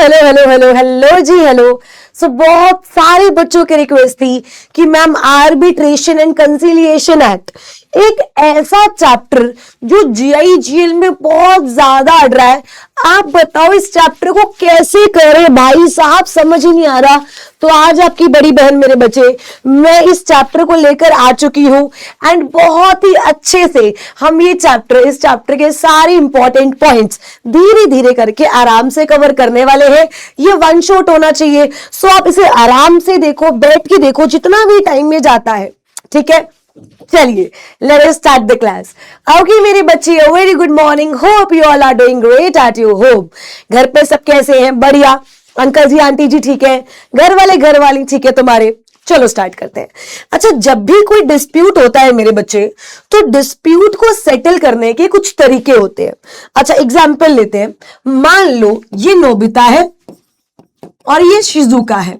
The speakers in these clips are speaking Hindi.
हेलो हेलो हेलो हेलो जी हेलो। सो बहुत सारे बच्चों की रिक्वेस्ट थी कि ma'am arbitration and conciliation act, एक ऐसा चैप्टर जो जीआईजीएल में बहुत ज्यादा अड़ रहा है। आप बताओ इस चैप्टर को कैसे करें भाई साहब, समझ ही नहीं आ रहा। तो आज आपकी बड़ी बहन मेरे बच्चे, मैं इस चैप्टर को लेकर आ चुकी हूं एंड बहुत ही अच्छे से हम इस चैप्टर के सारे इंपॉर्टेंट पॉइंट्स धीरे धीरे करके आराम से कवर करने वाले हैं। ये वन शॉट होना चाहिए, सो आप इसे आराम से देखो, बैठ के देखो, जितना भी टाइम में जाता है। ठीक है, चलिए let us start the class. Okay मेरे बच्चे, very good morning, hope you all are doing great at your home. घर पे सब कैसे हैं? बढ़िया। अंकल जी आंटी जी ठीक है, घर वाली ठीक है तुम्हारे? चलो स्टार्ट करते हैं। अच्छा, जब भी कोई डिस्प्यूट होता है मेरे बच्चे, तो डिस्प्यूट को सेटल करने के कुछ तरीके होते हैं। अच्छा एग्जाम्पल लेते हैं। मान लो ये नोबिता है और ये शिजुका है।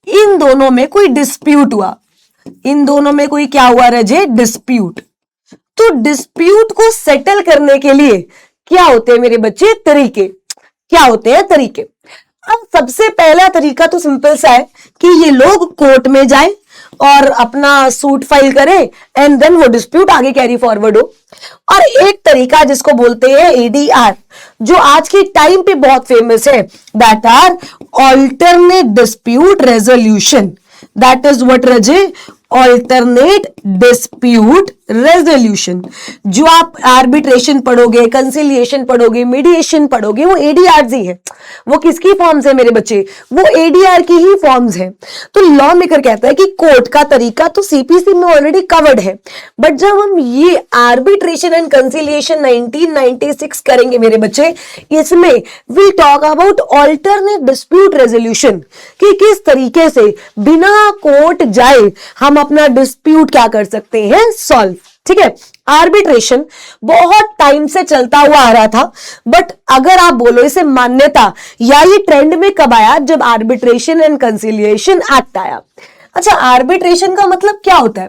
इन दोनों में कोई डिस्प्यूट हुआ, इन दोनों में कोई क्या हुआ रजे? डिस्प्यूट। तो डिस्प्यूट को सेटल करने के लिए क्या होते हैं मेरे बच्चे? तरीके। क्या होते हैं तरीके? अब सबसे पहला तरीका तो सिंपल सा है कि ये लोग कोर्ट में जाए और अपना सूट फाइल करें एंड देन वो डिस्प्यूट आगे कैरी फॉरवर्ड हो। और एक तरीका जिसको बोलते हैं एडीआर, जो आज के टाइम पे बहुत फेमस है, that are alternate dispute resolution. That is what रजे? Alternate dispute resolution. जो आप आर्बिट्रेशन पढ़ोगे, कंसिलिएशन पढ़ोगे, मीडिएशन पढ़ोगे, वो एडीआर ही है। वो किसकी फॉर्म्स है मेरे बच्चे? वो एडीआर की ही फॉर्म्स है। तो लॉ मेकर कहता है कि कोर्ट का तरीका तो सीपीसी में ऑलरेडी कवर्ड है, बट जब हम ये आर्बिट्रेशन एंड कंसिलिएशन 1996 करेंगे मेरे बच्चे, इसमें we talk about alternate dispute resolution, कि किस तरीके से बिना कोर्ट जाए हम अपना डिस्प्यूट क्या कर सकते हैं? सॉल्व। ठीक है, आर्बिट्रेशन बहुत टाइम से चलता हुआ आ रहा था, बट अगर आप बोलो इसे मान्यता या ये ट्रेंड में कब आया? जब आर्बिट्रेशन एंड कंसिलिएशन एक्ट आया। अच्छा, आर्बिट्रेशन का मतलब क्या होता है?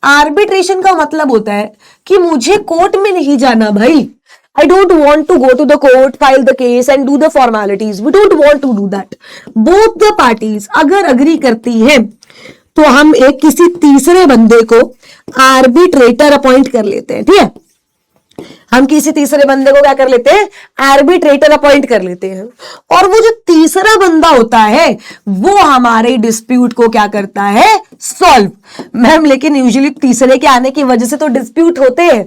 आर्बिट्रेशन का मतलब होता है कि मुझे कोर्ट में नहीं जाना भाई। I don't want to go to the court, file the case and do the formalities. We don't want to do that. Both the parties अगर अग्री करती हैं तो हम एक किसी तीसरे बंदे को आर्बिट्रेटर अपॉइंट कर लेते हैं। ठीक है, हम किसी तीसरे बंदे को क्या कर लेते हैं? आर्बिट्रेटर अपॉइंट कर लेते हैं। और वो जो तीसरा बंदा होता है वो हमारे डिस्प्यूट को क्या करता है? सॉल्व। मैम लेकिन यूजुअली तीसरे के आने की वजह से तो डिस्प्यूट होते हैं।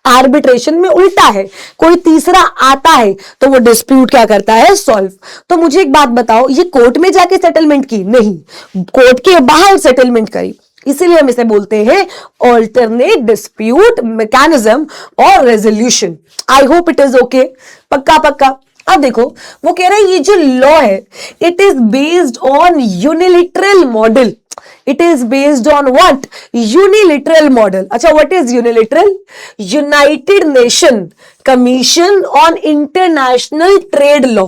आर्बिट्रेशन में उल्टा है, कोई तीसरा आता है तो वो डिस्प्यूट क्या करता है? सॉल्व। तो मुझे एक बात बताओ, ये कोर्ट में जाके सेटलमेंट की? नहीं, कोर्ट के बाहर सेटलमेंट करी। इसीलिए हम इसे बोलते हैं ऑल्टरनेट डिस्प्यूट मैकेनिज्म और resolution. I hope it is okay. पक्का पक्का। अब देखो वो कह रहा है ये जो लॉ है it is based on UNCITRAL model. It is based on what? UNCITRAL model. अच्छा, what is UNCITRAL? United nation commission on international trade law.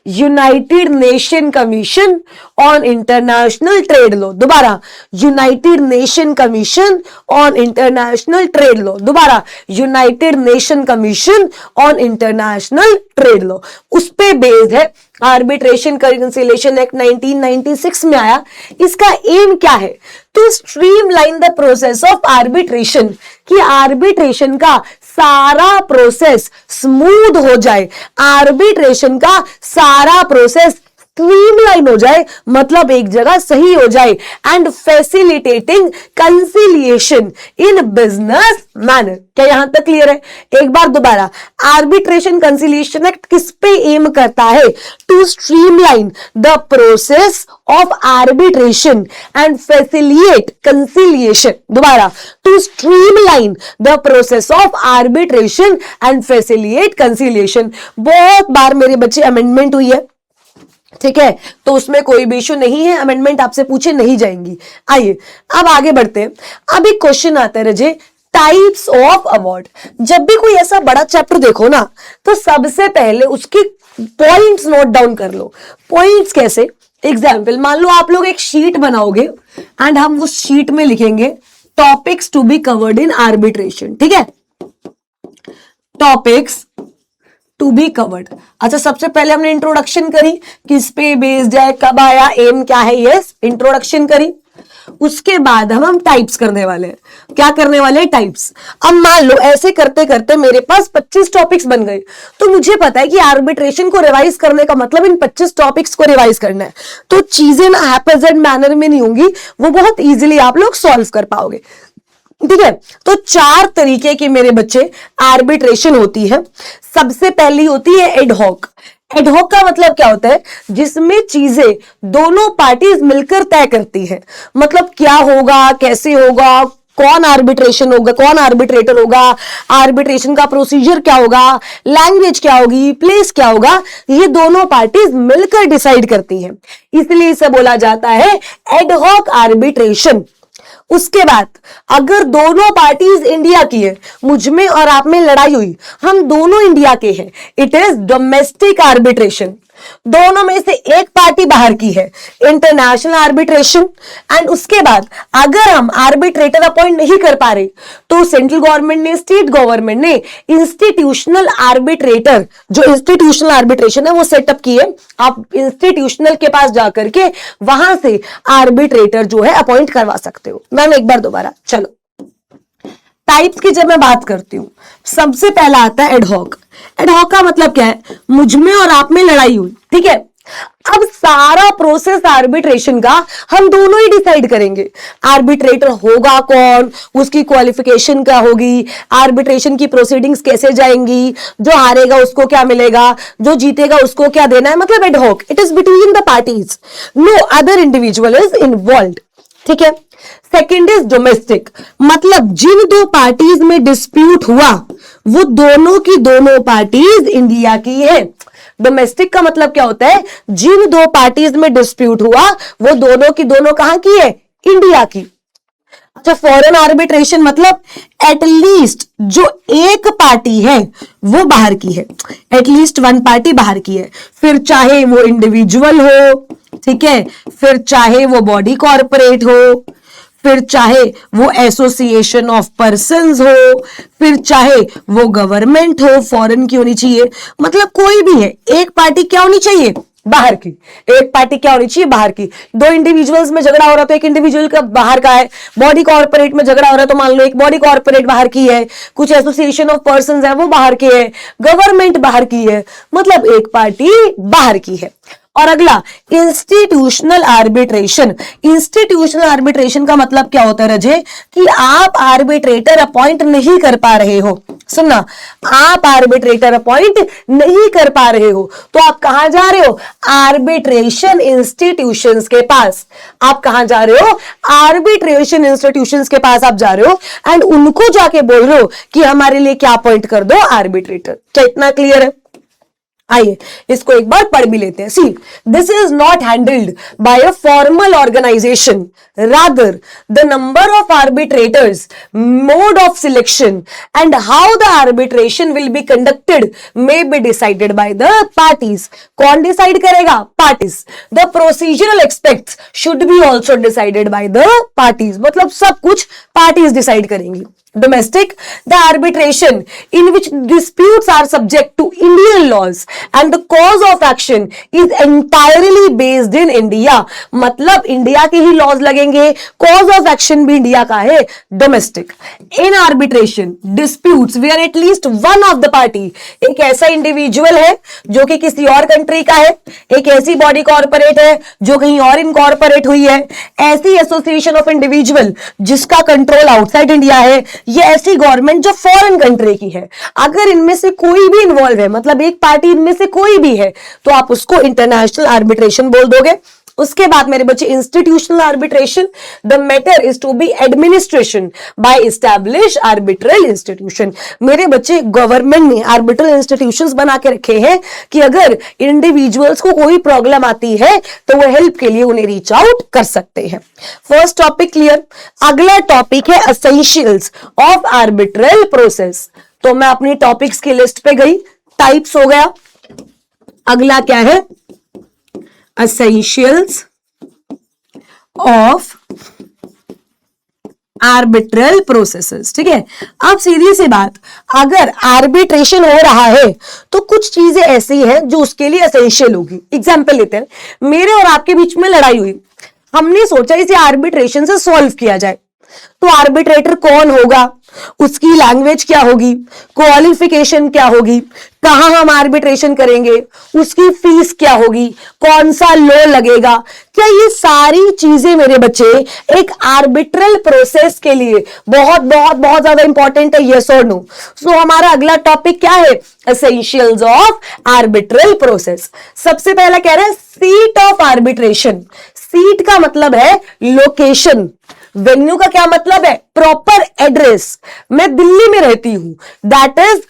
United nation commission on international trade law. दोबारा, united nation commission on international trade law. दोबारा, united nation commission on international trade law. उस पे बेस्ड है आर्बिट्रेशन कंसिलिएशन एक्ट 1996 में आया। इसका एम क्या है? To streamline the process of arbitration, कि आर्बिट्रेशन का सारा प्रोसेस स्मूथ हो जाए, आर्बिट्रेशन का सारा प्रोसेस स्ट्रीमलाइन हो जाए, मतलब एक जगह सही हो जाए, and facilitating conciliation in business manner. क्या यहां तक क्लियर है? एक बार दोबारा, आर्बिट्रेशन कंसिलिएशन एक्ट किस पे एम करता है? To streamline the process of arbitration and facilitate conciliation. दोबारा, to streamline the process of arbitration and facilitate conciliation. बहुत बार मेरे बच्चे अमेंडमेंट हुई है, ठीक है, तो उसमें कोई भी इशू नहीं है, अमेंडमेंट आपसे पूछे नहीं जाएंगी। आइए अब आगे बढ़ते हैं। अब एक क्वेश्चन आता है रजे, टाइप्स ऑफ अवार्ड। जब भी कोई ऐसा बड़ा चैप्टर देखो ना, तो सबसे पहले उसके पॉइंट्स नोट डाउन कर लो। पॉइंट्स कैसे? एग्जाम्पल, मान लो आप लोग एक शीट बनाओगे एंड हम उस शीट में लिखेंगे topics to be covered in arbitration. ठीक है, टॉपिक्स टू बी कवर्ड। अच्छा, सबसे पहले हमने इंट्रोडक्शन करी, किस पे बेस्ड है, कब आया, एम क्या है, यस इंट्रोडक्शन करी। उसके बाद हम टाइप्स करने वाले हैं। क्या करने वाले हैं? टाइप्स। अब मान लो ऐसे करते करते मेरे पास 25 टॉपिक्स बन गए, तो मुझे पता है कि आर्बिट्रेशन को रिवाइज करने का मतलब इन 25 टॉपिक्स को रिवाइज करना है, तो चीजें ना हैपेजेड मैनर में नहीं होंगी, वो बहुत इजीली आप लोग सॉल्व कर पाओगे। ठीक है, तो 4 तरीके के मेरे बच्चे आर्बिट्रेशन होती है। सबसे पहली होती है एडहॉक। एडहॉक का मतलब क्या होता है? जिसमें चीजें दोनों पार्टीज मिलकर तय करती है। मतलब क्या होगा, कैसे होगा, कौन आर्बिट्रेशन होगा, कौन आर्बिट्रेटर होगा, आर्बिट्रेशन का प्रोसीजर क्या होगा, लैंग्वेज क्या होगी, प्लेस क्या होगा, ये दोनों पार्टीज मिलकर डिसाइड करती हैं, इसलिए इसे बोला जाता है एडहॉक आर्बिट्रेशन। उसके बाद अगर दोनों पार्टीज इंडिया की है, मुझ में और आप में लड़ाई हुई, हम दोनों इंडिया के हैं, इट इज डोमेस्टिक आर्बिट्रेशन। दोनों में से एक पार्टी बाहर की है, इंटरनेशनल आर्बिट्रेशन। एंड उसके बाद अगर हम आर्बिट्रेटर अपॉइंट नहीं कर पा रहे, तो सेंट्रल गवर्नमेंट ने, स्टेट गवर्नमेंट ने इंस्टीट्यूशनल आर्बिट्रेटर, जो इंस्टीट्यूशनल आर्बिट्रेशन है वो सेटअप किए। आप इंस्टीट्यूशनल के पास जाकर के वहां से आर्बिट्रेटर जो है अपॉइंट करवा सकते हो। मैम एक बार दोबारा, चलो टाइप्स की जब मैं बात करती हूं, सबसे पहला आता है एडहॉक। एडहॉक का मतलब क्या है? मुझ में और आप में लड़ाई हुई, ठीक है, अब सारा प्रोसेस आर्बिट्रेशन का हम दोनों ही डिसाइड करेंगे। आर्बिट्रेटर होगा कौन, उसकी क्वालिफिकेशन क्या होगी, आर्बिट्रेशन की प्रोसीडिंग्स कैसे जाएंगी, जो हारेगा उसको क्या मिलेगा, जो जीतेगा उसको क्या देना है। मतलब ad hoc, it is between the parties, no other individual is involved. ठीक है। सेकेंड इज डोमेस्टिक, मतलब जिन दो पार्टीज में डिस्प्यूट हुआ वो दोनों की दोनों पार्टीज इंडिया की है। डोमेस्टिक का मतलब क्या होता है? जिन दो पार्टीज में डिस्प्यूट हुआ वो दोनों की दोनों कहां की है? इंडिया की। अच्छा, फॉरेन आर्बिट्रेशन मतलब एटलीस्ट जो एक पार्टी है वो बाहर की है, एटलीस्ट वन पार्टी बाहर की है, फिर चाहे वो इंडिविजुअल हो, ठीक है, फिर चाहे वो बॉडी कॉर्पोरेट हो, फिर चाहे वो एसोसिएशन ऑफ पर्संस हो, फिर चाहे वो गवर्नमेंट हो, फॉरेन की होनी चाहिए। मतलब कोई भी है, एक पार्टी क्या होनी चाहिए? बाहर की। एक पार्टी क्या होनी चाहिए? बाहर की। दो इंडिविजुअल्स में झगड़ा हो रहा है तो एक इंडिविजुअल का बाहर का है, बॉडी कॉर्पोरेट में झगड़ा हो रहा है तो मान लो एक बॉडी कॉर्पोरेट बाहर की है, कुछ एसोसिएशन ऑफ पर्संस है वो बाहर के है, गवर्नमेंट बाहर की है, मतलब एक पार्टी बाहर की है। और अगला इंस्टीट्यूशनल आर्बिट्रेशन। इंस्टीट्यूशनल आर्बिट्रेशन का मतलब क्या होता है रजे? कि आप आर्बिट्रेटर अपॉइंट नहीं कर पा रहे हो। सुनना, आप आर्बिट्रेटर अपॉइंट नहीं कर पा रहे हो तो आप कहां जा रहे हो? आर्बिट्रेशन इंस्टीट्यूशंस के पास। आप कहां जा रहे हो? आर्बिट्रेशन इंस्टीट्यूशंस के पास आप जा रहे हो एंड उनको जाके बोल रहे हो कि हमारे लिए क्या अपॉइंट कर दो? आर्बिट्रेटर। क्या इतना क्लियर है? आइए इसको एक बार पढ़ भी लेते हैं। See, this is not handled by a formal organization, rather the number of arbitrators, mode of selection and how the arbitration will be conducted may be decided by the parties. कौन डिसाइड करेगा? Parties. The procedural aspects should be also decided by the parties, मतलब सब कुछ पार्टीज डिसाइड करेंगी। Domestic, the arbitration in which disputes are subject to Indian laws and the cause of action is entirely based in India, मतलब इंडिया के ही लॉज लगेंगे, cause of action भी इंडिया का है। Domestic, in arbitration disputes where at least one of the party, एक ऐसा इंडिविजुअल है जो कि किसी और कंट्री का है, एक ऐसी बॉडी कॉर्पोरेट है जो कहीं और इनकॉर्पोरेट हुई है, ऐसी एसोसिएशन ऑफ इंडिविजुअल जिसका कंट्रोल आउटसाइड इंडिया है, ये ऐसी गवर्नमेंट जो फॉरेन कंट्री की है। अगर इनमें से कोई भी इन्वॉल्व है, मतलब एक पार्टी इनमें से कोई भी है, तो आप उसको इंटरनेशनल आर्बिट्रेशन बोल दोगे। उसके बाद मेरे बच्चे institutional arbitration, the matter is to be administration by establish arbitral institution. मेरे बच्चे गवर्नमेंट ने आर्बिट्रल इंस्टीट्यूशंस बना के रखे हैं कि अगर इंडिविजुअल्स को कोई प्रॉब्लम आती है तो वो हेल्प के लिए उन्हें रीच आउट कर सकते हैं। First topic clear. अगला टॉपिक है एसेंशियल्स ऑफ आर्बिट्रल प्रोसेस। तो मैं अपनी टॉपिक्स की लिस्ट पे गई, टाइप्स हो गया, अगला क्या है? essentials of arbitral processes. ठीक है, अब सीधी सी बात, अगर आर्बिट्रेशन हो रहा है तो कुछ चीजें ऐसी हैं जो उसके लिए एसेंशियल होगी। एग्जाम्पल लेते हैं, मेरे और आपके बीच में लड़ाई हुई, हमने सोचा इसे आर्बिट्रेशन से सॉल्व किया जाए, तो आर्बिट्रेटर कौन होगा, उसकी लैंग्वेज क्या होगी, क्वालिफिकेशन क्या होगी, कहां हम आर्बिट्रेशन करेंगे, उसकी फीस क्या होगी, कौन सा लॉ लगेगा, क्या ये सारी चीजें मेरे बच्चे एक आर्बिट्रल प्रोसेस के लिए बहुत बहुत बहुत ज्यादा इंपॉर्टेंट है, यस और नो। सो हमारा अगला टॉपिक क्या है, एसेंशियल्स ऑफ आर्बिट्रल प्रोसेस। सबसे पहला कह रहा है सीट ऑफ आर्बिट्रेशन। सीट का मतलब है लोकेशन, वेन्यू का क्या मतलब है, प्रॉपर एड्रेस। मैं दिल्ली में रहती हूं, दैट इज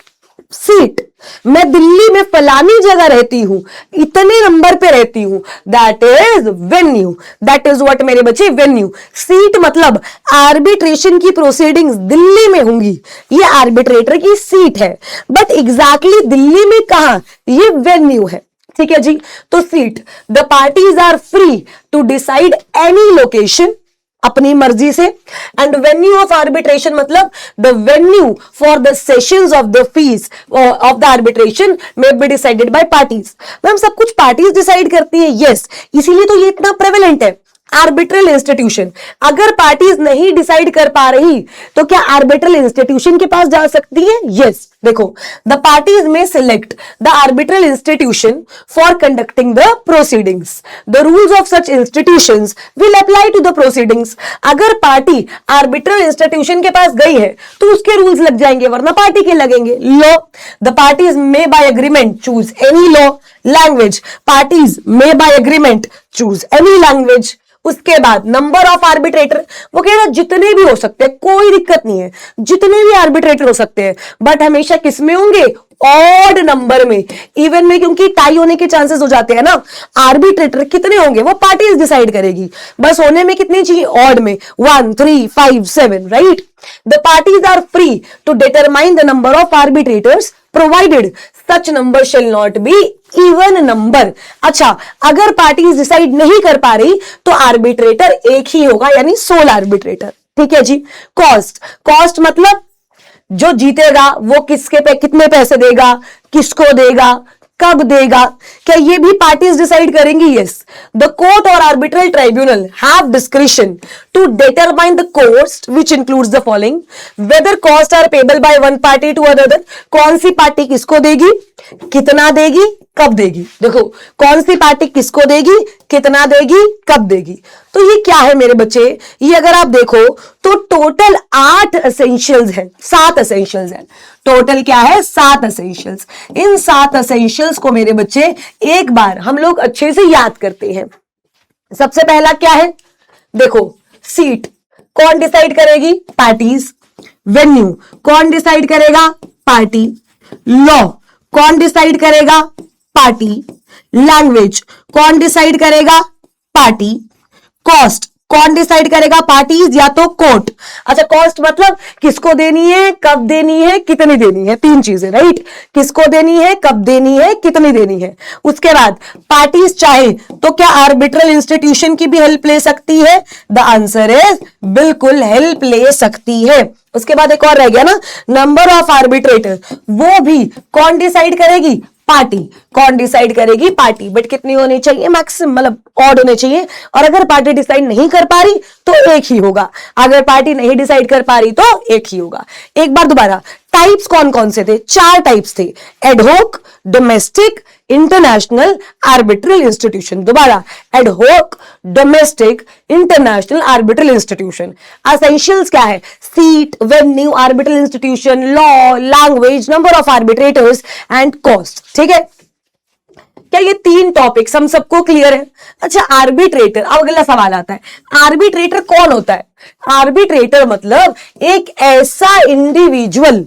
सीट। मैं दिल्ली में फलानी जगह रहती हूं, इतने नंबर पे रहती हूं, that is venue. That is what मेरे बच्चे, वेन्यू। सीट मतलब आर्बिट्रेशन की प्रोसीडिंग्स दिल्ली में होंगी, ये आर्बिट्रेटर की सीट है, बट एग्जैक्टली दिल्ली में कहां, ये वेन्यू है। ठीक है जी, तो seat, the parties are free to decide any location, अपनी मर्जी से। एंड वेन्यू ऑफ आर्बिट्रेशन मतलब the venue for the sessions of the fees of the arbitration may be decided by parties. Ma'am सब कुछ पार्टीज डिसाइड करती है, यस, इसीलिए तो ये इतना प्रेवलेंट है। आर्बिट्रल इंस्टीट्यूशन, अगर पार्टीज नहीं डिसाइड कर पा रही तो क्या आर्बिट्रल इंस्टीट्यूशन के पास जा सकती है, यस। देखो, the parties may select the arbitral institution for conducting the proceedings. The rules of such institutions will apply to the proceedings. अगर पार्टी आर्बिट्रल इंस्टीट्यूशन के पास गई है तो उसके रूल्स लग जाएंगे, वरना पार्टी के लगेंगे। Law, the parties may by agreement choose any law. Language, parties may by agreement choose any language. उसके बाद नंबर ऑफ आर्बिट्रेटर, वो कह रहा जितने भी हो सकते हैं, कोई दिक्कत नहीं है, जितने भी आर्बिट्रेटर हो सकते हैं, बट हमेशा किस में होंगे, ऑड नंबर में। इवन में क्योंकि टाई होने के चांसेस हो जाते हैं ना, आर्बिट्रेटर कितने होंगे वो पार्टीज डिसाइड करेगी, बस होने में कितने चाहिए, ऑड में, 1 3 5 7, right. The parties are free to determine the number of arbitrators provided such number shall not be even number. अच्छा, अगर पार्टीज डिसाइड नहीं कर पा रही तो आर्बिट्रेटर एक ही होगा, यानी सोल आर्बिट्रेटर। ठीक है जी। कॉस्ट, कॉस्ट मतलब जो जीतेगा वो किसके पे कितने पैसे देगा, किसको देगा, कब देगा, क्या ये भी पार्टीज डिसाइड करेंगी, यस। द कोर्ट और arbitral tribunal have discretion to determine the cost which includes the following, whether cost are payable by one party to other. कौन सी पार्टी किसको देगी, कितना देगी, कब देगी। देखो, कौन सी पार्टी किसको देगी, कितना देगी, कब देगी। तो ये क्या है मेरे बच्चे, ये अगर आप देखो तो टोटल 8 एसेंशियल्स हैं, 7 एसेंशियल्स हैं। टोटल क्या है, 7 एसेंशियल्स। इन 7 एसेंशियल्स को मेरे बच्चे एक बार हम लोग अच्छे से याद करते हैं। सबसे पहला क्या है, देखो, सीट कौन डिसाइड करेगी, पार्टीज। वेन्यू कौन डिसाइड करेगा, पार्टी। लॉ कौन डिसाइड करेगा, पार्टी। लैंग्वेज कौन डिसाइड करेगा, पार्टी। कॉस्ट कौन डिसाइड करेगा, पार्टीज या तो कोर्ट। अच्छा, कॉस्ट मतलब किसको देनी है, कब देनी है, कितनी देनी है, 3 चीजें, राइट। किसको देनी है, कब देनी है, कितनी देनी है। उसके बाद पार्टीज चाहे तो क्या आर्बिट्रल इंस्टीट्यूशन की भी हेल्प ले सकती है, द आंसर इज बिल्कुल हेल्प ले सकती है। उसके बाद एक और रह गया ना, नंबर ऑफ आर्बिट्रेटर, वो भी कौन डिसाइड करेगी, पार्टी। कौन डिसाइड करेगी, पार्टी। बट कितनी होनी चाहिए, मैक्सिमम मतलब ऑड होने चाहिए। और अगर पार्टी डिसाइड नहीं कर पा रही तो एक ही होगा, अगर पार्टी नहीं डिसाइड कर पा रही तो एक ही होगा। एक बार दोबारा, टाइप्स कौन कौन से थे, 4 टाइप्स थे, ad hoc, domestic, international, arbitral institution. दोबारा, ad hoc, domestic, international, arbitral institution. Essentials क्या है, seat, venue, arbitral institution, law, language, number of arbitrators and cost. ठीक है, क्या ये 3 टॉपिक्स हम सबको क्लियर है। अच्छा, आर्बिट्रेटर, अब अगला सवाल आता है, आर्बिट्रेटर कौन होता है। आर्बिट्रेटर मतलब एक ऐसा इंडिविजुअल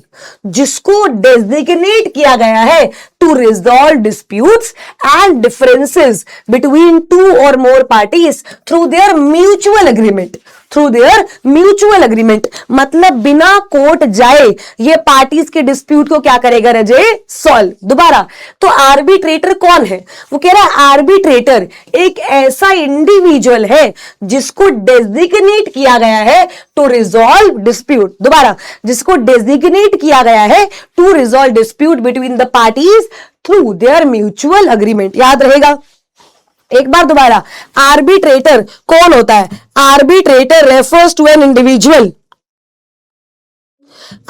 जिसको डेजिग्नेट किया गया है to resolve disputes and differences between 2 और more parties through their mutual agreement. Through their mutual agreement, मतलब बिना कोर्ट जाए ये पार्टीज के डिस्प्यूट को क्या करेगा रजे, सॉल्व। दोबारा, तो आर्बिट्रेटर कौन है, वो कह रहा है आर्बिट्रेटर एक ऐसा इंडिविजुअल है जिसको डेजिग्नेट किया गया है टू रिजॉल्व डिस्प्यूट। दोबारा, जिसको डेजिग्नेट किया गया है to resolve dispute between the parties through their mutual agreement. याद रहेगा, एक बार दोबारा, आर्बिट्रेटर कौन होता है, arbitrator refers to an individual,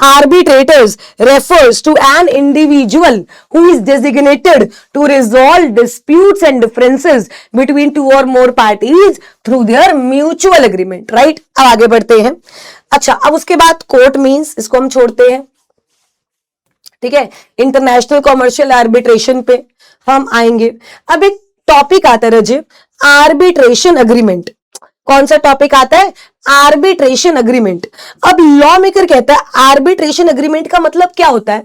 arbitrators refers to an individual who is designated to resolve disputes and differences between two or more parties through their mutual agreement, right? अब आगे बढ़ते हैं। अच्छा, अब उसके बाद कोर्ट मीन्स, इसको हम छोड़ते हैं, ठीक है। इंटरनेशनल कॉमर्शियल आर्बिट्रेशन पे हम आएंगे। अब एक टॉपिक आता है रजे, आर्बिट्रेशन एग्रीमेंट। कौन सा टॉपिक आता है, आर्बिट्रेशन एग्रीमेंट। अब लॉ मेकर कहता है आर्बिट्रेशन एग्रीमेंट का मतलब क्या होता है,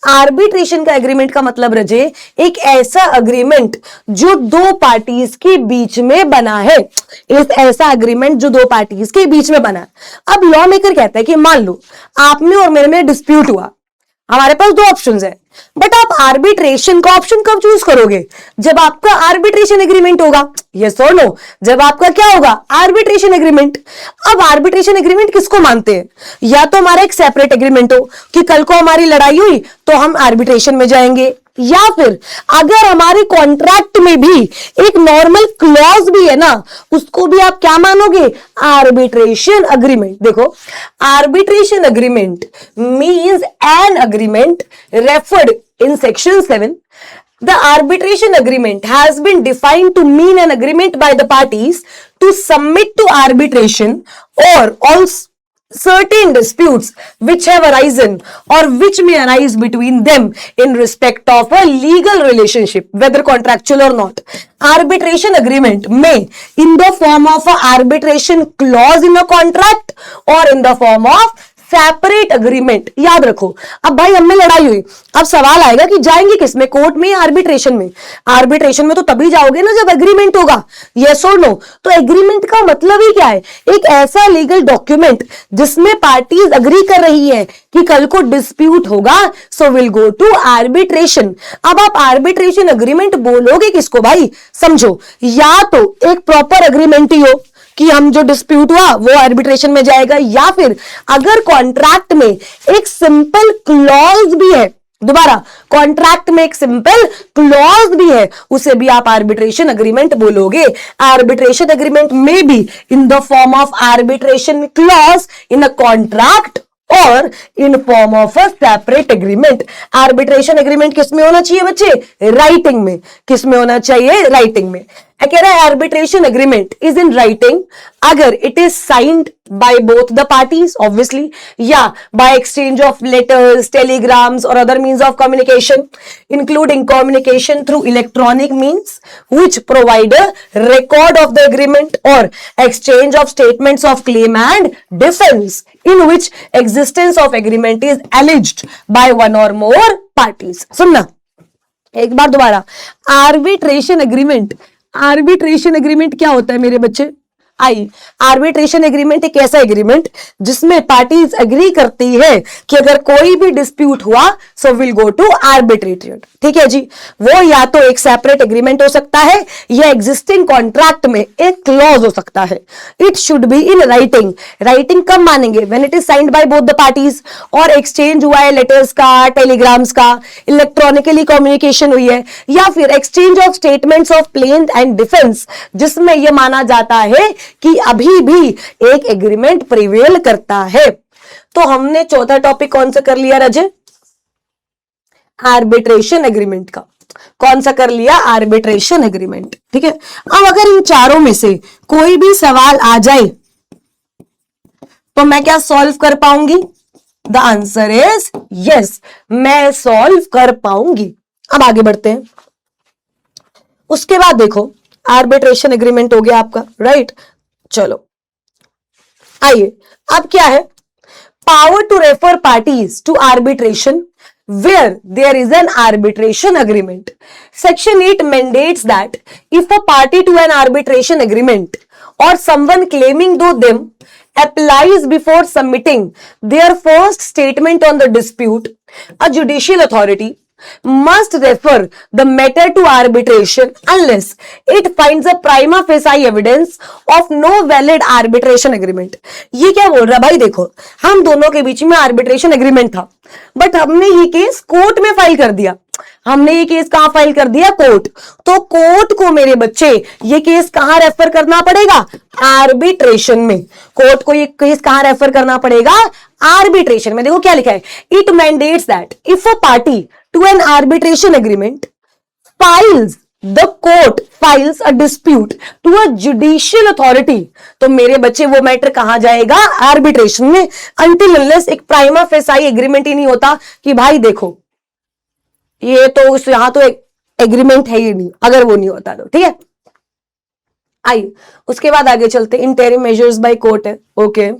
आर्बिट्रेशन का एग्रीमेंट का मतलब रजे एक ऐसा एग्रीमेंट जो दो पार्टीज के बीच में बना है, एक ऐसा एग्रीमेंट जो दो पार्टीज के बीच में बना है। अब लॉ मेकर कहता है कि मान लो आप में और मेरे में डिस्प्यूट हुआ, हमारे पास दो ऑप्शंस है, बट आप आर्बिट्रेशन का ऑप्शन कब चूज करोगे, जब आपका आर्बिट्रेशन एग्रीमेंट होगा, यस और नो, जब आपका क्या होगा, आर्बिट्रेशन एग्रीमेंट। अब आर्बिट्रेशन एग्रीमेंट किसको मानते हैं, या तो हमारा एक सेपरेट एग्रीमेंट हो कि कल को हमारी लड़ाई हुई तो हम आर्बिट्रेशन में जाएंगे, या फिर अगर हमारे कॉन्ट्रैक्ट में भी एक नॉर्मल क्लॉज भी है ना, उसको भी आप क्या मानोगे, आर्बिट्रेशन एग्रीमेंट। देखो, arbitration agreement means an agreement referred in section 7. The arbitration agreement has been defined to mean an agreement by the parties to submit to arbitration or all certain disputes which have arisen or which may arise between them in respect of a legal relationship, whether contractual or not. Arbitration agreement may in the form of a arbitration clause in a contract or in the form of separate agreement. याद रखो, अब भाई हमें लड़ाई हुई, अब सवाल आएगा कि जाएंगे किसमें, कोर्ट में या आर्बिट्रेशन में। आर्बिट्रेशन में तो तभी जाओगे ना जब एग्रीमेंट होगा, यस और नो। तो एग्रीमेंट का मतलब ही क्या है, एक ऐसा लीगल डॉक्यूमेंट जिसमें पार्टीज एग्री कर रही है कि कल को डिस्प्यूट होगा, so will go to arbitration. अब आप आर्बिट्रेशन एग्रीमेंट बोलोगे किसको भाई, समझो, या तो एक प्रॉपर एग्रीमेंट ही हो कि हम जो डिस्प्यूट हुआ वो आर्बिट्रेशन में जाएगा, या फिर अगर कॉन्ट्रैक्ट में एक सिंपल क्लॉज भी है, दोबारा कॉन्ट्रैक्ट में एक सिंपल क्लॉज भी है, उसे भी आप आर्बिट्रेशन एग्रीमेंट बोलोगे। आर्बिट्रेशन एग्रीमेंट में भी in the form of arbitration clause in a contract और in form of a separate agreement. Arbitration agreement किस में होना चाहिए बच्चे, राइटिंग में। किस में होना चाहिए, राइटिंग में। कह रहा है arbitration agreement is in writing अगर it is signed by both the parties obviously, yeah, by exchange of letters, telegrams or other means of communication, including communication through electronic means which provide a record of the agreement, or exchange of statements of claim and defense in which existence of agreement is alleged by one or more parties। सुनना एक बार दोबारा, आर्बिट्रेशन एग्रीमेंट, आर्बिट्रेशन एग्रीमेंट क्या होता है मेरे बच्चे, आई आर्बिट्रेशन एग्रीमेंट एक ऐसा एग्रीमेंट जिसमें पार्टीज एग्री करती है कि अगर कोई भी डिस्प्यूट हुआ so will go to arbitration. ठीक है जी, वो या तो एक सेपरेट एग्रीमेंट हो सकता है या एग्जिस्टिंग कॉन्ट्रैक्ट में एक क्लॉज हो सकता है। It should be in writing. Writing कब मानेंगे, when it is signed by both the parties, और एक्सचेंज हुआ है लेटर्स का, टेलीग्राम्स का, इलेक्ट्रॉनिकली कम्युनिकेशन हुई है, या फिर exchange of statements of claim and defence जिसमें यह माना जाता है कि अभी भी एक एग्रीमेंट प्रिवेल करता है। तो हमने चौथा टॉपिक कौन सा कर लिया रजय, आर्बिट्रेशन एग्रीमेंट का। कौन सा कर लिया, आर्बिट्रेशन एग्रीमेंट। ठीक है, अब अगर इन चारों में से कोई भी सवाल आ जाए तो मैं क्या सॉल्व कर पाऊंगी, द आंसर इज यस, मैं सॉल्व कर पाऊंगी। अब आगे बढ़ते हैं। उसके बाद देखो, आर्बिट्रेशन एग्रीमेंट हो गया आपका, राइट। चलो आइए, अब क्या है, power to refer parties to arbitration where there is an arbitration agreement. Section 8 mandates that if a party to an arbitration agreement or someone claiming though them applies before submitting their first statement on the dispute, a judicial authority must refer the matter to arbitration unless it finds a prima facie evidence of no valid arbitration agreement. ये क्या बोल रहा है भाई? देखो, हम दोनों के बीच में आर्बिट्रेशन एग्रीमेंट था, बट हमने ये केस कोर्ट में फाइल कर दिया। हमने ये केस कहां फाइल कर दिया? कोर्ट। तो कोर्ट को मेरे बच्चे ये केस कहां रेफर करना पड़ेगा? आर्बिट्रेशन में। कोर्ट को ये केस कहां रेफर करना पड़ेगा? आर्बिट्रेशन में। देखो क्या लिखा है, it mandates that if a party to an arbitration agreement files the court files a dispute to a judicial authority, तो मेरे बच्चे वो मैटर कहां जाएगा? आर्बिट्रेशन में, अंटिल अनलेस एक प्राइमा फेसाई एग्रीमेंट ही नहीं होता कि भाई देखो ये तो यहां तो एक एग्रीमेंट है ही नहीं, अगर वो नहीं होता तो। ठीक है, आइए उसके बाद आगे चलते। इंटरिम मेजर्स बाय कोर्ट है, ओके,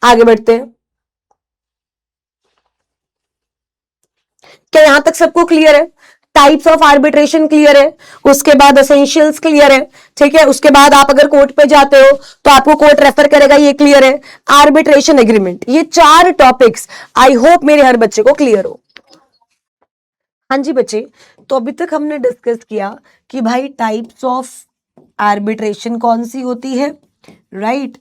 आगे बढ़ते हैं। क्या यहां तक सबको क्लियर है? टाइप्स ऑफ आर्बिट्रेशन क्लियर है, उसके बाद एसेंशियल्स क्लियर है। ठीक है, उसके बाद आप अगर कोर्ट पे जाते हो तो आपको कोर्ट रेफर करेगा, ये क्लियर है। आर्बिट्रेशन एग्रीमेंट, ये 4 टॉपिक्स आई होप मेरे हर बच्चे को क्लियर हो। हाँ जी बच्चे, तो अभी तक हमने डिस्कस किया कि भाई टाइप्स ऑफ आर्बिट्रेशन कौन सी होती है, राइट।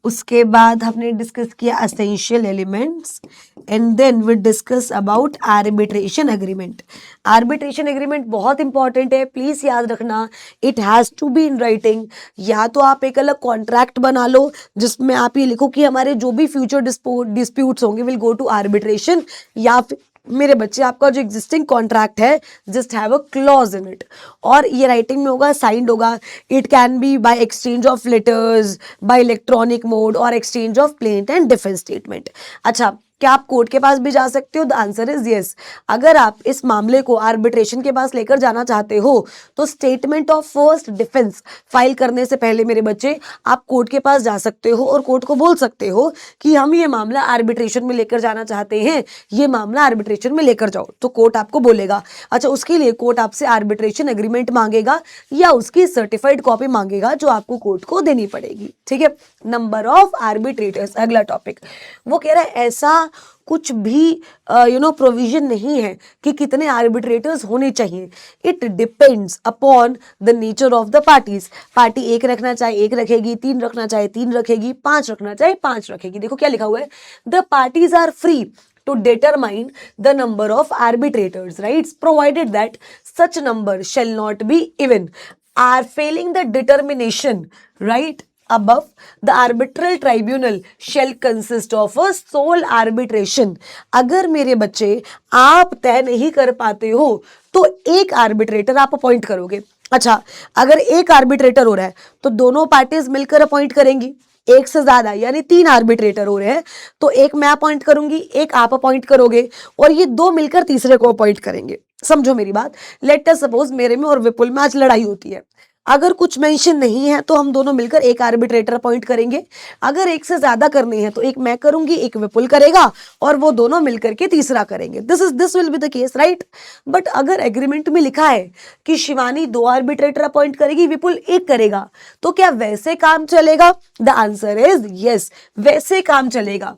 उसके बाद हमने डिस्कस किया essential elements and then we discuss about arbitration agreement. Arbitration agreement बहुत इंपॉर्टेंट है, प्लीज याद रखना, it has to be in writing. या तो आप एक अलग कॉन्ट्रैक्ट बना लो जिसमें आप ये लिखो कि हमारे जो भी फ्यूचर डिस्प्यूट्स होंगे विल गो टू आर्बिट्रेशन, या फिर मेरे बच्चे आपका जो एग्जिस्टिंग कॉन्ट्रैक्ट है just have a clause in it, और ये राइटिंग में होगा, साइंड होगा। It can be by exchange of letters, by electronic mode और exchange of plaint and defence statement. अच्छा, क्या आप कोर्ट के पास भी जा सकते हो? The answer is yes. अगर आप इस मामले को आर्बिट्रेशन के पास लेकर जाना चाहते हो तो statement of first defence file करने से पहले मेरे बच्चे आप कोर्ट के पास जा सकते हो और कोर्ट को बोल सकते हो कि हम ये मामला आर्बिट्रेशन में लेकर जाना चाहते हैं, ये मामला आर्बिट्रेशन में लेकर जाओ, तो कोर्ट आपको बोलेगा। अच्छा, उसके लिए कोर्ट आपसे आर्बिट्रेशन एग्रीमेंट मांगेगा या उसकी सर्टिफाइड कॉपी मांगेगा जो आपको कोर्ट को देनी पड़ेगी। ठीक है, नंबर ऑफ आर्बिट्रेटर्स, अगला टॉपिक वो कह रहा है ऐसा कुछ भी प्रोविजन नहीं है कि कितने आर्बिट्रेटर्स होने चाहिए। It depends upon the nature of the parties. Party 1 रखना चाहे 1 रखेगी, 3 रखना चाहे 3 रखेगी, 5 रखना चाहे 5 रखेगी। देखो क्या लिखा हुआ है, the parties are free to determine the number of arbitrators, right, provided that such number shall not be even, are failing the determination, right, above, the arbitral tribunal shall consist of a sole arbitration। अगर मेरे बच्चे आप तय नहीं कर पाते हो तो एक आर्बिट्रेटर आप अपॉइंट करोगे। अच्छा, अगर एक आर्बिट्रेटर हो रहा है तो दोनों पार्टीज मिलकर अपॉइंट करेंगी, एक से ज्यादा यानी 3 आर्बिट्रेटर हो रहे हैं तो एक मैं अपॉइंट करूंगी, एक आप अपॉइंट करोगे और ये 2 मिलकर तीसरे को अपॉइंट करेंगे। समझो मेरी बात। लेट अस सपोज मेरे में और विपुल में आज लड़ाई होती है, अगर कुछ मेंशन नहीं है तो हम दोनों मिलकर एक आर्बिट्रेटर अपॉइंट करेंगे। अगर एक से ज्यादा करनी है तो एक मैं करूंगी, एक विपुल करेगा और वो दोनों मिलकर के तीसरा करेंगे। This will be the case, right. But अगर एग्रीमेंट में लिखा है कि शिवानी 2 आर्बिट्रेटर अपॉइंट करेगी, विपुल 1 करेगा, तो क्या वैसे काम चलेगा? द आंसर इज यस, वैसे काम चलेगा।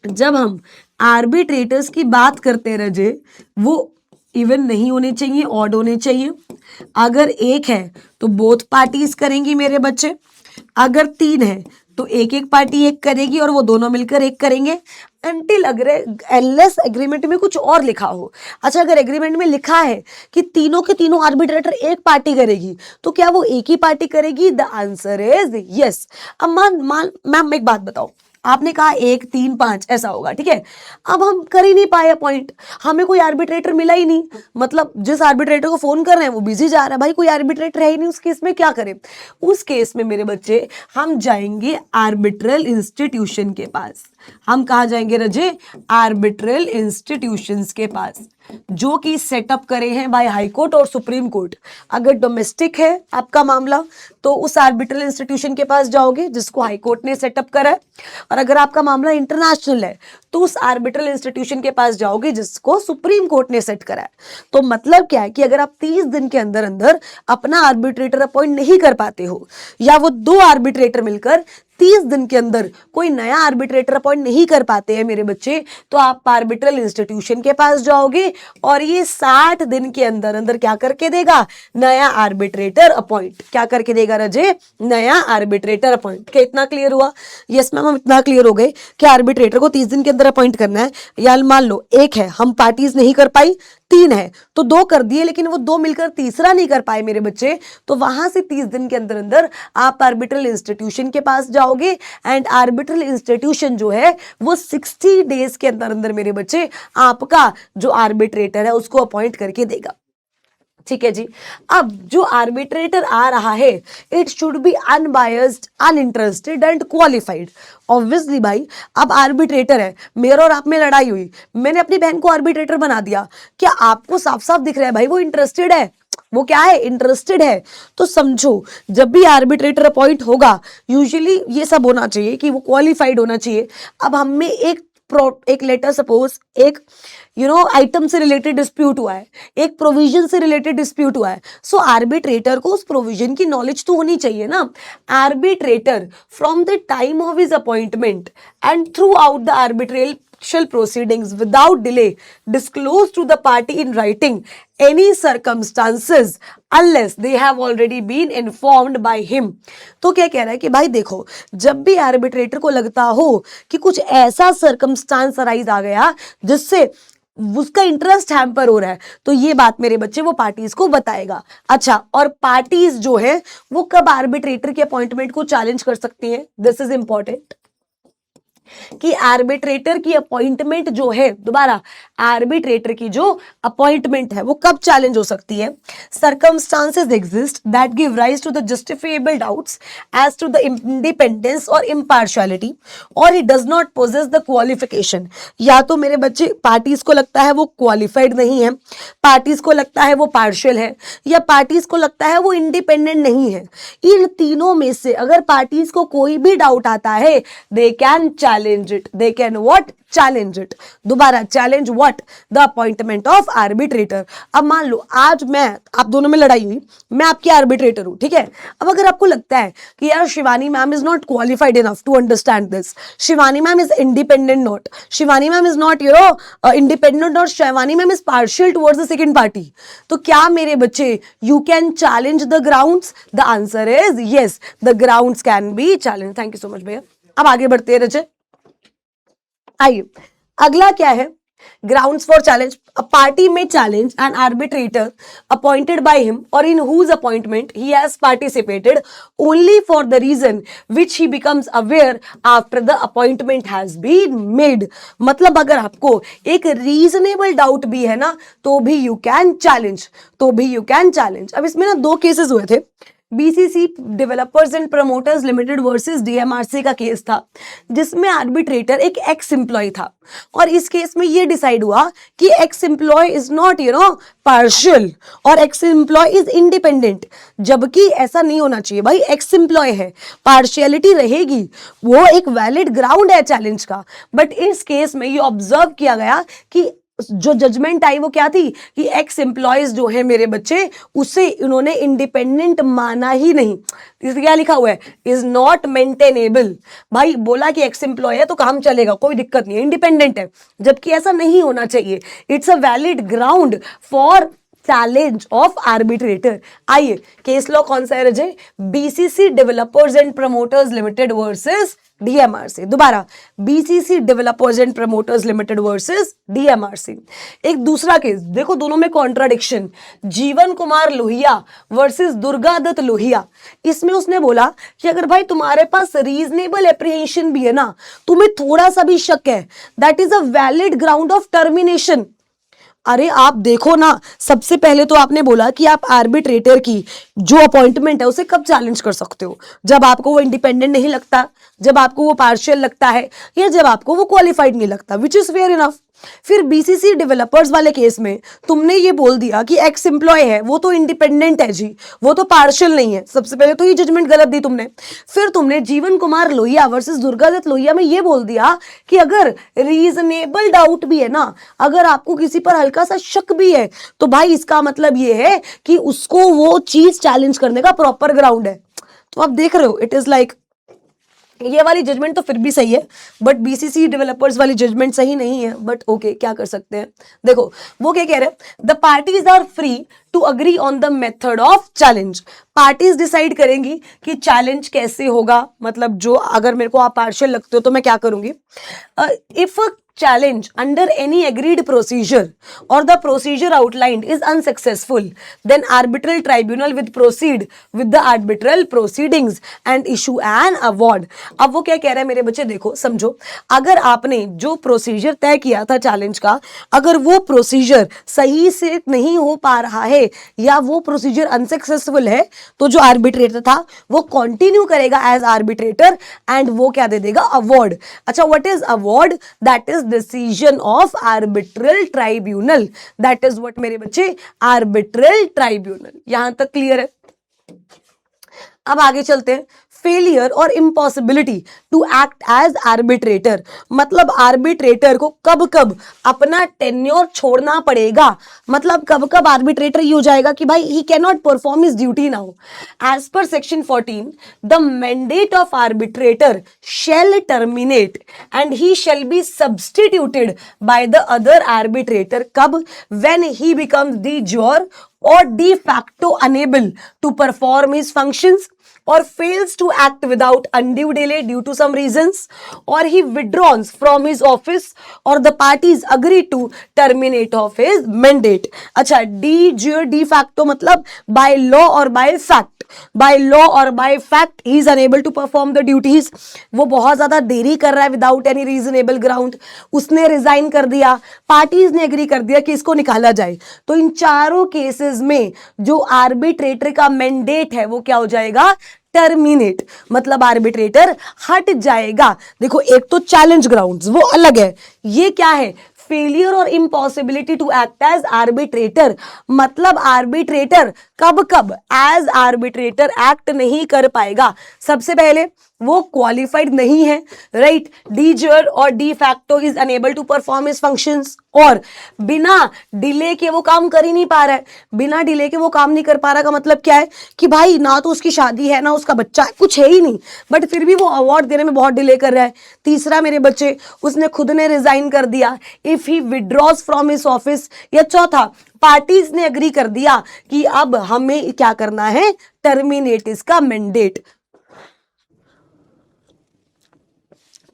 जब हम आर्बिट्रेटर्स की बात करते रहे, वो इवन नहीं होने चाहिए, ऑड होने चाहिए। अगर 1 है तो बोथ पार्टीज करेंगी मेरे बच्चे, अगर 3 है तो एक पार्टी 1 करेगी और वो दोनों मिलकर 1 करेंगे, अनटिल अगर एनलेस एग्रीमेंट में कुछ और लिखा हो। अच्छा, अगर एग्रीमेंट में लिखा है कि तीनों के तीनों आर्बिट्रेटर एक पार्टी करेगी तो क्या वो एक ही पार्टी करेगी? The answer is yes. अब मैम एक बात बताओ, आपने कहा 1 3 5 ऐसा होगा, ठीक है। अब हम कर ही नहीं पाए अपॉइंट, हमें कोई आर्बिट्रेटर मिला ही नहीं, मतलब जिस आर्बिट्रेटर को फोन कर रहे हैं वो बिजी जा रहा है, भाई कोई आर्बिट्रेटर है ही नहीं, उस केस में क्या करें? उस केस में मेरे बच्चे हम जाएंगे आर्बिट्रल इंस्टीट्यूशन के पास। हम कहाँ जाएंगे रजे? आर्बिट्रल इंस्टीट्यूशंस के पास, जो कि सेटअप करे हैं बाय हाई कोर्ट और सुप्रीम कोर्ट। अगर डोमेस्टिक है आपका मामला तो उस आर्बिट्रल इंस्टीट्यूशन के पास जाओगे जिसको हाई कोर्ट ने सेटअप करा है, और अगर आपका मामला इंटरनेशनल है तो उस आर्बिट्रल इंस्टीट्यूशन के पास जाओगे जिसको सुप्रीम कोर्ट ने सेट करा है। तो मतलब क्या है कि अगर आप 30 दिन के अंदर अंदर अपना आर्बिट्रेटर अपॉइंट नहीं कर पाते हो, या वो 2 आर्बिट्रेटर मिलकर 30 दिन के अंदर कोई नया आर्बिट्रेटर अपॉइंट नहीं कर पाते हैं मेरे बच्चे, तो आप आर्बिट्रल इंस्टीट्यूशन के पास जाओगे और ये 60 दिन के अंदर अंदर क्या करके देगा? नया आर्बिट्रेटर अपॉइंट। क्या करके देगा रजे? नया आर्बिट्रेटर अपॉइंट। क्या इतना क्लियर हुआ? यस मैम, हम इतना क्लियर हो गए कि आर्बिट्रेटर को 30 दिन के अंदर अपॉइंट करना है। या मान लो 1 है, हम पार्टीज नहीं कर पाई, 3 है तो 2 कर दिए, लेकिन वो 2 मिलकर तीसरा नहीं कर पाए मेरे बच्चे, तो वहां से 30 दिन के अंदर अंदर आप आर्बिट्रल इंस्टीट्यूशन के पास जाओगे, एंड आर्बिट्रल इंस्टीट्यूशन जो है वो 60 डेज के अंदर अंदर मेरे बच्चे आपका जो आर्बिट्रेटर है उसको अपॉइंट करके देगा। ठीक है जी। अब जो आर्बिट्रेटर आ रहा है it should B unbiased, uninterested and qualified. Obviously भाई, अब आर्बिट्रेटर है, मेरा और आप में लड़ाई हुई, मैंने अपनी बहन को आर्बिट्रेटर बना दिया, क्या आपको साफ साफ दिख रहा है भाई वो इंटरेस्टेड है? वो क्या है? इंटरेस्टेड है। तो समझो, जब भी आर्बिट्रेटर अपॉइंट होगा यूजुअली ये सब होना चाहिए कि वो क्वालिफाइड होना चाहिए। अब हमें एक लेटर सपोज एक आइटम से रिलेटेड डिस्प्यूट हुआ है, एक प्रोविजन से रिलेटेड डिस्प्यूट हुआ है, सो आर्बिट्रेटर को उस प्रोविजन की नॉलेज तो होनी चाहिए ना। Arbitrator from the time of his appointment and through out the arbitral proceedings without delay disclose to the party in writing any circumstances unless they have already been informed by him। तो क्या कह रहा है कि भाई देखो, जब भी आर्बिट्रेटर को लगता हो कि कुछ ऐसा सर्कमस्टांस अराइज आ गया जिससे उसका इंटरेस्ट हैम्पर हो रहा है, तो ये बात मेरे बच्चे वो पार्टीज को बताएगा। अच्छा, और पार्टीज जो है वो कब आर्बिट्रेटर के अपॉइंटमेंट को चैलेंज कर सकती हैं? दिस इज इंपॉर्टेंट कि आर्बिट्रेटर की अपॉइंटमेंट जो है, दोबारा आर्बिट्रेटर की जो अपॉइंटमेंट है वो कब चैलेंज हो सकती है? Circumstances exist that give rise to the justifiable doubts as to the independence और इम्पार्शियलिटी और he does not possess the qualification. या तो मेरे बच्चे पार्टीज को लगता है वो क्वालिफाइड नहीं है, पार्टीज को लगता है वो पार्शियल है, या पार्टीज को लगता है वो इंडिपेंडेंट नहीं है। इन तीनों में से अगर पार्टीज को कोई भी डाउट आता है they can challenge it, they can what? Challenge it। दोबारा challenge what? The appointment of arbitrator। अब मान लो आज आप दोनों में लड़ाई हुई, मैं आपकी आर्बिट्रेटर हूं, ठीक है। अब अगर आपको लगता है कि यार Shivani ma'am is not qualified enough to understand this, Shivani ma'am is independent not, Shivani ma'am is not independent और Shivani ma'am is partial towards the second party, तो क्या मेरे बच्चे you can challenge the grounds? The answer is yes, the grounds can be challenge. Thank you so much भैया। अब आगे बढ़ते हैं रचे, आइए अगला क्या है? Grounds for challenge. A party में challenge an arbitrator appointed by him और in whose appointment he has participated only for the reason which he becomes aware after the appointment has been made. मतलब अगर आपको एक रीजनेबल डाउट भी है ना तो भी यू कैन चैलेंज, अब इसमें ना 2 केसेस हुए थे। BCC developers and promoters limited versus DMRC का केस था जिसमें आर्बिट्रेटर एक एक्स एम्प्लॉय था, और इस केस में ये डिसाइड हुआ कि ex employ is not partial और एक्स एम्प्लॉय इज इंडिपेंडेंट, जबकि ऐसा नहीं होना चाहिए भाई। एक्स एम्प्लॉय है, पार्शियलिटी रहेगी, वो एक वैलिड ग्राउंड है चैलेंज का। बट इस केस में ये ऑब्जर्व किया गया कि जो जजमेंट आई वो क्या थी कि एक्स एम्प्लॉयज जो है मेरे बच्चे उसे उन्होंने इंडिपेंडेंट माना ही नहीं। इस क्या लिखा हुआ है? Is not maintainable. भाई बोला कि एक्स एम्प्लॉय है तो काम चलेगा, कोई दिक्कत नहीं है, इंडिपेंडेंट है, जबकि ऐसा नहीं होना चाहिए। It's a valid ground for challenge of arbitrator. आइए केस लॉ कौन सा है रजे? BCC developers and promoters limited versus DMRC. दोबारा BCC developers and promoters limited versus DMRC. एक दूसरा केस देखो, दोनों में कॉन्ट्राडिक्शन। जीवन कुमार लोहिया वर्सेस दुर्गा दत्त लोहिया। इसमें उसने बोला कि अगर भाई तुम्हारे पास रीजनेबल एप्रीहेंशन भी है ना, तुम्हें थोड़ा सा भी शक है, that is a valid ground of termination. अरे आप देखो ना, सबसे पहले तो आपने बोला कि आप आर्बिट्रेटर की जो अपॉइंटमेंट है उसे कब चैलेंज कर सकते हो, जब आपको वो इंडिपेंडेंट नहीं लगता, जब आपको वो पार्शियल लगता है, या जब आपको वो क्वालिफाइड नहीं लगता, विच इज फेयर इनफ। फिर बीसीसी डेवलपर्स वाले केस में तुमने ये बोल दिया कि एक्स एम्प्लॉय है वो तो इंडिपेंडेंट है जी, वो तो पार्शियल नहीं है। सबसे पहले तो ये जजमेंट गलत दी तुमने। फिर तुमने जीवन कुमार लोहिया वर्सेस दुर्गादत्त लोहिया में ये बोल दिया कि अगर रीजनेबल डाउट भी है ना, अगर आपको किसी पर हल्का सा शक भी है, तो भाई इसका मतलब ये है कि उसको वो चीज चैलेंज करने का प्रॉपर ग्राउंड है। तो आप देख रहे हो, इट इज लाइक ये वाली जजमेंट तो फिर भी सही है, बट बीसीसी डेवलपर्स वाली जजमेंट सही नहीं है। बट ओके, क्या कर सकते हैं। देखो वो क्या कह रहे हैं, the parties are free to agree on the method of challenge. Parties decide करेंगी कि चैलेंज कैसे होगा, मतलब जो अगर मेरे को आप पार्शियल लगते हो तो मैं क्या करूंगी। If challenge under any agreed procedure or the procedure outlined is unsuccessful, then arbitral tribunal will proceed with the arbitral proceedings and issue an award। अब वो क्या कह रहा है मेरे बच्चे, देखो समझो, अगर आपने जो प्रोसीजर तय किया था चैलेंज का, अगर वो प्रोसीजर सही से नहीं हो पा रहा है या वो प्रोसीजर अनसक्सेसफुल है, तो जो आर्बिट्रेटर था वो कंटिन्यू करेगा एज आर्बिट्रेटर एंड वो क्या दे देगा, अवार्ड। अच्छा, what is award? That is decision of arbitral tribunal. That is what मेरे बच्चे, आर्बिट्रल ट्राइब्यूनल। यहां तक क्लियर है। अब आगे चलते हैं। फेलियर और impossibility to act as arbitrator, मतलब आर्बिट्रेटर को कब कब अपना टेन्योर छोड़ना पड़ेगा, मतलब कब कब आर्बिट्रेटर ये हो जाएगा कि भाई he can not perform his duty now. As per section 14 the mandate of arbitrator shall terminate and he shall be substituted by the other arbitrator. कब? When he becomes de jure or de facto unable to perform his functions, or fails to act without undue delay due to some reasons, or he withdraws from his office, or the parties agree to terminate of his mandate। अच्छा, de jure de facto मतलब by law or by fact, by law or by fact he is unable to perform the duties। वो बहुत ज्यादा देरी कर रहा है without any reasonable ground, उसने रिजाइन कर दिया, पार्टीज ने एग्री कर दिया कि इसको निकाला जाए। तो इन चारों केसेस में जो आर्बिट्रेटर का मैंडेट है वो क्या हो जाएगा, टर्मिनेट, मतलब आर्बिट्रेटर हट जाएगा। देखो एक तो चैलेंज ग्राउंड्स वो अलग है, ये क्या है, फेलियर और impossibility to act as arbitrator, मतलब आर्बिट्रेटर कब कब एज आर्बिट्रेटर एक्ट नहीं कर पाएगा। सबसे पहले वो क्वालिफाइड नहीं है, राइट, डी जर और de facto is unable to perform his functions, और बिना डिले के वो काम कर ही नहीं पा रहा है। बिना डिले के वो काम नहीं कर पा रहा का मतलब क्या है कि भाई ना तो उसकी शादी है ना उसका बच्चा है, कुछ है ही नहीं, बट फिर भी वो अवार्ड देने में बहुत डिले कर रहा है। तीसरा मेरे बच्चे, उसने खुद ने रिजाइन कर दिया, if he withdraws from his office. या चौथा, पार्टीज ने एग्री कर दिया कि अब हमें क्या करना है, टर्मिनेट इसका मैंडेट।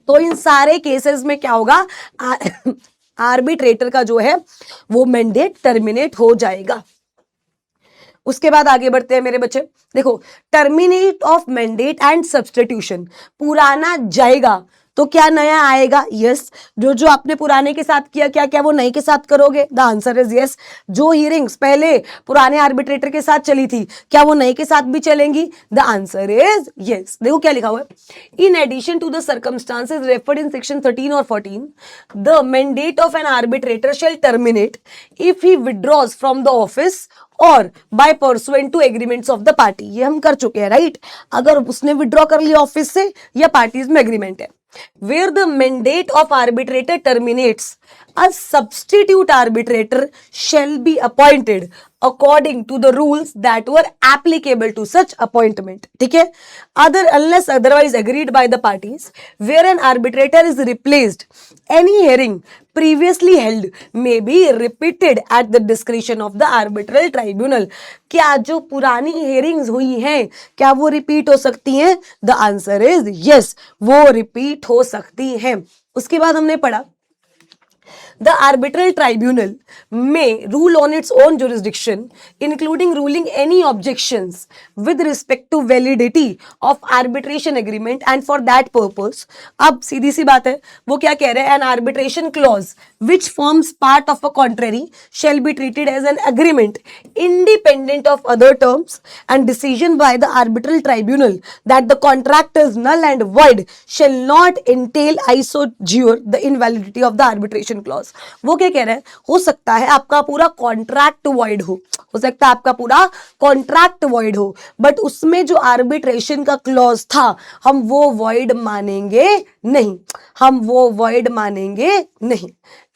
तो इन सारे केसेस में क्या होगा, आर्बिट्रेटर का जो है वो मैंडेट टर्मिनेट हो जाएगा। उसके बाद आगे बढ़ते हैं मेरे बच्चे। देखो, terminate of mandate and substitution, पुराना जाएगा तो क्या नया आएगा, यस। जो जो आपने पुराने के साथ किया, क्या क्या वो नए के साथ करोगे, द आंसर इज यस। जो हियरिंग्स पहले पुराने आर्बिट्रेटर के साथ चली थी, क्या वो नए के साथ भी चलेंगी, द आंसर इज यस। देखो क्या लिखा हुआ है, in addition to the circumstances referred in section 13 or 14 the mandate of an arbitrator shall terminate if he withdraws from the office or by pursuant to agreements of the party. ये हम कर चुके हैं, राइट। अगर उसने विड्रॉ कर लिया ऑफिस से या पार्टीज में एग्रीमेंट है। Where the mandate of arbitrator terminates, a substitute arbitrator shall be appointed according to the rules that were applicable to such appointment। ठीक है, unless otherwise agreed by the parties, where an arbitrator is replaced, any hearing previously held may be repeated at the discretion of the arbitral tribunal। क्या जो पुरानी hearings हुई हैं क्या वो रिपीट हो सकती हैं, the answer is yes, वो रिपीट हो सकती हैं। उसके बाद हमने पढ़ा the arbitral tribunal may rule on its own jurisdiction, including ruling any objections with respect to validity of arbitration agreement, and for that purpose, अब सीधी सी बात है, वो क्या कह रहे हैं, an arbitration clause which forms part of a contrary shall be treated as an agreement independent of other terms, and decision by the arbitral tribunal that the contract is null and void shall not entail iso jure the invalidity of the arbitration clause. वो क्या कह रहे हैं, हो सकता है आपका पूरा कॉन्ट्रैक्ट वॉइड हो सकता है आपका पूरा कॉन्ट्रैक्ट वॉइड हो, बट उसमें जो आर्बिट्रेशन का क्लॉज था हम वो वॉइड मानेंगे नहीं, हम वो वॉइड मानेंगे नहीं.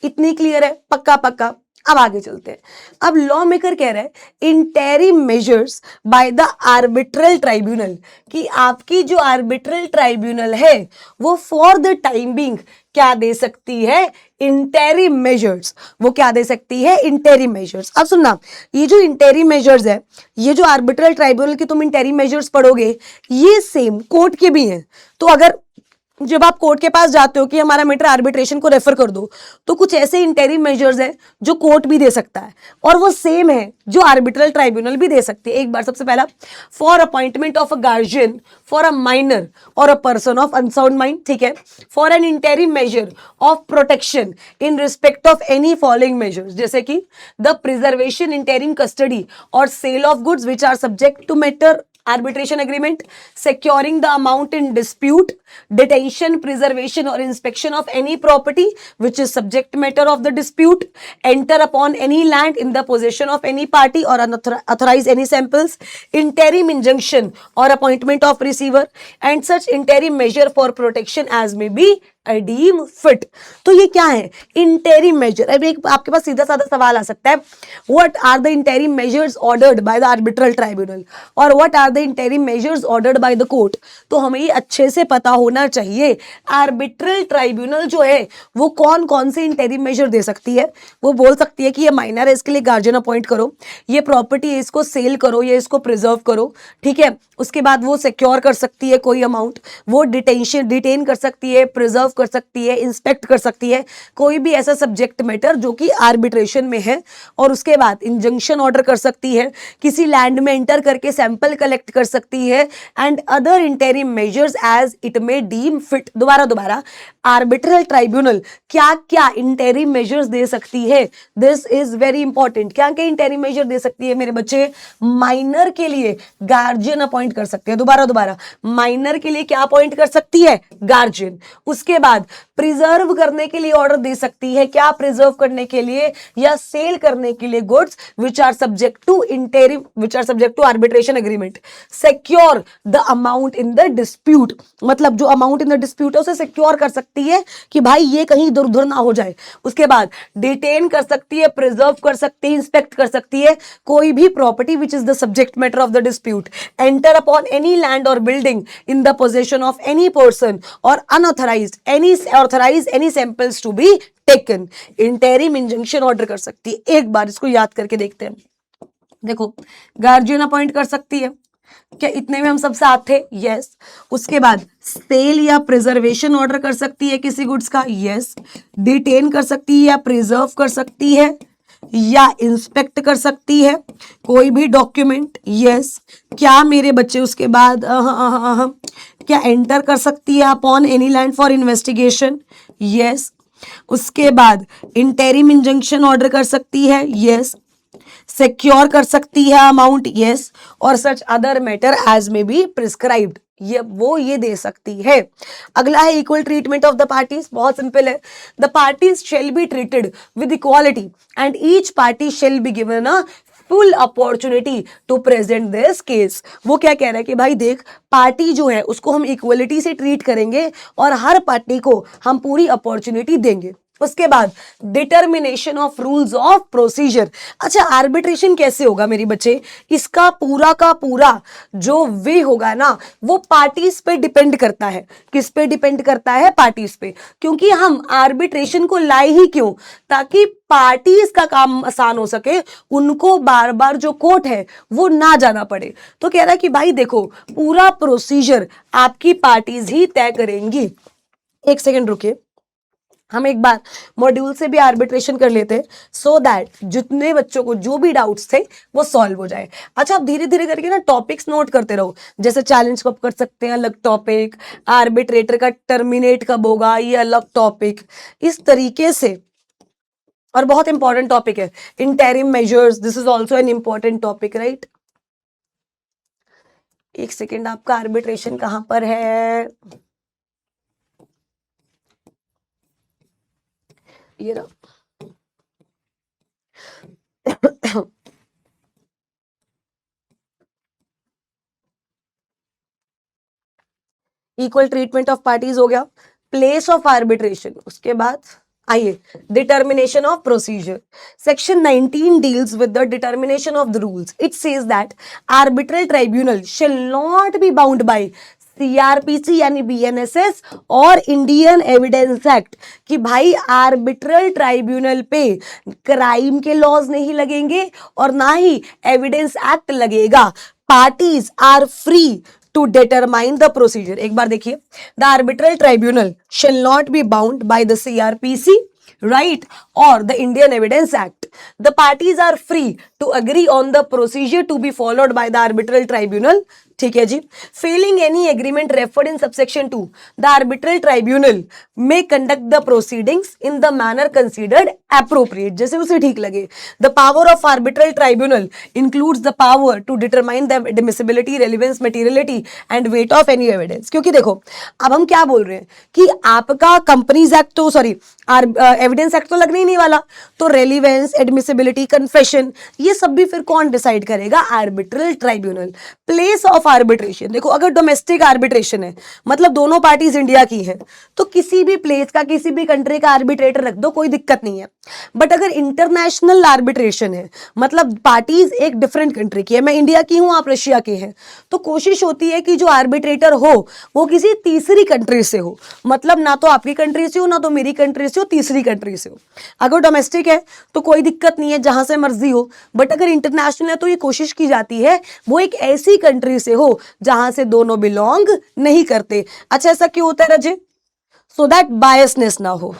इतनी क्लियर है, पक्का पक्का. अब आगे चलते हैं. अब लॉ मेकर कह रहा है interim measures bye the arbitral tribunal, कि आपकी जो आर्बिट्रल ट्राइब्यूनल है वो फॉर द टाइम बीइंग क्या दे सकती है, इंटेरिम मेजर्स. वो क्या दे सकती है, इंटेरिम मेजर्स. अब सुनना, ये जो इंटेरिम मेजर्स है, ये जो आर्बिट्रल ट्राइब्यूनल की तुम इंटेरिम मेजर्स पढ़ोगे ये सेम कोर्ट के भी हैं. तो अगर जब आप कोर्ट के पास जाते हो कि हमारा मैटर आर्बिट्रेशन को रेफर कर दो, तो कुछ ऐसे इंटेरिम मेजर्स हैं जो कोर्ट भी दे सकता है और वो सेम है जो आर्बिट्रल ट्राइब्यूनल भी दे सकती है. एक बार सबसे पहला, for appointment of a guardian for a minor or a person of unsound mind, ठीक है, for an interim measure of protection in respect of any following measures, जैसे कि the preservation, interim custody or sale of goods which are subject to matter arbitration agreement, securing the amount in dispute, detention, preservation or inspection of any property which is subject matter of the dispute, enter upon any land in the possession of any party or authorize any samples, interim injunction or appointment of receiver, and such interim measure for protection as may be deem fit. तो ये क्या है, इंटेरिम मेजर. अब एक आपके पास सीधा साधा सवाल आ सकता है, what are the interim measures ordered by the arbitral tribunal और what are the interim measures ordered by the court. तो हमें ये अच्छे से पता होना चाहिए आर्बिट्रल ट्राइब्यूनल जो है वो कौन कौन से इंटेरिम मेजर दे सकती है. वो बोल सकती है कि ये माइनर है इसके लिए गार्जियन अपॉइंट करो, ये प्रॉपर्टी है इसको सेल करो, ये इसको प्रिजर्व करो, ठीक है. उसके बाद वो सिक्योर कर सकती है कोई अमाउंट, वो डिटेन कर सकती है, प्रिजर्व कर सकती है, इंस्पेक्ट कर सकती है कोई भी ऐसा सब्जेक्ट मैटर जो कि आर्बिट्रेशन में है, और उसके बाद इंजंक्शन ऑर्डर कर सकती है, किसी लैंड में एंटर करके सैंपल कलेक्ट कर सकती है, and other interim measures as it may deem fit. दोबारा आर्बिट्रल ट्राइब्यूनल क्या क्या इंटेरिम मेजर्स दे सकती है, दिस इज वेरी इंपॉर्टेंट. क्या क्या इंटेरिम मेजर दे सकती है मेरे बच्चे, माइनर के लिए गार्जियन अपॉइंट कर सकते हैं. दोबारा माइनर के लिए क्या अपॉइंट कर सकती है, गार्जियन. उसके बाद प्रिजर्व करने के लिए ऑर्डर दे सकती है, क्या प्रिजर्व करने के लिए या सेल करने के लिए, goods which are subject to arbitration agreement. Secure the amount in the dispute, मतलब जो अमाउंट इन द डिस्प्यूट है उसे सिक्योर कर सकती है कि भाई ये कहीं इधर उधर ना हो जाए. उसके बाद डिटेन कर सकती है, प्रिजर्व कर सकती है, इंस्पेक्ट कर सकती है कोई भी property which is the subject matter of the dispute, enter upon any land or building in the possession of any person or unauthorised any samples to be taken. Interim injunction order कर सकती है. एक बार इसको याद करके देखते हैं. देखो, गार्जियन अपॉइंट कर सकती है, क्या इतने में हम सब साथ थे, यस. उसके बाद सेल या प्रिजर्वेशन ऑर्डर कर सकती है किसी गुड्स का, यस. डिटेन कर सकती है या प्रिजर्व कर सकती है या इंस्पेक्ट कर सकती है कोई भी डॉक्यूमेंट, यस. क्या मेरे बच्चे उसके बाद क्या एंटर कर सकती है upon any land for investigation, yes. उसके बाद इंटेरिम इंजंक्शन ऑर्डर कर सकती है, यस. सिक्योर कर सकती है अमाउंट, यस. और such other matter as may be prescribed, ये दे सकती है. अगला है equal treatment of the parties. बहुत सिंपल है, the parties shall be treated with equality and each party shall be given a full opportunity to present this case. वो क्या कह रहा है कि भाई देख, पार्टी जो है उसको हम इक्वलिटी से ट्रीट करेंगे और हर पार्टी को हम पूरी अपॉर्चुनिटी देंगे. उसके बाद determination of rules of procedure. अच्छा, आर्बिट्रेशन कैसे होगा मेरे बच्चे, इसका पूरा का पूरा जो वे होगा ना वो पार्टीज पे डिपेंड करता है. किस पे डिपेंड करता है, पार्टीज पे. क्योंकि हम आर्बिट्रेशन को लाए ही क्यों, ताकि पार्टीज का काम आसान हो सके, उनको बार बार जो कोर्ट है वो ना जाना पड़े. तो कह रहा है कि भाई देखो, पूरा प्रोसीजर आपकी पार्टीज ही तय करेंगी. एक सेकेंड रुकिए, हम एक बार मॉड्यूल से भी आर्बिट्रेशन कर लेते हैं सो दैट जितने बच्चों को जो भी डाउट्स थे वो सॉल्व हो जाए। अच्छा, आप धीरे धीरे करके ना टॉपिक्स नोट करते रहो, जैसे चैलेंज कब कर सकते हैं अलग टॉपिक, आर्बिट्रेटर का टर्मिनेट कब होगा ये अलग टॉपिक, इस तरीके से। और बहुत इंपॉर्टेंट टॉपिक है interim measures, this is also an important topic, right. एक सेकेंड, आपका आर्बिट्रेशन कहां पर है, ये रहा। इक्वल ट्रीटमेंट ऑफ पार्टीज हो गया, प्लेस ऑफ आर्बिट्रेशन, उसके बाद आइए determination of procedure. Section 19 deals with the determination of the rules. It says that arbitral tribunal shall not be bound by CrPC यानी बीएनएसएस और इंडियन एविडेंस एक्ट, कि भाई आर्बिट्रल ट्राइब्यूनल पे क्राइम के लॉज नहीं लगेंगे और ना ही एविडेंस एक्ट लगेगा। Parties are free to determine the procedure। एक बार देखिए, the arbitral tribunal shall not be bound by the CRPC, right, or the Indian Evidence Act। The parties are free to agree on the procedure to be followed by the arbitral tribunal। ठीक है जी। Failing any agreement referred in subsection 2, the arbitral tribunal may conduct the proceedings in the manner considered appropriate, जैसे उसे ठीक लगे। The power of arbitral tribunal includes the power to determine the admissibility, relevance, materiality and weight of any evidence. क्योंकि देखो अब हम क्या बोल रहे हैं कि आपका कंपनीज एक्ट तो सॉरी एविडेंस एक्ट तो लगने ही नहीं वाला, तो रेलिवेंस, एडमिसिबिलिटी, कन्फेशन ये सब भी फिर कौन डिसाइड करेगा, arbitral tribunal. Place of arbitration, देखो अगर डोमेस्टिक आर्बिट्रेशन है मतलब दोनों पार्टीज इंडिया की है तो किसी भी प्लेस का किसी भी कंट्री का आर्बिट्रेटर रख दो, कोई दिक्कत नहीं है। बट अगर इंटरनेशनल आर्बिट्रेशन है मतलब पार्टीज एक डिफरेंट कंट्री की है, मैं इंडिया की हूं आप रशिया के हैं, तो कोशिश होती है कि जो आर्बिट्रेटर हो वो किसी तीसरी कंट्री से हो, मतलब ना तो आपकी कंट्री से हो ना तो मेरी कंट्री से हो, तीसरी कंट्री से हो। अगर डोमेस्टिक है तो कोई दिक्कत नहीं है, जहां से मर्जी हो। बट अगर इंटरनेशनल है तो ये कोशिश की जाती है वो एक ऐसी कंट्री से हो जहां से दोनों बिलोंग नहीं करते। अच्छा, ऐसा क्यों होता है रजे? सो दैट बायसनेस ना हो।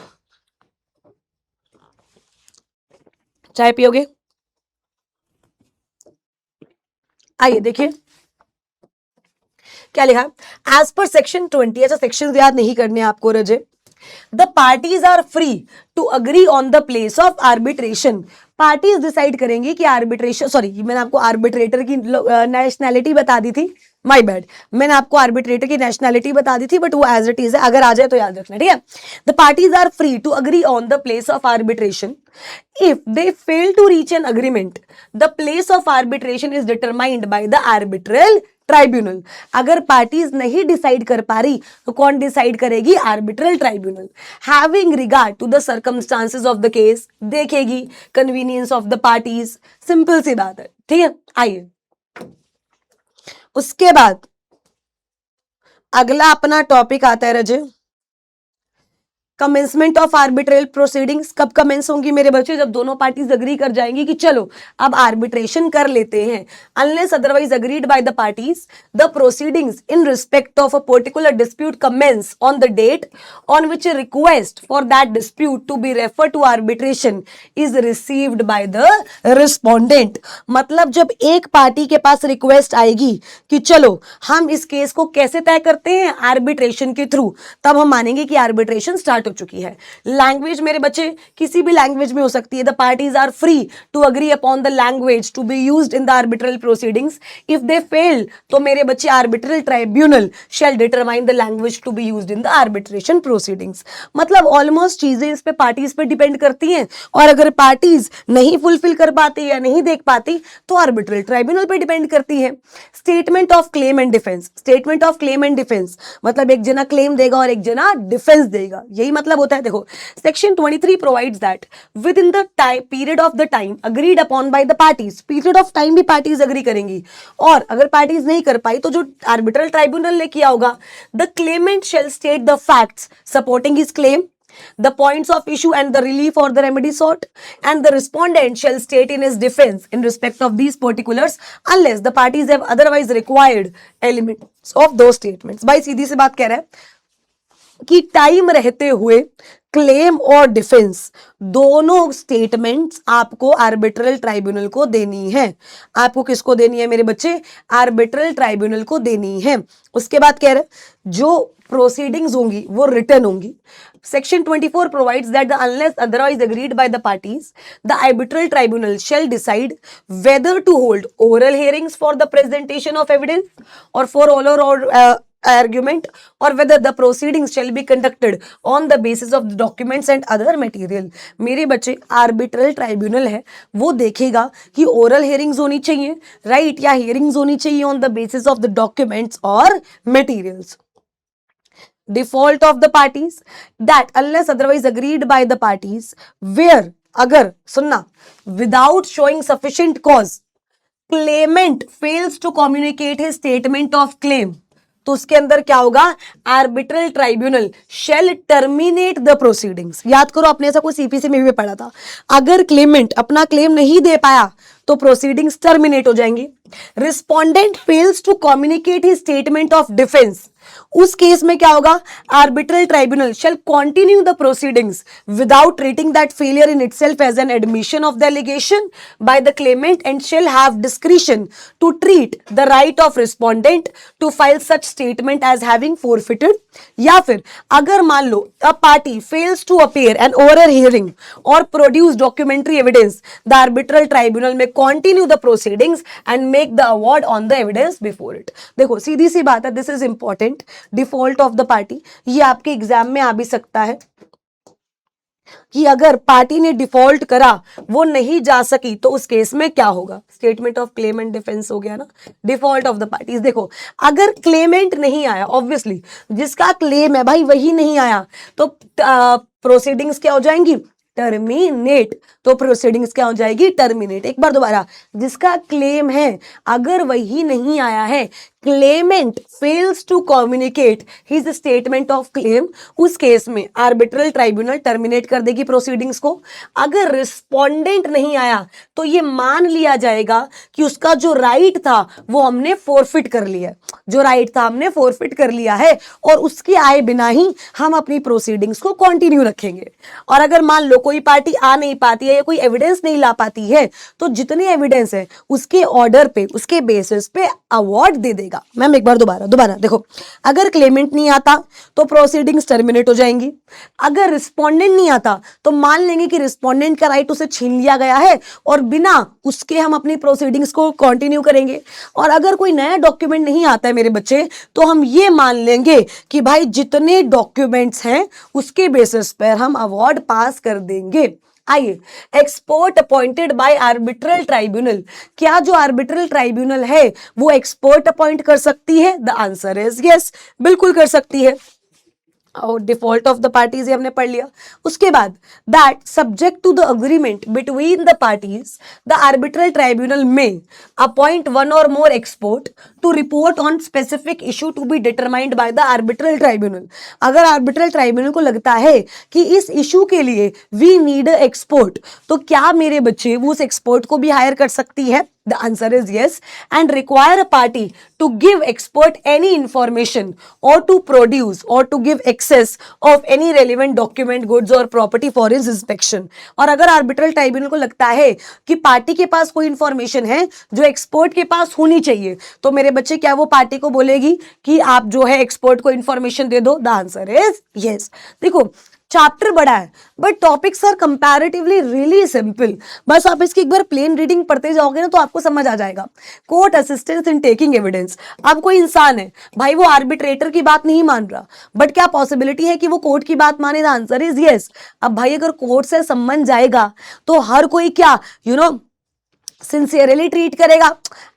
चाय पियोगे? आइए देखिए क्या लिखा, एज पर सेक्शन 20। अच्छा, सेक्शन याद नहीं करने आपको रजे। The parties are free to agree on the place of arbitration. Parties decide करेंगी कि आर्बिट्रेशन, सॉरी मैंने आपको आर्बिट्रेटर की नेशनैलिटी बता दी थी, माय बैड, मैंने आपको आर्बिट्रेटर की नेशनैलिटी बता दी थी बट वो एज इट इज है, अगर आ जाए तो याद रखना, ठीक है। The parties are free to agree on the place of arbitration if they fail to reach an agreement, the place of arbitration is determined by the arbitral tribunal. अगर पार्टीज नहीं डिसाइड कर पा रही तो कौन डिसाइड करेगी, arbitral tribunal. Having regard to the circumstances of the case, देखेगी convenience of the parties, simple सी बात है, ठीक है। आइए उसके बाद अगला अपना टॉपिक आता है रजे, कमेंसमेंट ऑफ आर्बिट्रल प्रोसीडिंग्स। कब कमेंस होंगी मेरे बच्चे? जब दोनों पार्टीज अग्री कर जाएंगी कि चलो अब आर्बिट्रेशन कर लेते हैं। Unless otherwise agreed by the parties, the proceedings in respect of a particular dispute commence on the date on which a request for that dispute to be referred to arbitration is received by the respondent। मतलब जब एक पार्टी के पास रिक्वेस्ट आएगी कि चलो हम इस केस को कैसे तय करते हैं, आर्बिट्रेशन के थ्रू, तब हम मानेंगे कि आर्बिट्रेशन स्टार्ट हो चुकी है। लैंग्वेज मेरे बच्चे किसी भी लैंग्वेज में हो सकती है। The parties are free to agree upon the language to be used in the arbitral proceedings. If they fail तो मेरे बच्चे arbitral tribunal shall determine the language to be used in the arbitration proceedings. मतलब ऑलमोस्ट चीजें इस पे पार्टीज पे डिपेंड करती हैं, और अगर पार्टीज नहीं फुलफिल कर पाती या नहीं देख पाती तो आर्बिट्रल ट्राइब्यूनल पे डिपेंड करती है। Statement of claim and defence. Statement of claim and defence मतलब एक जना क्लेम देगा और एक जना डिफेंस देगा, यही मतलब होता है। देखो section 23 provides that with in the time period of the time agreed upon bye the parties, period of time भी पार्टीज अग्री करेंगी, और अगर पार्टीज नहीं कर पाई तो जो आर्बिट्रल ट्राइब्यूनल ने किया होगा, the claimant shall state the facts supporting his claim, the points of issue and the relief or the remedy sought, and the respondent shall state in his defense in respect of these particulars unless the parties have otherwise required elements of those statements। भाई सीधी सी बात कह रहा है कि टाइम रहते हुए क्लेम और डिफेंस दोनों स्टेटमेंट्स आपको आर्बिट्रल ट्राइब्यूनल को देनी है। आपको किसको देनी है मेरे बच्चे? आर्बिट्रल ट्राइब्यूनल को देनी है। उसके बाद कह रहे जो प्रोसीडिंग्स होंगी वो रिटर्न होंगी। Section 24 provides that unless otherwise agreed by the parties, the arbitral tribunal shall decide whether to hold oral hearings for the presentation of evidence or for oral or argument, or whether the proceedings shall be conducted on the basis of the documents and other material। मेरे बच्चे arbitral tribunal है वो देखेगा कि oral hearings होनी चाहिए right या hearings होनी चाहिए on the basis of the documents or materials। default of the parties that unless otherwise agreed by the parties where अगर सुनना without showing sufficient cause claimant fails to communicate his statement of claim, तो उसके अंदर क्या होगा? Arbitral tribunal shall terminate the proceedings. याद करो आपने ऐसा कोई सीपीसी में भी पढ़ा था, अगर क्लेमेंट अपना क्लेम नहीं दे पाया तो प्रोसीडिंग्स टर्मिनेट हो जाएंगी। Respondent fails to communicate his statement of defence, उस केस में क्या होगा? Arbitral tribunal shall continue the proceedings without treating that failure in itself as an admission of the allegation by the claimant and shall have discretion to treat the right of respondent to file such statement as having forfeited. या फिर अगर मान लो a party fails to appear an oral hearing or produce documentary evidence, the arbitral tribunal may continue the proceedings and make the award on the evidence before it. देखो सीधी सी बात है, this is important. Default of the party, ये आपके एग्जाम में आ भी सकता है कि अगर पार्टी ने डिफॉल्ट करा, वो नहीं जा सकी, तो उस केस में क्या होगा? Statement of claim and defence हो गया ना। डिफॉल्ट ऑफ द पार्टीज, देखो अगर क्लेमेंट नहीं आया, ऑब्वियसली जिसका क्लेम है भाई वही नहीं आया, तो प्रोसीडिंग्स क्या हो जाएंगी? टर्मिनेट। तो प्रोसीडिंग्स क्या हो जाएगी? टर्मिनेट। एक बार दोबारा, जिसका क्लेम है अगर वही नहीं आया है, claimant fails to communicate his statement of claim, उस केस में आर्बिट्रल ट्राइब्यूनल टर्मिनेट कर देगी प्रोसीडिंग्स को। अगर रिस्पोंडेंट नहीं आया तो ये मान लिया जाएगा कि उसका जो राइट था वो हमने फोरफिट कर लिया, जो राइट था हमने फोरफिट कर लिया है, और उसके आए बिना ही हम अपनी प्रोसीडिंग्स को कंटिन्यू रखेंगे। और अगर मान लो कोई पार्टी आ नहीं पाती है या कोई एविडेंस नहीं ला पाती है, तो जितने एविडेंस है उसके ऑर्डर पे, उसके बेसिस पे अवार्ड दे देगा। मैम एक बार दोबारा देखो, अगर क्लेमेंट नहीं आता तो प्रोसीडिंग्स टर्मिनेट हो जाएंगी। अगर रिस्पोंडेंट नहीं आता तो मान लेंगे कि रिस्पोंडेंट का राइट उसे छीन लिया गया है और बिना उसके हम अपनी प्रोसीडिंग्स को कंटिन्यू करेंगे। और अगर कोई नया डॉक्यूमेंट नहीं आता है मेरे बच्चे, तो हम ये मान लेंगे कि भाई जितने डॉक्यूमेंट्स हैं उसके बेसिस पर हम अवार्ड पास कर देंगे। आइए, expert appointed by arbitral tribunal, क्या जो आर्बिट्रल ट्राइब्यूनल है वो एक्सपर्ट अपॉइंट कर सकती है? द आंसर इज यस, बिल्कुल कर सकती है। और डिफॉल्ट ऑफ द पार्टीज हमने पढ़ लिया। उसके बाद that subject to the agreement between the parties the arbitral tribunal may appoint one or more expert to report on specific issue to be determined by the arbitral tribunal. अगर आर्बिट्रल ट्राइब्यूनल को लगता है कि इस इशू के लिए वी नीड एक्सपर्ट, तो क्या मेरे बच्चे वो उस एक्सपर्ट को भी हायर कर सकती है? The answer is yes, and require a party to give expert any information or to produce or to give access of any relevant document, goods or property for his inspection। और अगर आर्बिट्रल ट्राइब्यूनल को लगता है कि पार्टी के पास कोई इंफॉर्मेशन है जो एक्सपर्ट के पास होनी चाहिए, तो मेरे बच्चे क्या वो पार्टी को बोलेगी कि आप जो है एक्सपर्ट को इंफॉर्मेशन दे दो? The answer is yes. देखो चैप्टर बड़ा है but topics are comparatively really simple. बस आप इसकी एक बार प्लेन रीडिंग पढ़ते जाओगे ना तो आपको समझ आ जाएगा। Court assistance in taking evidence, अब कोई इंसान है भाई वो आर्बिट्रेटर की बात नहीं मान रहा, बट क्या पॉसिबिलिटी है कि वो कोर्ट की बात माने? The answer is yes. अब भाई अगर कोर्ट से सम्मन जाएगा तो हर कोई क्या सिंसियरली ट्रीट करेगा।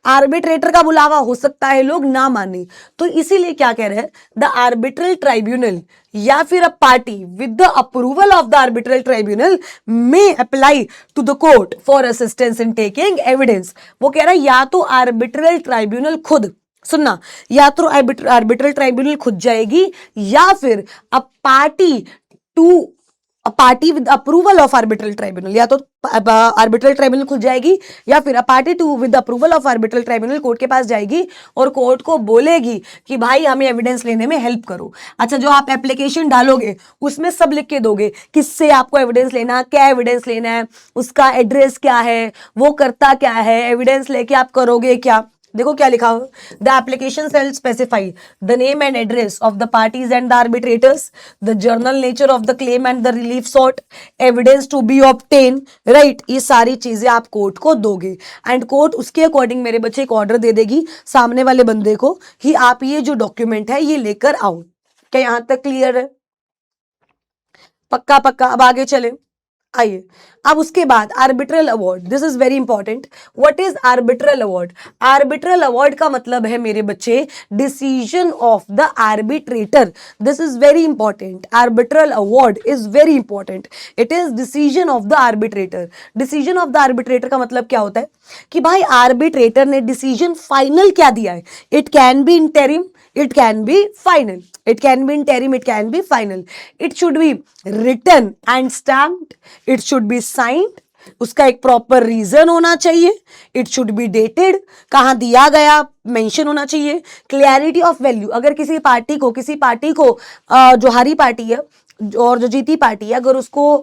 आर्बिट्रेटर का बुलावा हो सकता है लोग ना माने, तो इसीलिए क्या कह रहे हैं? द आर्बिट्रल ट्राइब्यूनल या फिर a party with the approval of the arbitral tribunal may apply to the court for assistance in taking evidence. वो कह रहा है या तो आर्बिट्रल ट्राइब्यूनल खुद, सुनना, या तो आर्बिट्रल ट्राइब्यूनल खुद जाएगी या फिर a party to a party with approval of arbitral tribunal, या तो आर्बिट्रल ट्राइब्यूनल खुद जाएगी या फिर a party to with approval of arbitral tribunal court के पास जाएगी और कोर्ट को बोलेगी कि भाई हमें एविडेंस लेने में हेल्प करो। अच्छा, जो आप एप्लीकेशन डालोगे उसमें सब लिख के दोगे किससे आपको एविडेंस लेना, क्या एविडेंस लेना है, उसका एड्रेस क्या है, वो करता क्या है, एविडेंस लेके आप करोगे क्या। देखो क्या लिखा हो, the application shall specify the name and address of the parties and the arbitrators, the general nature of the claim and the relief sought, evidence to be obtain, right. ये सारी चीजें आप कोर्ट को दोगे एंड कोर्ट उसके अकॉर्डिंग मेरे बच्चे एक ऑर्डर दे देगी सामने वाले बंदे को कि आप ये जो डॉक्यूमेंट है ये लेकर आओ। क्या यहां तक क्लियर है? पक्का पक्का। अब आगे चले, आइए। अब उसके बाद arbitral award, this is very important. What is arbitral award? Arbitral award का मतलब है मेरे बच्चे decision of the arbitrator. This is very important. Arbitral award is very important. It is decision of the arbitrator. Decision of the arbitrator का मतलब क्या होता है कि भाई आर्बिट्रेटर ने डिसीजन फाइनल क्या दिया है। It can B interim, it can be final, it can be interim, it can be final, it should be written and stamped, it should be signed, उसका एक प्रॉपर रीजन होना चाहिए, इट शुड बी डेटेड, कहाँ दिया गया मेंशन होना चाहिए, क्लैरिटी ऑफ वैल्यू। अगर किसी पार्टी को जो हारी पार्टी है और जो जीती पार्टी है, अगर उसको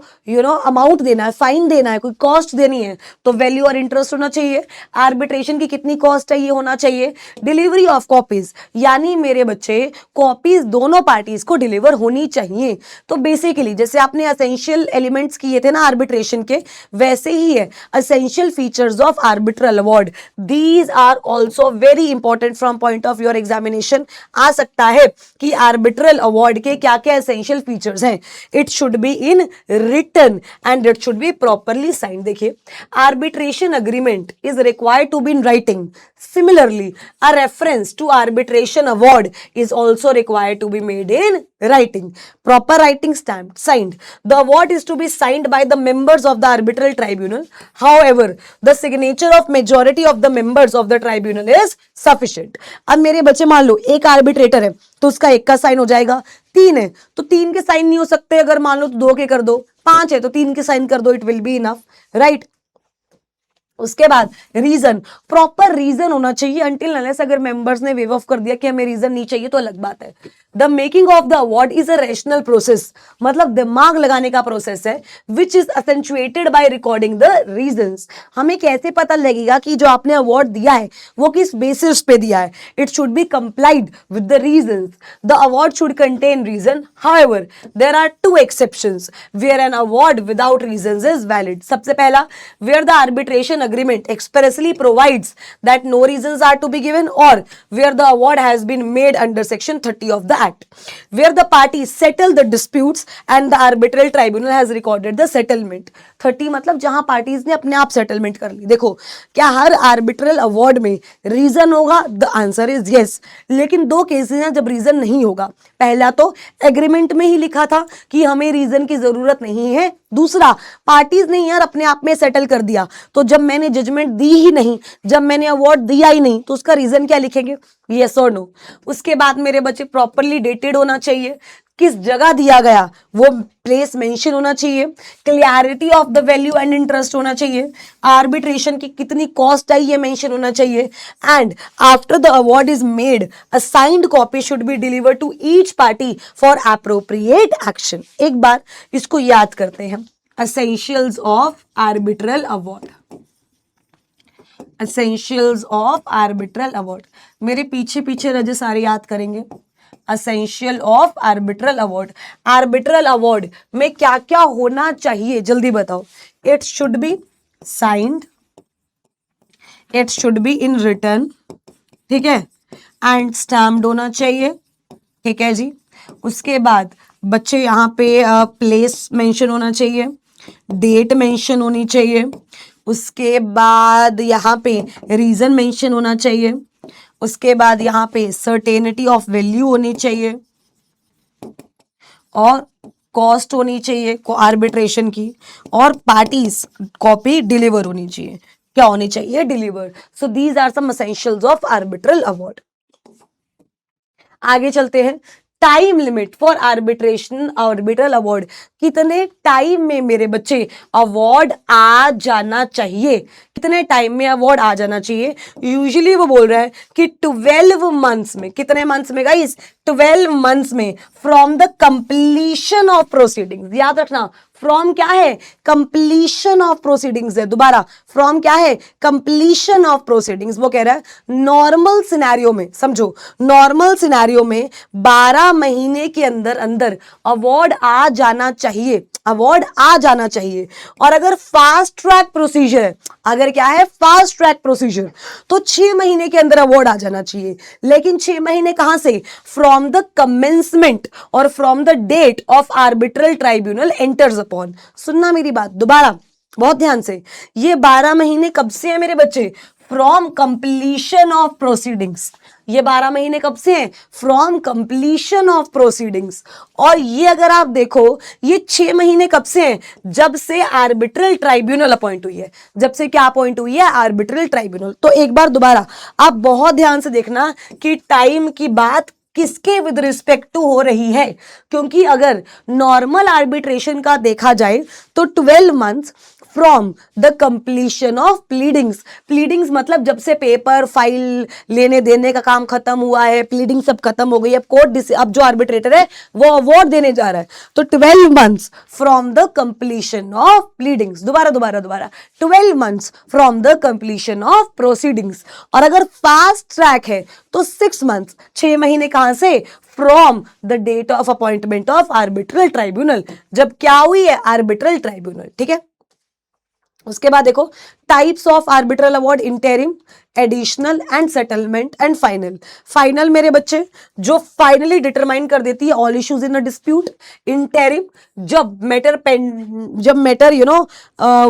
अमाउंट देना है, फाइन देना है, कोई कॉस्ट देनी है, तो वैल्यू और इंटरेस्ट होना चाहिए। आर्बिट्रेशन की कितनी कॉस्ट है ये होना चाहिए। डिलीवरी ऑफ कॉपीज, यानी मेरे बच्चे कॉपीज दोनों पार्टीज को डिलीवर होनी चाहिए। तो बेसिकली जैसे आपने असेंशियल एलिमेंट्स किए थे ना आर्बिट्रेशन के, वैसे ही है essential features of arbitral award. These are also very important from point of your examination. आ सकता है कि आर्बिट्रल अवार्ड के क्या क्या एसेंशियल फीचर्स हैं। It should be in written and it should be properly signed. देखिए, arbitration agreement is required to be in writing. Similarly, a reference to arbitration award is also required to be made in writing. Proper writing stamped, signed. The award is to be signed by the members of the arbitral tribunal. However, the signature of majority of the members of the tribunal is sufficient. अब मेरे बच्चे मान लो एक आर्बिट्रेटर है तो उसका एक का साइन हो जाएगा, तीन है तो तीन के साइन नहीं हो सकते, अगर मान लो तो दो के कर दो, पांच है तो तीन के साइन कर दो, it will be enough, right. उसके बाद रीजन, प्रॉपर रीजन होना चाहिए। अंटिल अनलेस अगर मेंबर्स ने वेव ऑफ कर दिया कि हमें रीजन नहीं चाहिए तो अलग बात है। The making of the award is a rational process, मतलब दिमाग लगाने का प्रोसेस है, which is accentuated by recording the reasons. हमें कैसे पता लगेगा कि जो आपने अवार्ड दिया है वो किस बेसिस पे दिया है। It should be complied with the reasons. The award should contain reason. However there are two exceptions where an award without reasons is valid. सबसे पहला, where the arbitration agreement expressly provides that no reasons are to be given, or where the award has been made under section 30 of the act, where the parties settle the disputes and the arbitral tribunal has recorded the settlement। 30 मतलब जहां पार्टीज ने अपने आप सेटलमेंट कर ली। देखो, क्या हर आर्बिट्रल अवार्ड में रीजन होगा? द आंसर इज यस, लेकिन दो केसेस हैं जब रीजन नहीं होगा। पहला तो एग्रीमेंट में ही लिखा था कि हमें रीजन की जरूरत नहीं है, दूसरा पार्टीज ने यार अपने आप में सेटल कर दिया, तो जब मैंने जजमेंट दी ही नहीं, जब मैंने अवार्ड दिया ही नहीं, तो उसका रीजन क्या लिखेंगे? यस और नो। उसके बाद मेरे बच्चे प्रॉपरली डेटेड होना चाहिए, किस जगह दिया गया वो प्लेस मेंशन होना चाहिए, clarity of the value and interest होना चाहिए, आर्बिट्रेशन की कितनी कॉस्ट आई ये मेंशन होना चाहिए, and after the award is made a signed copy should be delivered to each party for appropriate action. एक बार इसको याद करते हैं, essentials of arbitral award. Essentials of arbitral award, मेरे पीछे पीछे रजे सारे याद करेंगे। Essential of arbitral award, arbitral award में क्या क्या होना चाहिए जल्दी बताओ। It should be signed, it should be in written, ठीक है, एंड स्टैम्प्ड होना चाहिए, ठीक है जी। उसके बाद बच्चे यहाँ पे प्लेस मेंशन होना चाहिए, डेट मेंशन होनी चाहिए, उसके बाद यहाँ पे रीजन मेंशन होना चाहिए, उसके बाद यहाँ पे सर्टेनिटी ऑफ वैल्यू होनी चाहिए और कॉस्ट होनी चाहिए आर्बिट्रेशन की, और पार्टीज कॉपी डिलीवर होनी चाहिए। क्या होनी चाहिए? Deliver. So these are some essentials of arbitral award. आगे चलते हैं, time limit for arbitration arbitral award, कितने टाइम में मेरे बच्चे अवार्ड आ जाना चाहिए, कितने टाइम में अवार्ड आ जाना चाहिए। यूजुअली वो बोल रहा है कि 12 मंथ्स में, कितने मंथ्स में गाइस, 12 मंथ्स में from the completion of proceedings. याद रखना, फ्रॉम क्या है, कंप्लीशन ऑफ प्रोसीडिंग्स है। दोबारा, फ्रॉम क्या है, कंप्लीशन ऑफ प्रोसीडिंग्स। वो कह रहा है नॉर्मल सिनेरियो में, समझो नॉर्मल सिनेरियो में 12 महीने के अंदर अंदर अवार्ड आ जाना चाहिए, अवार्ड आ जाना चाहिए। और अगर फास्ट ट्रैक प्रोसीजर है, अगर क्या है फास्ट ट्रैक प्रोसीजर, तो 6 महीने के अंदर अवार्ड आ जाना चाहिए। लेकिन 6 महीने कहां से, फ्रॉम द कमेंसमेंट और from the date of arbitral tribunal enters upon. सुनना मेरी बात दोबारा बहुत ध्यान से, ये 12 महीने कब से है मेरे बच्चे, फ्रॉम कंप्लीशन ऑफ प्रोसीडिंग्स। ये 12 महीने कब से हैं, फ्रॉम कंप्लीशन ऑफ प्रोसीडिंग्स। और ये अगर आप देखो, ये 6 महीने कब से हैं, जब से आर्बिट्रल ट्राइब्यूनल अपॉइंट हुई है। जब से क्या अपॉइंट हुई है, आर्बिट्रल ट्राइब्यूनल। तो एक बार दोबारा आप बहुत ध्यान से देखना कि टाइम की बात किसके विद रिस्पेक्ट टू हो रही है, क्योंकि अगर नॉर्मल आर्बिट्रेशन का देखा जाए तो 12 months from the completion of pleadings. Pleadings मतलब जब से पेपर फाइल लेने देने का काम खत्म हुआ है, प्लीडिंग सब खत्म हो गई, अब कोर्ट, अब जो आर्बिट्रेटर है वो अवार्ड देने जा रहा है, तो 12 months from the completion of pleadings. दोबारा दोबारा दोबारा, 12 months from the completion of proceedings. और अगर फास्ट ट्रैक है तो 6 मंथ्स, 6 महीने कहां से, from the date of appointment of arbitral tribunal, जब क्या हुई है, आर्बिट्रल ट्राइब्यूनल। ठीक है, उसके बाद देखो types of arbitral award, interim, additional and settlement and final. Final मेरे बच्चे जो फाइनली डिटरमाइन कर देती है all issues in a dispute. Interim जब matter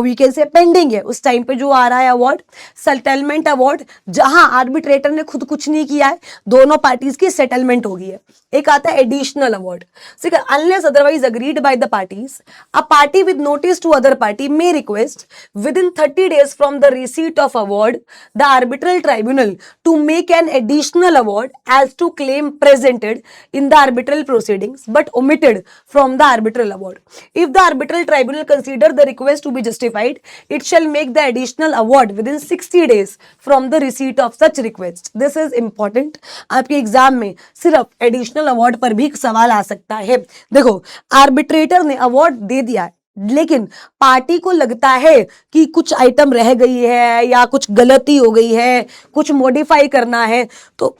we can say pending है, उस टाइम पे जो आ रहा है अवार्ड। सेटलमेंट अवार्ड जहां आर्बिट्रेटर ने खुद कुछ नहीं किया है, दोनों पार्टीज की सेटलमेंट हो गई है। एक आता है एडिशनल अवार्ड, ठीक है, unless otherwise agreed by the parties, a party with notice to other party may request within 30 days from the receipt of award the arbitral tribunal to make an additional award as to claim presented in the arbitral proceedings but omitted from the arbitral award. If the arbitral tribunal consider the request to be justified, it shall make the additional award within 60 days from the receipt of such request. This is important. आपके एग्जाम में सिर्फ एडिशनल अवार्ड पर भी सवाल आ सकता है। देखो, आर्बिट्रेटर ने अवार्ड दे दिया है, लेकिन पार्टी को लगता है कि कुछ आइटम रह गई है या कुछ गलती हो गई है, कुछ मॉडिफाई करना है, तो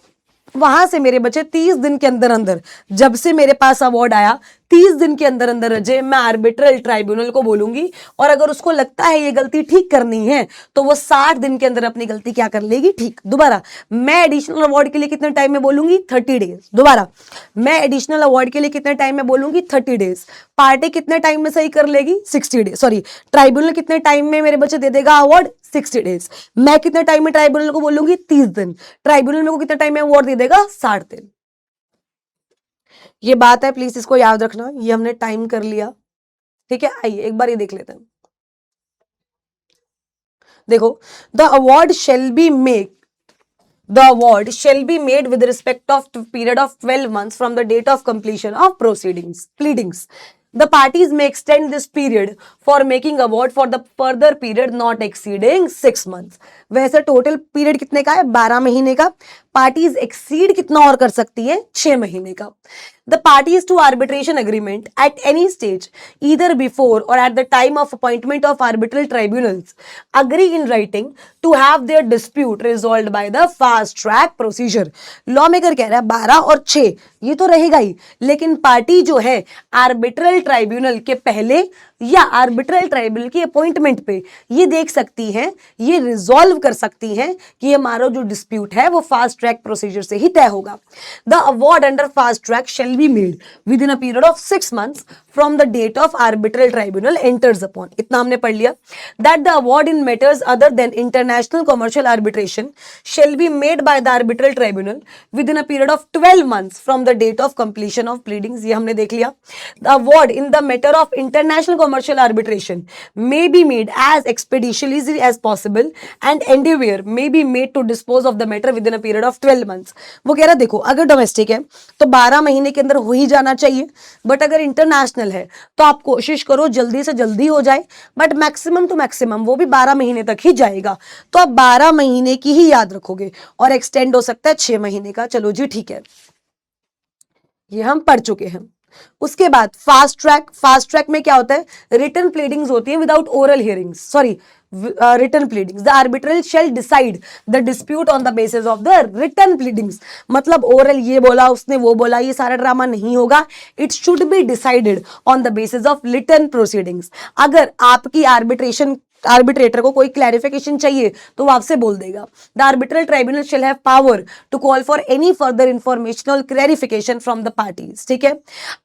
वहां से मेरे बच्चे 30 दिन के अंदर अंदर, जब से मेरे पास अवार्ड आया 30 दिन के अंदर अंदर अजय मैं आर्बिट्रल ट्राइब्यूनल को बोलूंगी, और अगर उसको लगता है ये गलती ठीक करनी है तो वो 60 दिन के अंदर अपनी गलती क्या कर लेगी, ठीक। दोबारा, मैं एडिशनल अवार्ड के लिए कितने टाइम में बोलूंगी, 30 डेज। दोबारा, मैं एडिशनल अवार्ड के लिए कितने टाइम में बोलूंगी, 30 डेज। पार्टी कितने टाइम में सही कर लेगी, 60 डेज। सॉरी, ट्राइब्यूनल कितने टाइम में मेरे बच्चे दे देगा अवार्ड, 60 डेज। मैं कितने टाइम में ट्राइब्यूनल को बोलूंगी, 30 दिन। ट्राइब्यूनल मेरे को कितने टाइम में अवार्ड दे देगा, 60 दिन। ये बात है, प्लीज इसको याद रखना। ये हमने टाइम कर लिया, ठीक है। आइए एक बार ये देख लेते हैं। देखो, the award shell be made with respect of period of 12 months from the date of completion of pleadings. The parties may extend this period for making award for the further period not exceeding 6 months. वैसे टोटल पीरियड कितने का है, 12 महीने का। पार्टीज एक्सीड कितना और कर सकती है, 6 महीने का। The parties to arbitration agreement at any stage, either before or at the time of appointment of arbitral tribunals, agree in writing to have their dispute resolved by the fast track procedure. Law maker कह रहा है 12 और 6 ये तो रहेगा ही, लेकिन पार्टी जो है आर्बिट्रल ट्राइब्यूनल के पहले या आर्बिट्रल ट्राइब्यूनल की अपॉइंटमेंट पे ये देख सकती हैं, ये रिजॉल्व कर सकती हैं कि हमारा जो डिस्प्यूट है वो फास्ट ट्रैक प्रोसीजर से ही तय होगा। The award under fast track shall be made within a period of 6 months from the date of arbitral tribunal enters upon, इतना हमने पढ़ लिया। That the award in matters other than international commercial arbitration shall be made by the arbitral tribunal within a period of 12 months from the date of completion of pleadings, ये हमने देख लिया। The award in the matter of international commercial arbitration may be made as expeditiously as possible and endeavour may be made to dispose of the matter within a period of 12 months। वो कह रहा देखो अगर डोमेस्टिक है तो 12 महीने के अंदर हो ही जाना चाहिए, बट अगर इंटरनेशनल है तो आप कोशिश करो जल्दी से जल्दी हो जाए, बट मैक्सिमम टू मैक्सिमम वो भी 12 महीने तक ही जाएगा। तो आप 12 महीने की ही याद रखोगे और एक्सटेंड हो सकता है 6 महीने का। चलो जी ठीक है, ये हम पढ़ चुके हैं। उसके बाद फास्ट ट्रैक, फास्ट ट्रैक में क्या होता है, रिटन प्लीडिंग्स होती है without oral hearings, sorry written pleadings. The arbitral shall decide the dispute on the basis of the written pleadings, मतलब ओरल ये बोला उसने वो बोला ये सारा ड्रामा नहीं होगा। It should be decided on the basis of written proceedings. अगर आपकी आर्बिट्रेटर को कोई क्लैरिफिकेशन चाहिए तो वो आपसे बोल देगा। The arbitral tribunal shall have power to call for any further informational clarification from the parties, ठीक है।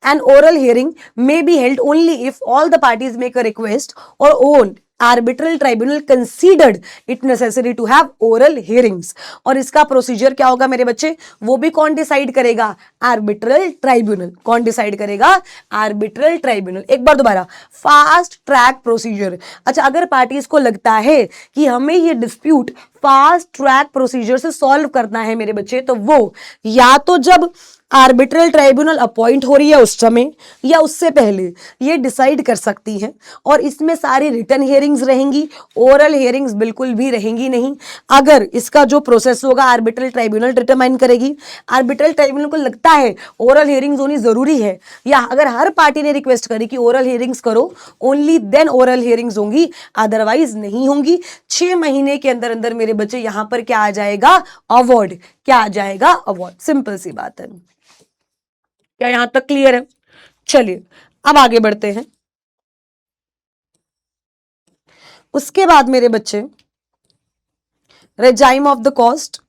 An oral hearing may be held only if all the parties make a request or own arbitral tribunal considered it necessary to have oral hearings. और इसका प्रोसीजर क्या होगा मेरे बच्चे, वो भी कौन डिसाइड करेगा, आर्बिट्रल ट्राइब्यूनल। कौन डिसाइड करेगा, आर्बिट्रल ट्राइब्यूनल। एक बार दोबारा, फास्ट ट्रैक प्रोसीजर। अच्छा, अगर पार्टीज को लगता है कि हमें ये डिस्प्यूट फास्ट ट्रैक प्रोसीजर से सॉल्व करना है मेरे बच्चे, तो वो या तो जब आर्बिट्रल ट्राइब्यूनल अपॉइंट हो रही है उस समय या उससे पहले ये डिसाइड कर सकती है। और इसमें सारी रिटन हियरिंग्स रहेंगी, ओरल हियरिंग्स बिल्कुल भी रहेंगी नहीं। अगर इसका जो प्रोसेस होगा आर्बिट्रल ट्राइब्यूनल डिटरमाइन करेगी। आर्बिट्रल ट्राइब्यूनल को लगता है ओरल हियरिंग्स होनी जरूरी है, या अगर हर पार्टी ने रिक्वेस्ट करी कि ओरल हियरिंग्स करो, ओनली देन ओरल हियरिंग्स होंगी, अदरवाइज नहीं होंगी। 6 महीने के अंदर अंदर मेरे बच्चे यहां पर क्या आ जाएगा, अवार्ड। क्या आ जाएगा, अवार्ड। सिंपल सी बात है। क्या यहां तक क्लियर है? चलिए अब आगे बढ़ते हैं। उसके बाद मेरे बच्चे, regime of the cost,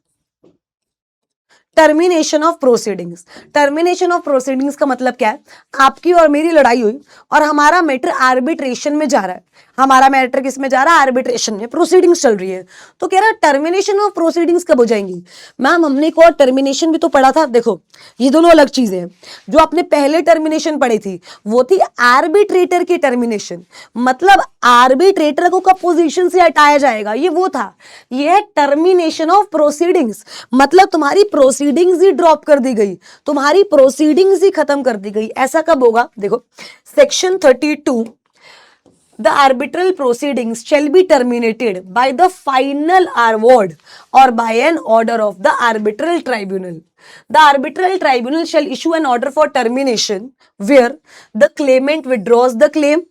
termination of proceedings. Termination of proceedings का मतलब क्या है, आपकी और मेरी लड़ाई हुई और हमारा मैटर आर्बिट्रेशन में जा रहा है। हमारा मैटर किस में जा रहा है, आर्बिट्रेशन में, प्रोसीडिंग्स चल रही है। तो कह रहा है टर्मिनेशन ऑफ प्रोसीडिंग्स कब हो जाएंगी। मैम हमने एक और टर्मिनेशन भी तो पढ़ा था। देखो ये दोनों अलग चीजें हैं। जो आपने पहले टर्मिनेशन पढ़ी थी वो थी आर्बिट्रेटर की टर्मिनेशन, मतलब आर्बिट्रेटर को कब पोजीशन से हटाया जाएगा, ये वो था। ये है टर्मिनेशन ऑफ प्रोसीडिंग्स, मतलब तुम्हारी प्रोसीडिंग्स ही ड्रॉप कर दी गई, तुम्हारी प्रोसीडिंग्स ही खत्म कर दी गई। ऐसा कब होगा, देखो section 32, the arbitral proceedings shall be terminated by the final award or by an order of the arbitral tribunal. The arbitral tribunal shall issue an order for termination where the claimant withdraws the claim,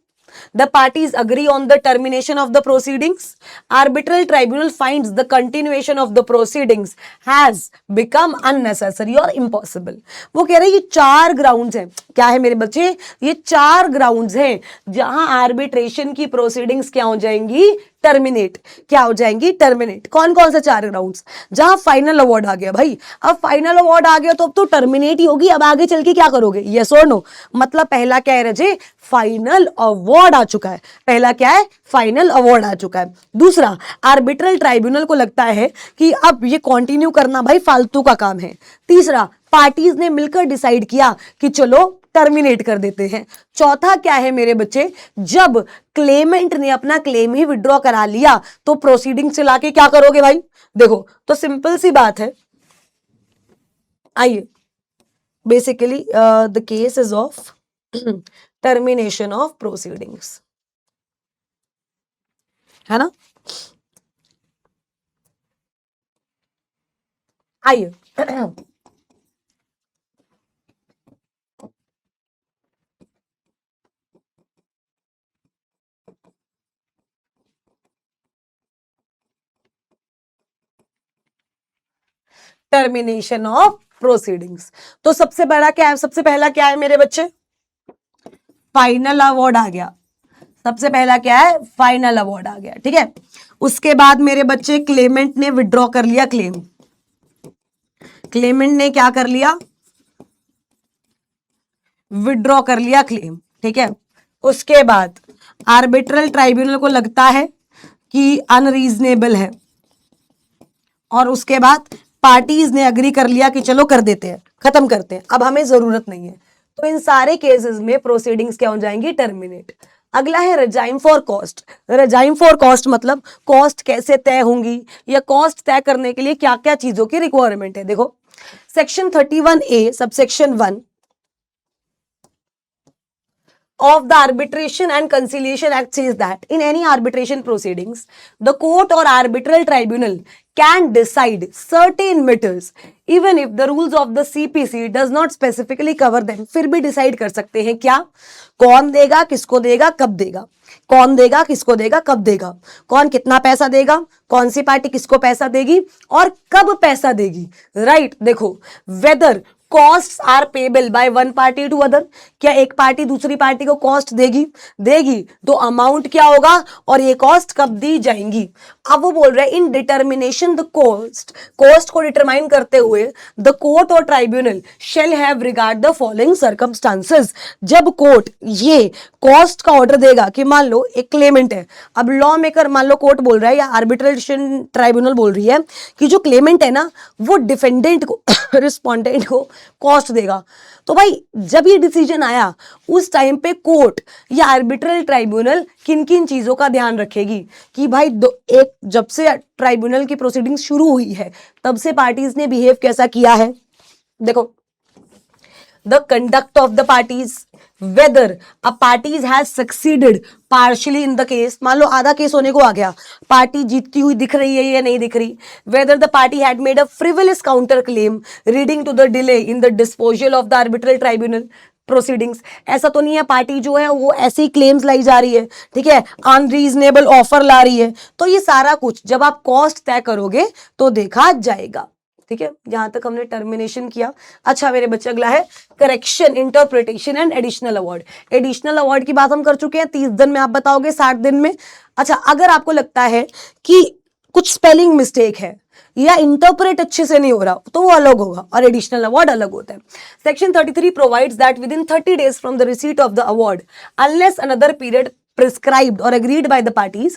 the parties agree on the termination of the proceedings, arbitral tribunal finds the continuation of the proceedings has become unnecessary or impossible। वो कह रहे हैं ये 4 ग्राउंड्स हैं। क्या है मेरे बच्चे, ये 4 ग्राउंड्स हैं जहां आर्बिट्रेशन की प्रोसीडिंग्स क्या हो जाएंगी, टर्मिनेट। क्या हो जाएंगी, टर्मिनेट। कौन कौन से 4 ग्राउंड्स, जहां फाइनल अवार्ड आ गया भाई। अब फाइनल अवार्ड आ गया तो अब तो टर्मिनेट ही होगी। अब आगे चल के क्या करोगे, यस और नो। मतलब पहला क्या है रजे, फाइनल अवार्ड आ चुका है। पहला क्या है, फाइनल अवार्ड आ चुका है। दूसरा, आर्बिट्रल ट्राइब्यूनल को लगता है कि अब ये कंटिन्यू करना भाई फालतू का काम है। तीसरा, पार्टीज ने मिलकर डिसाइड किया कि चलो टर्मिनेट कर देते हैं। चौथा क्या है मेरे बच्चे, जब क्लेमेंट ने अपना क्लेम ही विड्रॉ करा लिया तो प्रोसीडिंग चला के क्या करोगे भाई। देखो तो सिंपल सी बात है, आइए basically the case is of termination of proceedings, है ना। आइए टर्मिनेशन ऑफ प्रोसीडिंग्स। तो सबसे बड़ा क्या है, सबसे पहला क्या है मेरे बच्चे, फाइनल अवार्ड आ गया। सबसे पहला क्या है, फाइनल अवार्ड आ गया, ठीक है। उसके बाद मेरे बच्चे क्लेमेंट ने विड्रॉ कर लिया क्लेम। क्लेमेंट ने क्या कर लिया, विड्रॉ कर लिया क्लेम। ठीक है। उसके बाद आर्बिट्रल ट्राइब्यूनल को लगता है कि अनरीजनेबल है, और उसके बाद पार्टीज ने अग्री कर लिया कि चलो कर देते हैं, खत्म करते हैं, अब हमें जरूरत नहीं है, तो इन सारे केसेस में प्रोसीडिंग्स क्या हो जाएंगी, टर्मिनेट। अगला है regime for cost. Regime for cost मतलब कॉस्ट कैसे तय होंगी, या कॉस्ट तय करने के लिए क्या क्या चीजों की रिक्वायरमेंट है। देखो section 31A subsection 1 of the Arbitration and Conciliation Act says that in any arbitration proceedings, the court or arbitral tribunal can decide certain matters even if the rules of the CPC does not specifically cover them. फिर भी डिसाइड कर सकते हैं क्या, कौन देगा, किसको देगा, कब देगा, कौन देगा, किसको देगा, कब देगा, कौन कितना पैसा देगा, कौन सी पार्टी किसको पैसा देगी और कब पैसा देगी, राइट। देखो whether cost are payable by one party to other, क्या एक पार्टी दूसरी पार्टी को कॉस्ट देगी तो अमाउंट क्या होगा और ये कॉस्ट कब दी जाएंगी। अब वो बोल रहे हैं इन डिटर्मिनेशन द कॉस्ट को डिटरमाइन करते हुए द कोर्ट और tribunal shall have regard the following circumstances. जब कोर्ट ये कॉस्ट का ऑर्डर देगा कि मान लो एक क्लेमेंट है, अब लॉ मेकर मान लो कोर्ट बोल रहा है या आर्बिट्रेशन ट्राइब्यूनल बोल रही है कि जो क्लेमेंट है ना वो डिफेंडेंट को रिस्पोंडेंट को कॉस्ट देगा, तो भाई जब ये डिसीजन आया उस टाइम पे कोर्ट या आर्बिट्रल ट्राइब्यूनल किन किन चीजों का ध्यान रखेगी कि भाई एक जब से ट्राइब्यूनल की प्रोसीडिंग्स शुरू हुई है तब से पार्टीज ने बिहेव कैसा किया है। देखो the conduct of the parties, whether a parties has succeeded partially in the case, मान लो आधा केस होने को आ गया, पार्टी जीतती हुई दिख रही है या नहीं दिख रही, whether the party had made a frivolous counter claim leading to the delay in the disposal of the arbitral tribunal proceedings. ऐसा तो नहीं है पार्टी जो है वो ऐसे ही क्लेम्स लाई जा रही है, ठीक है, अनरीजनेबल ऑफर ला रही है, तो ये सारा कुछ जब आप कॉस्ट तय करोगे तो देखा जाएगा, ठीक है। यहां तक हमने टर्मिनेशन किया। अच्छा मेरे बच्चे अगला है correction, interpretation and additional award. Additional award की बात हम कर चुके हैं, 30 दिन में आप बताओगे, 60 दिन में। अच्छा अगर आपको लगता है कि कुछ स्पेलिंग मिस्टेक है या इंटरप्रेट अच्छे से नहीं हो रहा तो वो अलग होगा और एडिशनल अवार्ड अलग होता है। Section 33 provides that with in 30 days from the receipt of the award unless another period prescribed or agreed by the parties,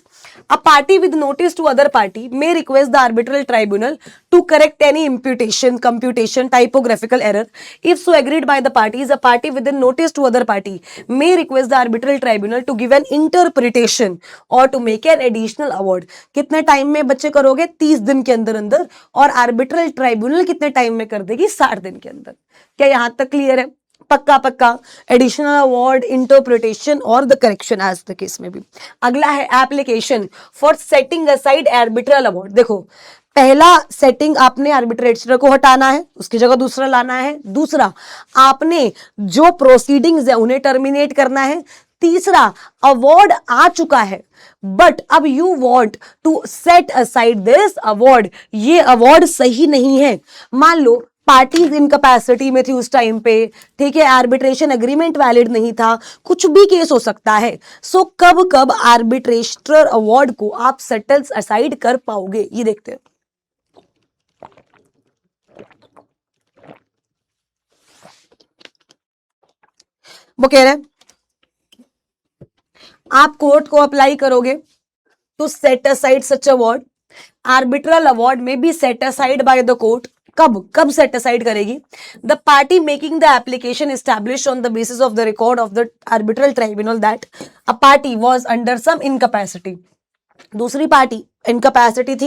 a party with notice to other party may request the arbitral tribunal to correct any imputation, computation, typographical error. If so agreed by the parties, a party within notice to other party may request the arbitral tribunal to give an interpretation or to make an additional award. कितने टाइम में बच्चे करोगे, 30 दिन के अंदर अंदर, और आर्बिट्रल ट्राइब्यूनल कितने टाइम में कर देगी, 60 दिन के अंदर। क्या यहां तक क्लियर है? पक्का पक्का। एडिशनल अवार्ड, इंटरप्रिटेशन और the correction as the case में भी। अगला है application for setting aside arbitral award. देखो पहला सेटिंग आपने आर्बिट्रेटर को हटाना है, उसकी जगह दूसरा लाना है। दूसरा आपने जो प्रोसीडिंग्स है उन्हें टर्मिनेट करना है। तीसरा अवार्ड आ चुका है बट अब you want to set aside this award, ये अवार्ड सही नहीं है। मान लो पार्टीज इनकैपेसिटी में थी उस टाइम पे, ठीक है, आर्बिट्रेशन एग्रीमेंट वैलिड नहीं था, कुछ भी केस हो सकता है। सो कब कब आर्बिट्रेटर अवार्ड को आप सेटल असाइड कर पाओगे, ये देखते हैं। वो कह रहे हैं आप कोर्ट को अप्लाई करोगे to set aside such award, arbitral award may be set aside by the court. कब सेट असाइड करेगी? The party making the application establish on the basis of the record of the arbitral tribunal that a party was under some incapacity. दूसरी पार्टी इनकैपेसिटी थी,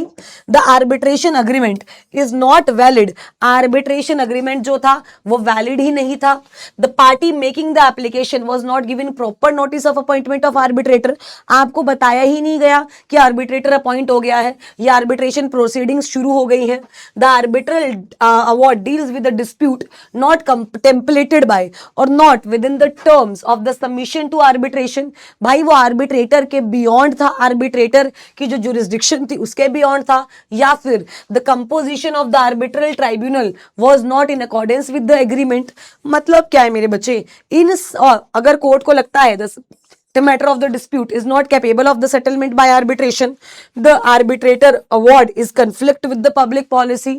the arbitration agreement is not valid, arbitration agreement जो था वो वैलिड ही नहीं था। The party making the application was not given proper notice of appointment of arbitrator, आपको बताया ही नहीं गया कि आर्बिट्रेटर अपॉइंट हो गया है या आर्बिट्रेशन प्रोसीडिंग्स शुरू हो गई है। The arbitral award deals with the dispute not templated by or not within the terms of the submission to arbitration. भाई वो आर्बिट्रेटर के बियॉन्ड था, आर्बिट्रेटर की जो जुरिस्डिक्शन थी उसके बियॉन्ड था, या फिर the composition of the arbitral tribunal was not in accordance with the agreement. मतलब क्या है मेरे बच्चे, इन अगर कोर्ट को लगता है matter of the dispute is not capable of the settlement by arbitration, the arbitrator award is conflict with the public policy.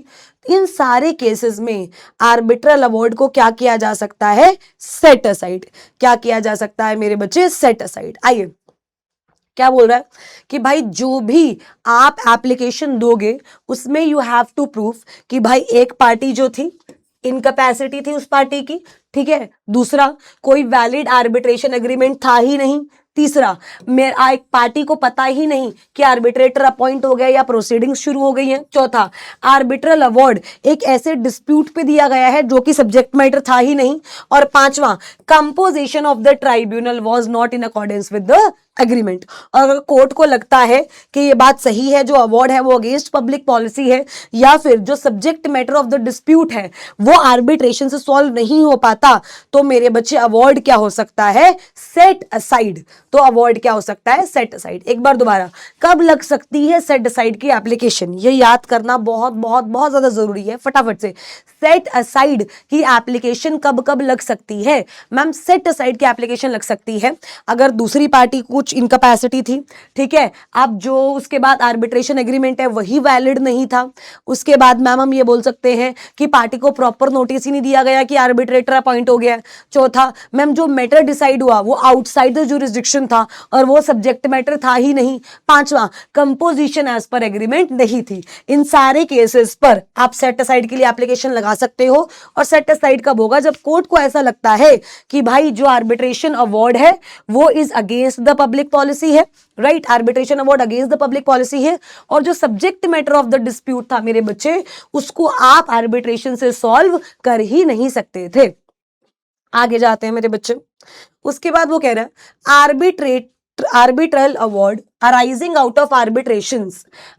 इन सारे केसेस में आर्बिट्रल अवार्ड को क्या किया जा सकता है? Set aside. क्या किया जा सकता है मेरे बच्चे? Set aside. आइए क्या बोल रहा है कि भाई जो भी आप एप्लीकेशन दोगे उसमें यू हैव टू प्रूफ कि भाई एक पार्टी जो थी इनकैपेसिटी थी उस पार्टी की, ठीक है. दूसरा, कोई वैलिड आर्बिट्रेशन एग्रीमेंट था ही नहीं. तीसरा, मेरा एक पार्टी को पता ही नहीं कि आर्बिट्रेटर अपॉइंट हो गया या प्रोसीडिंग्स शुरू हो गई हैं. चौथा, आर्बिट्रल अवार्ड एक ऐसे डिस्प्यूट पे दिया गया है जो कि सब्जेक्ट मैटर था ही नहीं. और पांचवा, composition of the tribunal was not in accordance with the agreement. और अगर कोर्ट को लगता है कि ये बात सही है, जो अवार्ड है वो अगेंस्ट पब्लिक पॉलिसी है, या फिर जो subject matter of the dispute है वो आर्बिट्रेशन से सॉल्व नहीं हो पाता, तो मेरे बच्चे अवार्ड क्या हो सकता है? Set aside. तो अवार्ड क्या हो सकता है? Set aside. एक बार दोबारा, कब लग सकती है सेट असाइड की एप्लीकेशन? ये याद करना बहुत बहुत बहुत ज्यादा जरूरी है. फटाफट से, सेट असाइड की एप्लीकेशन कब कब लग सकती है? मैम, सेट असाइड की एप्लीकेशन लग सकती है अगर दूसरी पार्टी कुछ इनकैपेसिटी थी, ठीक है. अब जो उसके बाद आर्बिट्रेशन एग्रीमेंट है वही वैलिड नहीं था. उसके बाद मैम हम ये बोल सकते हैं कि पार्टी को प्रॉपर नोटिस ही नहीं दिया गया कि आर्बिट्रेटर अपॉइंट हो गया. चौथा, मैम जो मैटर डिसाइड हुआ वो आउटसाइड द जुरिस्डिक्शन था और वो सब्जेक्ट मैटर था ही नहीं. पांचवा, कंपोजिशन एज पर एग्रीमेंट नहीं थी. इन सारे केसेस पर आप सेट असाइड के लिए एप्लीकेशन लगा सकते हो. और सेट असाइड कब होगा? जब कोर्ट को ऐसा लगता है कि भाई जो आर्बिट्रेशन अवार्ड है वो is against the public policy है. Right, arbitration award against the public policy है और जो subject matter of the dispute था मेरे बच्चे, उसको आप आर्बिट्रेशन से सॉल्व कर ही नहीं सकते थे. आगे जाते हैं मेरे बच्चे. उसके बाद वो कह रहा है arbitral award arising out of arbitrations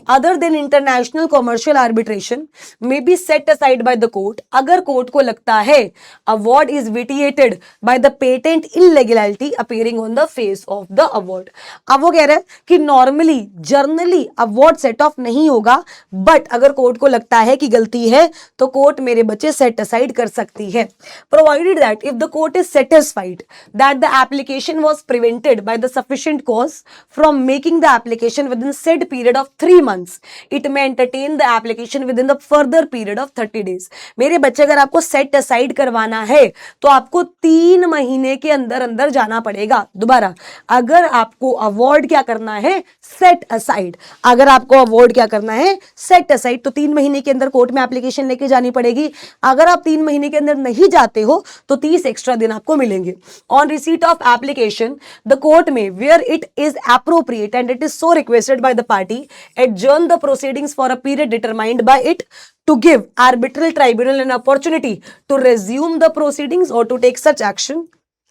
other than international commercial arbitration may be set aside by the court. अगर कोर्ट को लगता है award is vitiated by the patent illegality appearing on the face of the award. अब वो कह रहा है कि normally generally award set of नहीं होगा, बट अगर कोर्ट को लगता है कि गलती है तो कोर्ट मेरे बच्चे सेट असाइड कर सकती है, provided that if the court is satisfied that the application was prevented by the sufficient cause from making the application within said period of 3 months, it may entertain the application within the further period of 30 days. मेरे बच्चे, अगर आपको सेट असाइड करवाना है तो आपको 3 महीने के अंदर अंदर जाना पड़ेगा. दोबारा, अगर आपको अवार्ड क्या करना है? Set aside. अगर आपको अवार्ड क्या करना है? Set aside. तो 3 महीने के अंदर कोर्ट में एप्लीकेशन लेके जानी पड़ेगी. अगर आप 3 महीने के अंदर नहीं जाते हो तो 30 एक्स्ट्रा दिन आपको मिलेंगे. On receipt of application the court में where it is appropriate and it is so requested by the party, adjourn the proceedings for a period determined by it to give arbitral tribunal an opportunity to resume the proceedings or to take such action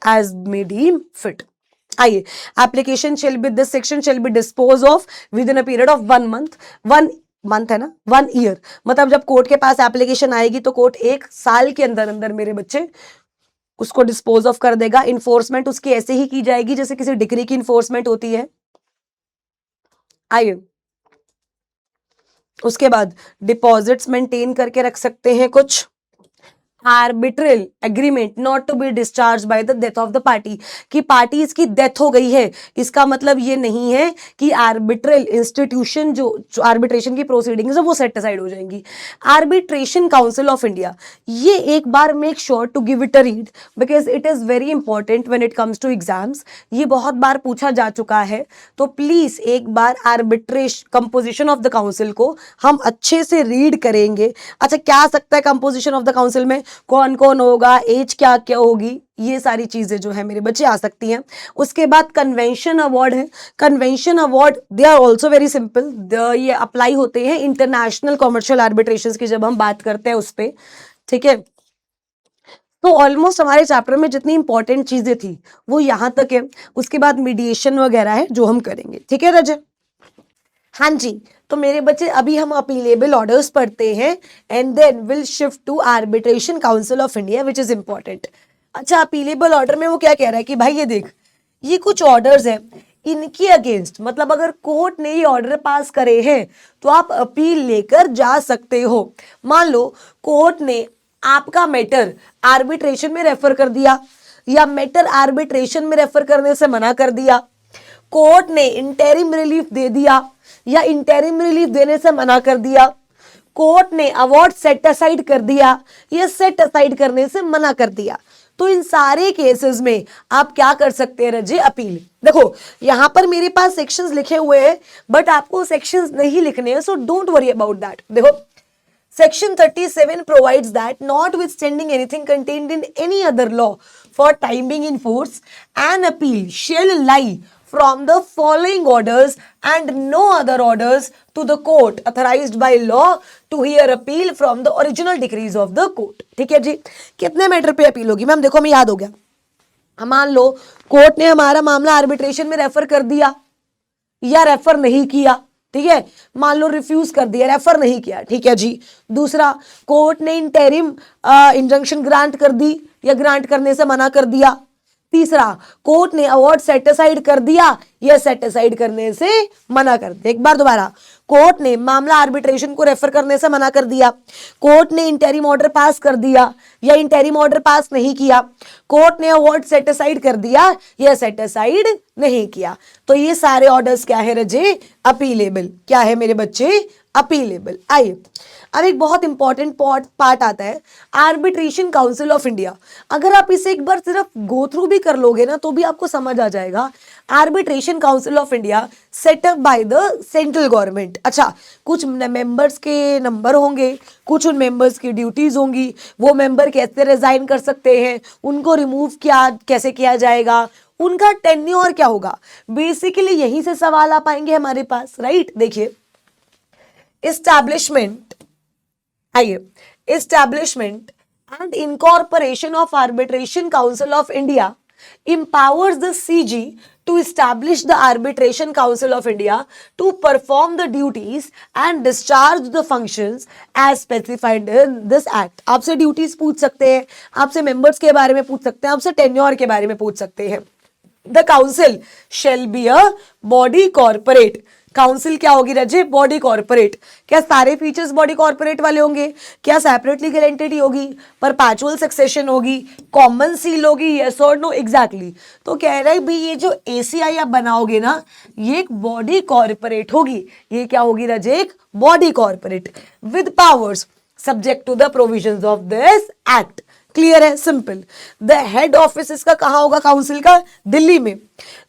as may deem fit. आइए, application shall be, this section shall be disposed of within a period of 1 month. 1 month है ना, 1 ईयर. मतलब जब कोर्ट के पास एप्लीकेशन आएगी तो कोर्ट 1 साल के अंदर अंदर मेरे बच्चे उसको डिस्पोज ऑफ कर देगा. इन्फोर्समेंट उसकी ऐसे ही की जाएगी जैसे किसी डिग्री की इन्फोर्समेंट होती है. आइए, उसके बाद डिपॉजिट्स मेंटेन करके रख सकते हैं कुछ. Arbitral agreement not to be discharge by the death of the party, कि पार्टी इसकी डेथ हो गई है, इसका मतलब ये नहीं है कि आर्बिट्रल इंस्टीट्यूशन जो आर्बिट्रेशन की प्रोसीडिंग्स है वो सेट असाइड हो जाएंगी. आर्बिट्रेशन काउंसिल ऑफ इंडिया, ये एक बार make sure to give it a read because it is very important when it comes to exams. ये बहुत बार पूछा जा चुका है, तो प्लीज एक बार arbitration composition of the council को हम अच्छे से रीड करेंगे. अच्छा, क्या आ सकता है कंपोजिशन ऑफ द काउंसिल में? कौन कौन होगा, एज क्या क्या होगी, ये सारी चीजें जो है मेरे बच्चे आ सकती हैं. उसके बाद कन्वेंशन अवार्ड है. Convention award they are also very simple. ये अप्लाई होते हैं इंटरनेशनल कॉमर्शियल आर्बिट्रेशन की जब हम बात करते हैं उस पर. ठीक है, तो ऑलमोस्ट हमारे चैप्टर में जितनी इंपॉर्टेंट चीजें थी वो यहां तक है. उसके बाद मीडिएशन वगैरह है जो हम करेंगे. ठीक है रजत? हाँ जी. तो मेरे बच्चे अभी हम अपीलेबल ऑर्डर्स पढ़ते हैं and then will shift to arbitration council of India which is important. अच्छा, अपीलेबल ऑर्डर में वो क्या कह रहा है कि भाई ये देख, ये कुछ ऑर्डर्स हैं, इनके अगेंस्ट मतलब अगर कोर्ट ने ये ऑर्डर पास करे हैं तो आप अपील लेकर जा सकते हो. मान लो कोर्ट ने आपका मैटर आर्बिट्रेशन में रेफर कर दिया, या मैटर आर्बिट्रेशन में रेफर करने से मना कर दिया, कोर्ट ने इंटरिम रिलीफ दे दिया या इंटरिम रिलीफ देने से मना कर दिया, कोर्ट ने अवार्ड सेट असाइड कर दिया या सेट असाइड करने से मना कर दिया, तो इन सारे केसेस में आप क्या कर सकते हैं रजे, अपील। देखो यहां पर मेरे पास सेक्शंस लिखे हुए हैं बट आपको सेक्शंस नहीं लिखने हैं, so don't worry about that. देखो Section 37 provides that notwithstanding anything contained in any other law for time being in force, an appeal shall lie from the following orders and no other orders to the court authorized by law to hear appeal from the original decrees of the court। ठीक है जी, कितने मैटर पे अपील होगी मैम? देखो हमें याद हो गया, हम मान लो कोर्ट ने हमारा मामला आर्बिट्रेशन में रेफर कर दिया या रेफर नहीं किया, ठीक है, मान लो रिफ्यूज कर दिया, रेफर नहीं किया, ठीक है जी। दूसरा, कोर्ट ने इंटरिम इंजंक्शन ग्रांट कर दी या ग्रांट करने से मना कर दिया। तीसरा, कोर्ट ने अवार्ड सेट असाइड कर दिया या सेट असाइड करने से मना कर दिया। एक बार दोबारा, कोर्ट ने मामला आर्बिट्रेशन को रेफर करने से मना कर दिया, कोर्ट ने इंटरिम ऑर्डर पास कर दिया या इंटरिम ऑर्डर पास नहीं किया, कोर्ट ने अवार्ड सेट असाइड कर दिया या सेट असाइड नहीं किया, तो ये सारे ऑर्डर्स क्या है रजे, अपीलेबल। क्या है मेरे बच्चे, अपीलेबल। आइए अब एक बहुत इंपॉर्टेंट पार्ट आता है, आर्बिट्रेशन काउंसिल ऑफ इंडिया। अगर आप इसे एक बार सिर्फ गो थ्रू भी कर लोगे ना तो भी आपको समझ आ जाएगा। Arbitration council of India setup by the central government. अच्छा, कुछ मेंबर्स के नंबर होंगे, कुछ उन मेंबर्स की ड्यूटीज होंगी, वो मेंबर कैसे रिजाइन कर सकते हैं, उनको रिमूव कैसे किया जाएगा, उनका टेन्योर क्या होगा, बेसिकली यहीं से सवाल आ पाएंगे हमारे पास, राइट। देखिए एस्टैब्लिशमेंट, आइए, establishment and incorporation of arbitration council of India empowers the CG to establish the Arbitration Council of India to perform the duties and discharge the functions as specified in this act। आपसे ड्यूटीज पूछ सकते हैं, आपसे मेंबर्स के बारे में पूछ सकते हैं, आपसे टेन्योर के बारे में पूछ सकते हैं। The council shall be a body corporate। Council क्या होगी रजे, बॉडी कॉर्पोरेट। क्या सारे फीचर्स बॉडी कॉर्पोरेट वाले होंगे? क्या सेपरेट लीगल एंटिटी होगी, परपेचुअल सक्सेशन होगी, कॉमन सील होगी, यस और नो? एग्जैक्टली। तो कह रहा है भाई ये जो एसीआई आप बनाओगे ना ये एक बॉडी कॉर्पोरेट होगी। ये क्या होगी रजे, एक body corporate with powers subject to the provisions of this act. Clear है, सिंपल। द हेड ऑफिस इसका कहां होगा, काउंसिल का, दिल्ली में।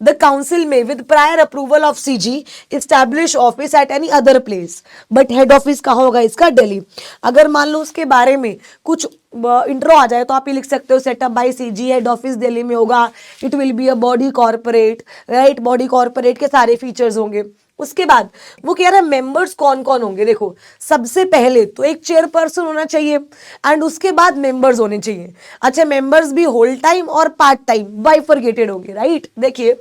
द काउंसिल में with prior approval of CG establish office at any other place, but head office कहां होगा इसका, दिल्ली। अगर मान लो उसके बारे में कुछ इंट्रो आ जाए तो आप ये लिख सकते हो, setup bye CG, head office Delhi में होगा, it will be a body corporate, right. Body corporate के सारे फीचर्स होंगे। उसके बाद वो कह रहा है मेंबर्स कौन कौन होंगे। देखो सबसे पहले तो एक चेयरपर्सन होना चाहिए एंड उसके बाद मेंबर्स होने चाहिए। अच्छा, मेंबर्स भी होल टाइम और पार्ट टाइम बाइफरगेटेड होंगे, राइट। देखिए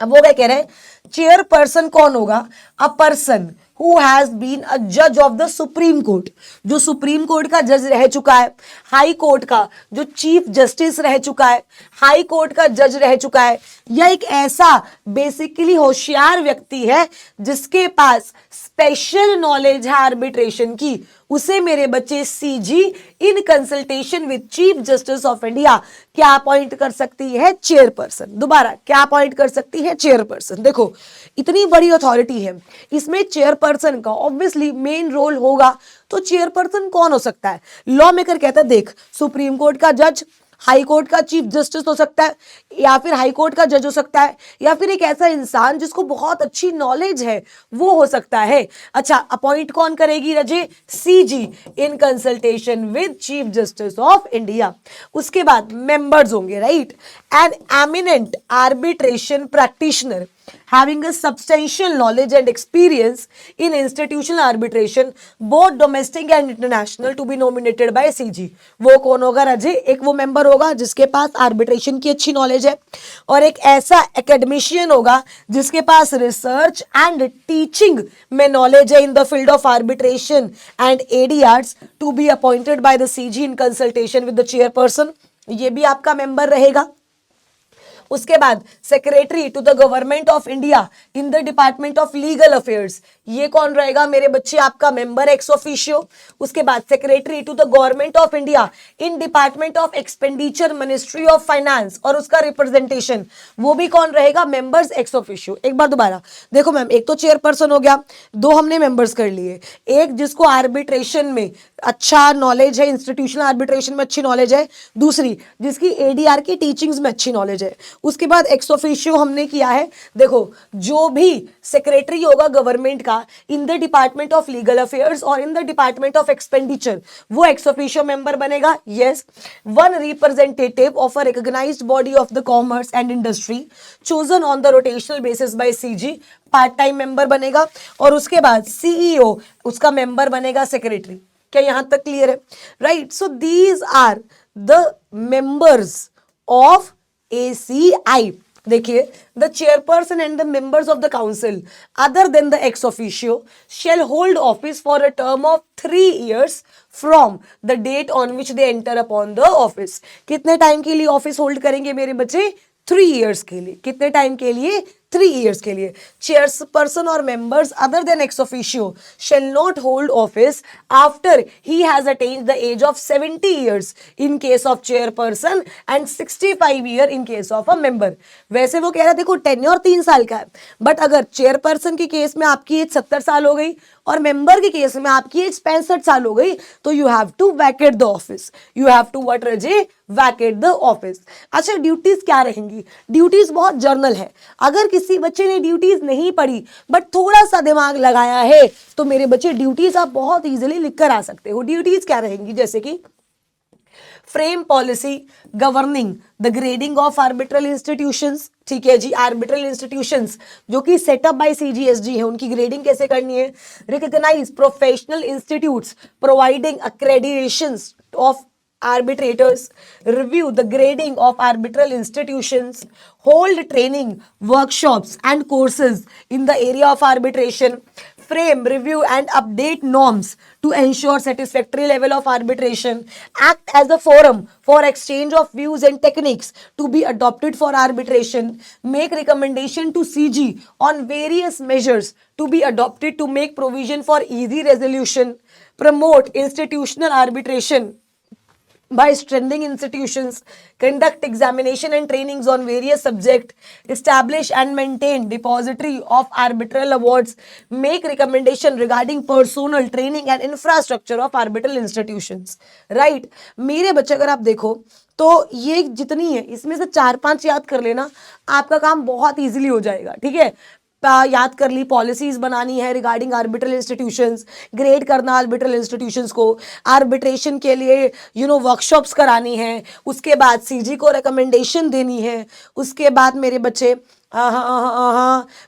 अब वो क्या कह रहे हैं, चेयरपर्सन कौन होगा, a person who has been a judge of the supreme court, जो सुप्रीम कोर्ट का जज रह चुका है, हाई कोर्ट का जो चीफ जस्टिस रह चुका है, हाई कोर्ट का जज रह चुका है, या एक ऐसा बेसिकली होशियार व्यक्ति है जिसके पास स्पेशल नॉलेज है आर्बिट्रेशन की, उसे मेरे बच्चे CG in consultation with chief justice of India क्या अपॉइंट कर सकती है, चेयरपर्सन। दोबारा क्या अपॉइंट कर सकती है, चेयरपर्सन। देखो इतनी बड़ी अथॉरिटी है, इसमें चेयरपर्सन का ऑब्वियसली मेन रोल होगा, तो चेयरपर्सन कौन हो सकता है? लॉ मेकर कहता है देख, सुप्रीम कोर्ट का जज, हाई कोर्ट का चीफ जस्टिस हो सकता है, या फिर हाई कोर्ट का जज हो सकता है, या फिर एक ऐसा इंसान जिसको बहुत अच्छी नॉलेज है वो हो सकता है। अच्छा, अपॉइंट कौन करेगी रजे, CG in consultation with chief justice of India. उसके बाद मेंबर्स होंगे, right. An eminent arbitration practitioner having a substantial knowledge and experience in institutional arbitration both domestic and international to be nominated by CG। वो कौन होगा राजे, एक वो मेंबर होगा जिसके पास आर्बिट्रेशन की अच्छी नॉलेज है, और एक ऐसा एकेडमिशियन होगा जिसके पास रिसर्च एंड टीचिंग में नॉलेज है in the field of arbitration and ADRs to be appointed by the CG in consultation with the chairperson. ये भी आपका मेंबर रहेगा। उसके बाद secretary to the government of India in the department of legal affairs, ये कौन रहेगा मेरे बच्चे, आपका मेंबर एक्स ऑफिशियो। उसके बाद secretary to the government of India in department of expenditure ministry of finance, और उसका रिप्रेजेंटेशन वो भी कौन रहेगा, मेंबर्स एक्स ऑफिशियो। एक बार दोबारा देखो मैम, एक तो चेयरपर्सन हो गया, दो हमने मेंबर्स कर लिए, एक जिसको आर्बिट्रेशन में अच्छा नॉलेज है, इंस्टीट्यूशनल आर्बिट्रेशन में अच्छी नॉलेज है, दूसरी जिसकी एडीआर की टीचिंग्स में अच्छी नॉलेज है। उसके बाद एक्स ऑफिशियो हमने किया है, देखो जो भी सेक्रेटरी होगा गवर्नमेंट का in the department of legal affairs और in the department of expenditure, वो एक्स ऑफिशियो मेंबर बनेगा। Yes, one representative of a recognised body of the commerce and industry chosen on the rotational basis by CG, part time member बनेगा। और उसके बाद सीईओ उसका मेंबर बनेगा सेक्रेटरी। क्या यहां तक क्लियर है, right? So these are the members of ACI। देखिए, the chairperson and the members of the council other than the ex officio shall hold office for a term of 3 years from the date on which they enter upon the office. कितने टाइम के लिए ऑफिस होल्ड करेंगे मेरे बच्चे, 3 years के लिए। कितने टाइम के लिए, 3 years के लिए। चेयरपर्सन और members other than ex officio shall not hold office after he has attained the age of 70 years in case of chairperson and 65 year in case of a member. वैसे वो कह रहा है देखो टेन्योर 3 साल का है, बट अगर चेयरपर्सन की केस में आपकी एज 70 साल हो गई और मेंबर के केस में आपकी एज 65 साल हो गई, तो you have to vacate the office. You have to what रजे, वैकेट द ऑफिस। अच्छा, ड्यूटीज क्या रहेंगी? ड्यूटीज बहुत जर्नल है। अगर किसी बच्चे ने ड्यूटीज नहीं पढ़ी बट थोड़ा सा दिमाग लगाया है, तो मेरे बच्चे ड्यूटीज आप बहुत इजीली लिख कर आ सकते हो। ड्यूटीज क्या रहेंगी, जैसे कि frame policy governing the grading of arbitral institutions. ठीक है जी, आर्बिट्रल इंस्टीट्यूशंस जो कि सेटअप बाय सीजीएसजी है, उनकी ग्रेडिंग कैसे करनी है। Recognise professional institutes providing accreditations of arbitrators, review the grading of arbitral institutions, hold training workshops and courses in the area of arbitration, frame, review and update norms to ensure satisfactory level of arbitration, act as a forum for exchange of views and techniques to be adopted for arbitration, make recommendation to CG on various measures to be adopted to make provision for easy resolution, promote institutional arbitration by strengthening institutions, conduct examination and trainings on various subjects, establish and maintain depository of arbitral awards, make recommendation regarding personnel training and infrastructure of arbitral institutions. Right? मेरे बच्चे अगर आप देखो तो ये जितनी है इसमें से 4-5 याद कर लेना, आपका काम बहुत इजीली हो जाएगा। ठीक है, याद कर ली, पॉलिसीज बनानी है रिगार्डिंग आर्बिट्रल इंस्टीट्यूशंस, ग्रेड करना आर्बिट्रल इंस्टीट्यूशंस को, आर्बिट्रेशन के लिए वर्कशॉप्स करानी है, उसके बाद सीजी को रिकमेंडेशन देनी है, उसके बाद मेरे बच्चे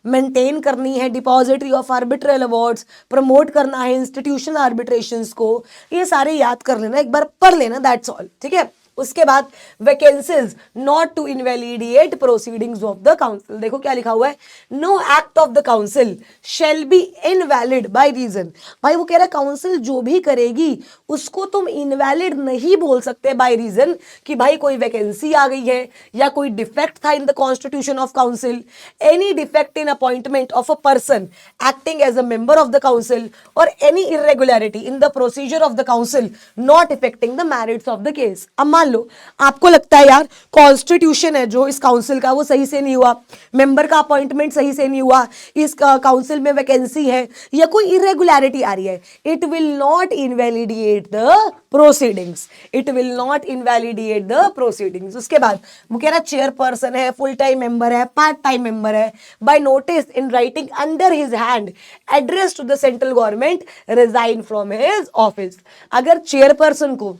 मेंटेन करनी है depository of arbitral awards, promote करना है इंस्टीट्यूशनल आर्बिट्रेशंस को। ये सारे याद कर लेना, एक बार पढ़ लेना, दैट्स ऑल। ठीक है, उसके बाद vacancies not to invalidate proceedings of the council. देखो क्या लिखा हुआ है, no act of the council shall be invalid by reason. भाई वो कह रहा है काउंसिल जो भी करेगी उसको तुम इनवैलिड नहीं बोल सकते बाय रीजन कि भाई कोई वैकेंसी आ गई है या कोई डिफेक्ट था in the constitution of council, any defect in appointment of a person acting as a member of the council or any irregularity in the procedure of the council not affecting the merits of the case. मान लो आपको लगता है यार कॉन्स्टिट्यूशन है जो इस काउंसिल का वो सही से नहीं हुआ, मेंबर का अपॉइंटमेंट सही से नहीं हुआ, इस काउंसिल में वैकेंसी है या कोई इरेगुलरिटी आ रही है, it will not invalidate the proceedings. It will not invalidate the proceedings. उसके बाद वो कह रहा चेयरपर्सन है, फुल टाइम मेंबर है, पार्ट टाइम मेंबर है, by notice in writing under his hand address to the central government resign from his office. अगर चेयरपर्सन को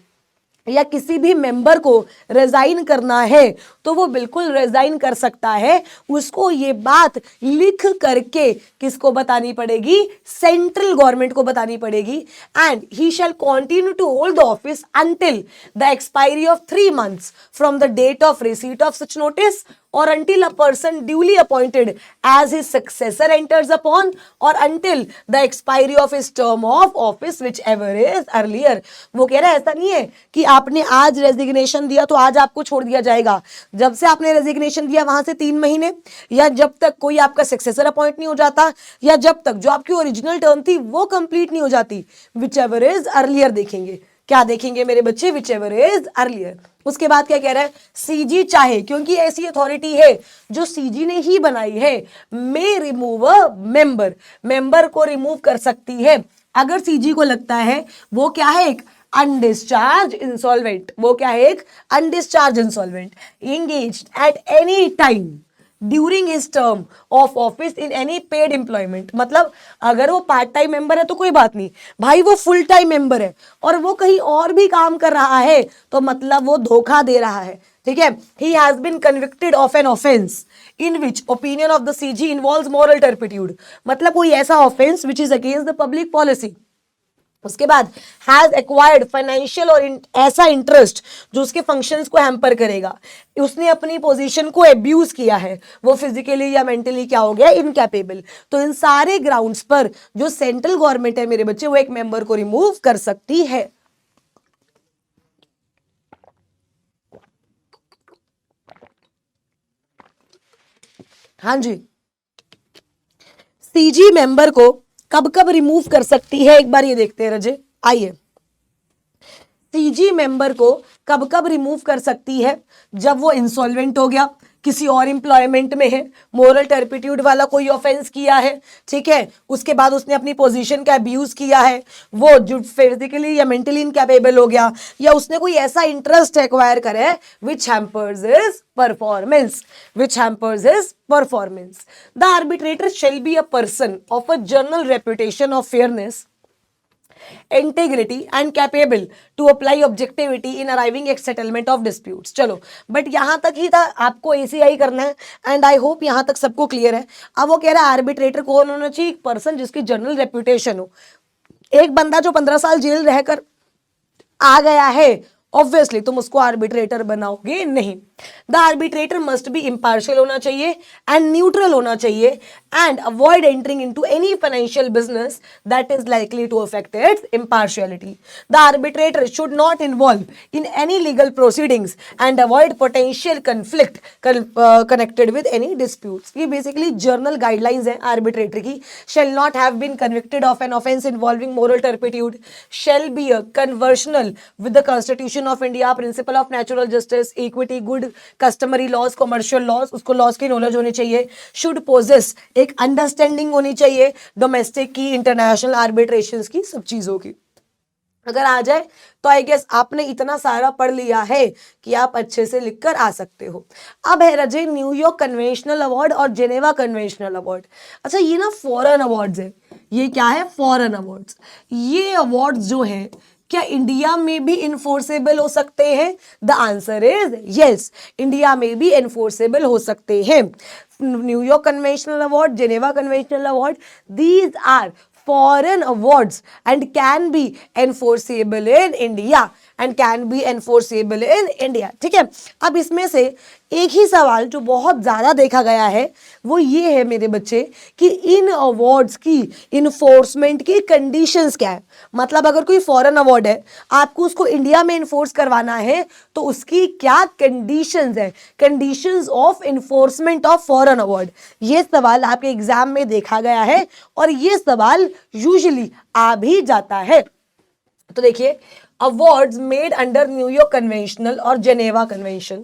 या किसी भी मेंबर को रिजाइन करना है तो वो बिल्कुल रिजाइन कर सकता है, उसको ये बात लिख करके किसको बतानी पड़ेगी, सेंट्रल गवर्नमेंट को बतानी पड़ेगी। And he shall continue to hold the office until the expiry of 3 months from the date of receipt of such notice or until a person duly appointed as his successor enters upon or until the expiry of his term of office whichever is earlier। वो कह रहा है ऐसा नहीं है कि आपने आज रेजिग्नेशन दिया तो आज आपको छोड़ दिया जाएगा। जब से आपने रेजिग्नेशन दिया वहां से 3 महीने या जब तक कोई आपका सक्सेसर अपॉइंट नहीं हो जाता या जब तक जो आपकी ओरिजिनल टर्म थी वो कंप्लीट नहीं हो जाती, whichever is earlier देखेंगे। क्या देखेंगे मेरे बच्चे? whichever is earlier। उसके बाद क्या कह रहा है? सीजी चाहे, क्योंकि ऐसी अथॉरिटी है जो सीजी ने ही बनाई है, मे रिमूव अ मेंबर, मेंबर को रिमूव कर सकती है अगर सीजी को लगता है वो क्या है, एक अनडिस्चार्ज इंसॉल्वेंट। वो क्या है? एक undischarged insolvent engaged at any time during his term of office in any paid employment. मतलब अगर वो पार्ट टाइम मेंबर है तो कोई बात नहीं भाई, वो फुल टाइम मेंबर है और वो कहीं और भी काम कर रहा है तो मतलब वो धोखा दे रहा है, ठीक है। He has been convicted of an offence in which opinion of the CG involves moral turpitude, मतलब कोई ऐसा offence which is against the public policy. उसके बाद हैज एक्वायर्ड फाइनेंशियल और ऐसा इंटरेस्ट जो उसके फंक्शंस को हैम्पर करेगा, उसने अपनी पोजीशन को एब्यूज किया है, वो फिजिकली या मेंटली क्या हो गया, इनकैपेबल। तो इन सारे ग्राउंड्स पर जो सेंट्रल गवर्नमेंट है मेरे बच्चे वो एक मेंबर को रिमूव कर सकती है। हाँ जी, सीजी मेंबर को कब कब रिमूव कर सकती है एक बार ये देखते हैं रजे। आइए, सीजी मेंबर को कब कब रिमूव कर सकती है? जब वो इंसॉल्वेंट हो गया, किसी और एम्प्लॉयमेंट में है, मोरल टर्पिट्यूड वाला कोई ऑफेंस किया है, ठीक है, उसके बाद उसने अपनी पोजीशन का अब्यूज किया है, वो जो फिजिकली या मेंटली इनकैपेबल हो गया, या उसने कोई ऐसा इंटरेस्ट एक्वायर करे which hampers his performance, which hampers his performance. The arbitrator shall be a person of a general reputation of fairness, integrity and capable to apply objectivity in arriving at settlement of disputes। चलो, बट यहां तक ही था, आपको ACI करना है एंड आई होप यहां तक सबको क्लियर है। अब वो कह रहा है आर्बिट्रेटर कौन होना चाहिए? एक पर्सन जिसकी जनरल रेप्यूटेशन हो। एक बंदा जो 15 साल जेल रहकर आ गया है, ऑब्वियसली तुम उसको आर्बिट्रेटर बनाओगे नहीं। The arbitrator must be impartial होना चाहिए एंड न्यूट्रल होना चाहिए and avoid entering into any financial business that is likely to affect its impartiality. The arbitrator should not involve in any legal proceedings and avoid potential conflict connected with any disputes. ये बेसिकली जर्नल गाइडलाइंस है आर्बिट्रेटर की। Shall not have been convicted of an offence involving moral turpitude, shall be a conversational with the constitution of India, principle of natural justice, equity, good customary laws, commercial laws, उसको लॉज की नॉलेज होनी चाहिए। शुड पोजेस, एक अंडरस्टैंडिंग होनी चाहिए डोमेस्टिक की, इंटरनेशनल आर्बिट्रेशंस की, सब चीजों की। अगर आ जाए तो आई गेस आपने इतना सारा पढ़ लिया है कि आप अच्छे से लिखकर आ सकते हो। अब है रजे न्यूयॉर्क कन्वेंशनल अवार्ड और जेनेवा कन्वेंशनल अवार्ड। अच्छा, ये ना फॉरेन अवार्ड्स है। ये क्या है? Foreign awards. ये अवार्ड्स जो है क्या इंडिया में भी इन्फोर्सेबल हो सकते हैं? The answer is yes, India में भी इन्फोर्सेबल हो सकते हैं। New York conventional award, Geneva conventional award, these are foreign awards and can be enforceable in India and can be enforceable in India। ठीक है, अब इसमें से एक ही सवाल जो बहुत ज़्यादा देखा गया है वो ये है मेरे बच्चे कि इन अवार्ड्स की इन्फोर्समेंट की कंडीशंस क्या है। मतलब अगर कोई फॉरेन अवार्ड है, आपको उसको इंडिया में इन्फोर्स करवाना है तो उसकी क्या कंडीशंस है, conditions of enforcement of foreign award. ये सवाल आपके एग्जाम में देखा गया है और ये सवाल यूजुअली आ भी जाता है। तो देखिए, awards made under New York Conventional or Geneva Convention,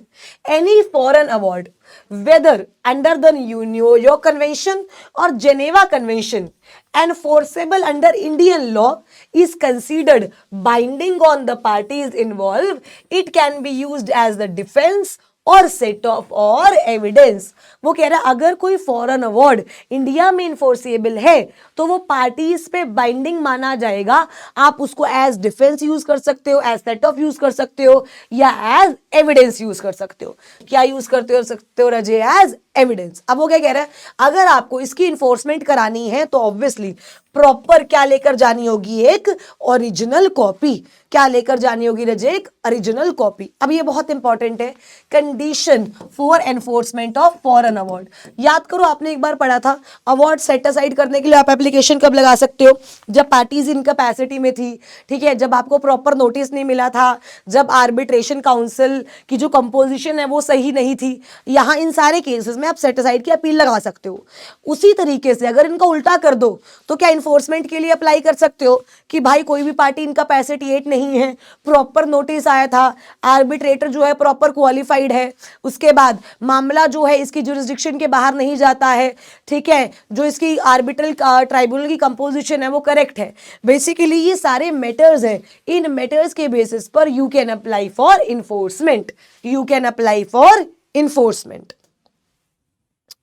any foreign award whether under the New York Convention or Geneva Convention enforceable under Indian law is considered binding on the parties involved. It can be used as the defense और सेट ऑफ और एविडेंस। वो कह रहा है अगर कोई फॉरेन अवार्ड इंडिया में इन्फोर्सेबल है तो वो पार्टीज पे बाइंडिंग माना जाएगा। आप उसको एज डिफेंस यूज कर सकते हो, एज सेट ऑफ यूज कर सकते हो या एज एविडेंस यूज कर सकते हो। क्या यूज करते हो रजे? As evidence. अब वो क्या कह रहा है, अगर आपको इसकी इन्फोर्समेंट करानी है तो ऑब्वियसली प्रॉपर क्या लेकर जानी होगी, एक ओरिजिनल कॉपी। क्या लेकर जानी होगी रजे, एक ओरिजिनल कॉपी। अब ये बहुत इंपॉर्टेंट है, condition for enforcement of foreign award. याद करो आपने एक बार पढ़ा था, अवार्ड सेट असाइड करने के लिए आप एप्लीकेशन कब लगा सकते हो, जब पार्टीज इन कैपेसिटी में थी, ठीक है, जब आपको प्रॉपर नोटिस नहीं मिला था, जब आर्बिट्रेशन काउंसिल की जो कंपोजिशन है वो सही नहीं थी। यहाँ इन सारे केसेस में आप सेट असाइड की अपील लगा सकते हो। उसी तरीके से अगर इनका उल्टा कर दो तो क्या इन्फोर्समेंट के लिए अप्लाई कर सकते हो कि भाई कोई भी पार्टी इनकैपेसिटेट नहीं है, प्रॉपर नोटिस आया था, आर्बिट्रेटर जो है प्रॉपर क्वालिफाइड है, उसके बाद मामला जो है इसकी जुरिस्डिक्शन के बाहर नहीं जाता है, ठीक है, जो इसकी आर्बिट्रल ट्राइब्यूनल की कंपोजिशन है वो करेक्ट है। बेसिकली ये सारे मैटर्स हैं, इन मैटर्स के बेसिस पर you can apply for enforcement, you can apply for enforcement.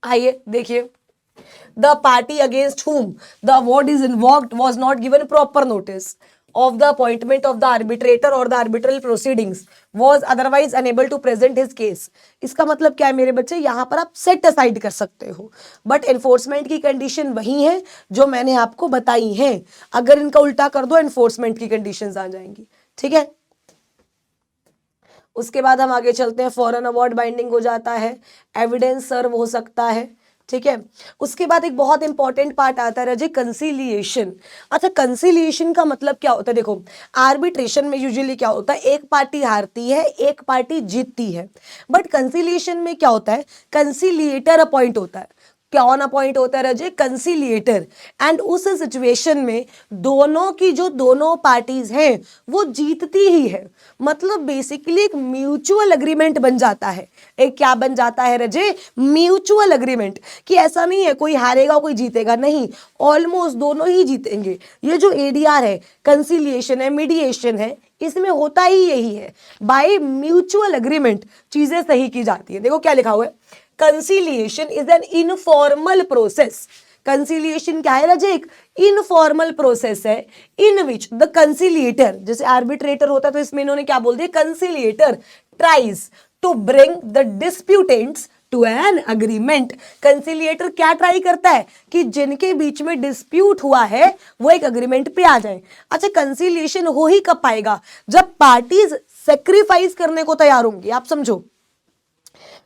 आइए देखिए, the party against whom the award is invoked was not given proper notice of the appointment of the arbitrator or the arbitral proceedings, was otherwise unable to present his case। इसका मतलब क्या है मेरे बच्चे, यहां पर आप सेट असाइड कर सकते हो, बट एनफोर्समेंट की कंडीशन वही है जो मैंने आपको बताई है। अगर इनका उल्टा कर दो एनफोर्समेंट की कंडीशंस आ जाएंगी, ठीक है। उसके बाद हम आगे चलते हैं, फॉरेन अवार्ड बाइंडिंग हो जाता है, एविडेंस सर्व हो सकता है, ठीक है। उसके बाद एक बहुत इंपॉर्टेंट पार्ट आता है रजे, कंसीलिएशन। अच्छा, कंसीलिएशन का मतलब क्या होता है, देखो आर्बिट्रेशन में यूजुअली क्या होता है, एक पार्टी हारती है, एक पार्टी जीतती है, बट कंसीलिएशन में क्या होता है, कंसीलिएटर अपॉइंट होता है। कौन अपॉइंट होता है रजे, कंसीलिएटर। एंड उस सिचुएशन में दोनों की जो दोनों पार्टीज हैं वो जीतती ही है, मतलब बेसिकली एक म्यूचुअल एग्रीमेंट बन जाता है। एक क्या बन जाता है रजे, म्यूचुअल एग्रीमेंट, कि ऐसा नहीं है कोई हारेगा कोई जीतेगा, नहीं, ऑलमोस्ट दोनों ही जीतेंगे। ये जो एडीआर है, कंसीलिएशन है, मीडिएशन है, इसमें होता ही यही है, बाय म्यूचुअल एग्रीमेंट चीजें सही की जाती है। देखो क्या लिखा हुआ है, conciliation is an informal process. Conciliation क्या है रजे, एक इनफॉर्मल प्रोसेस है, इन विच द कंसीलिएटर, जैसे आर्बिट्रेटर होता है तो इसमें इन्होंने क्या बोल दिया, conciliator tries to bring the disputants to an agreement. Conciliator क्या ट्राई करता है कि जिनके बीच में डिस्प्यूट हुआ है वो एक अग्रीमेंट पे आ जाए। अच्छा, कंसीलिएशन हो ही कब पाएगा, जब पार्टीज सेक्रीफाइस करने को तैयार होंगी। आप समझो,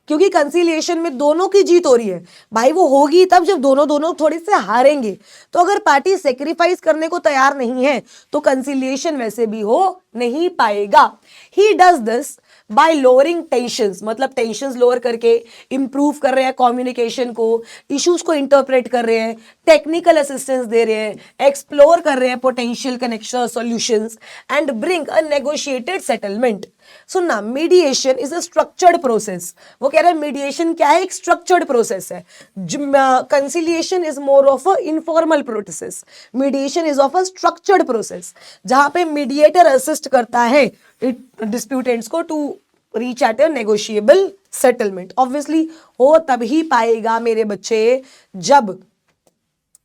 क्योंकि कंसीलिएशन में दोनों की जीत हो रही है भाई, वो होगी तब जब दोनों थोड़े से हारेंगे। तो अगर पार्टी सेक्रीफाइस करने को तैयार नहीं है तो कंसीलिएशन वैसे भी हो नहीं पाएगा। He does this by lowering tensions, मतलब टेंशंस लोअर करके इंप्रूव कर रहे हैं कम्युनिकेशन को, इश्यूज को इंटरप्रेट कर रहे हैं, टेक्निकल असिस्टेंस दे रहे हैं, एक्सप्लोर कर रहे हैं potential connection solutions and bring a negotiated settlement. सुनना, mediation is a structured process. वो कह रहे हैं मीडिएशन क्या है, एक स्ट्रक्चर्ड प्रोसेस है। Conciliation is more of a informal process, mediation is of a structured process, जहां पे मीडिएटर असिस्ट करता है डिस्प्यूटेंट्स को to reach at a negotiable settlement. Obviously हो तभी पाएगा मेरे बच्चे जब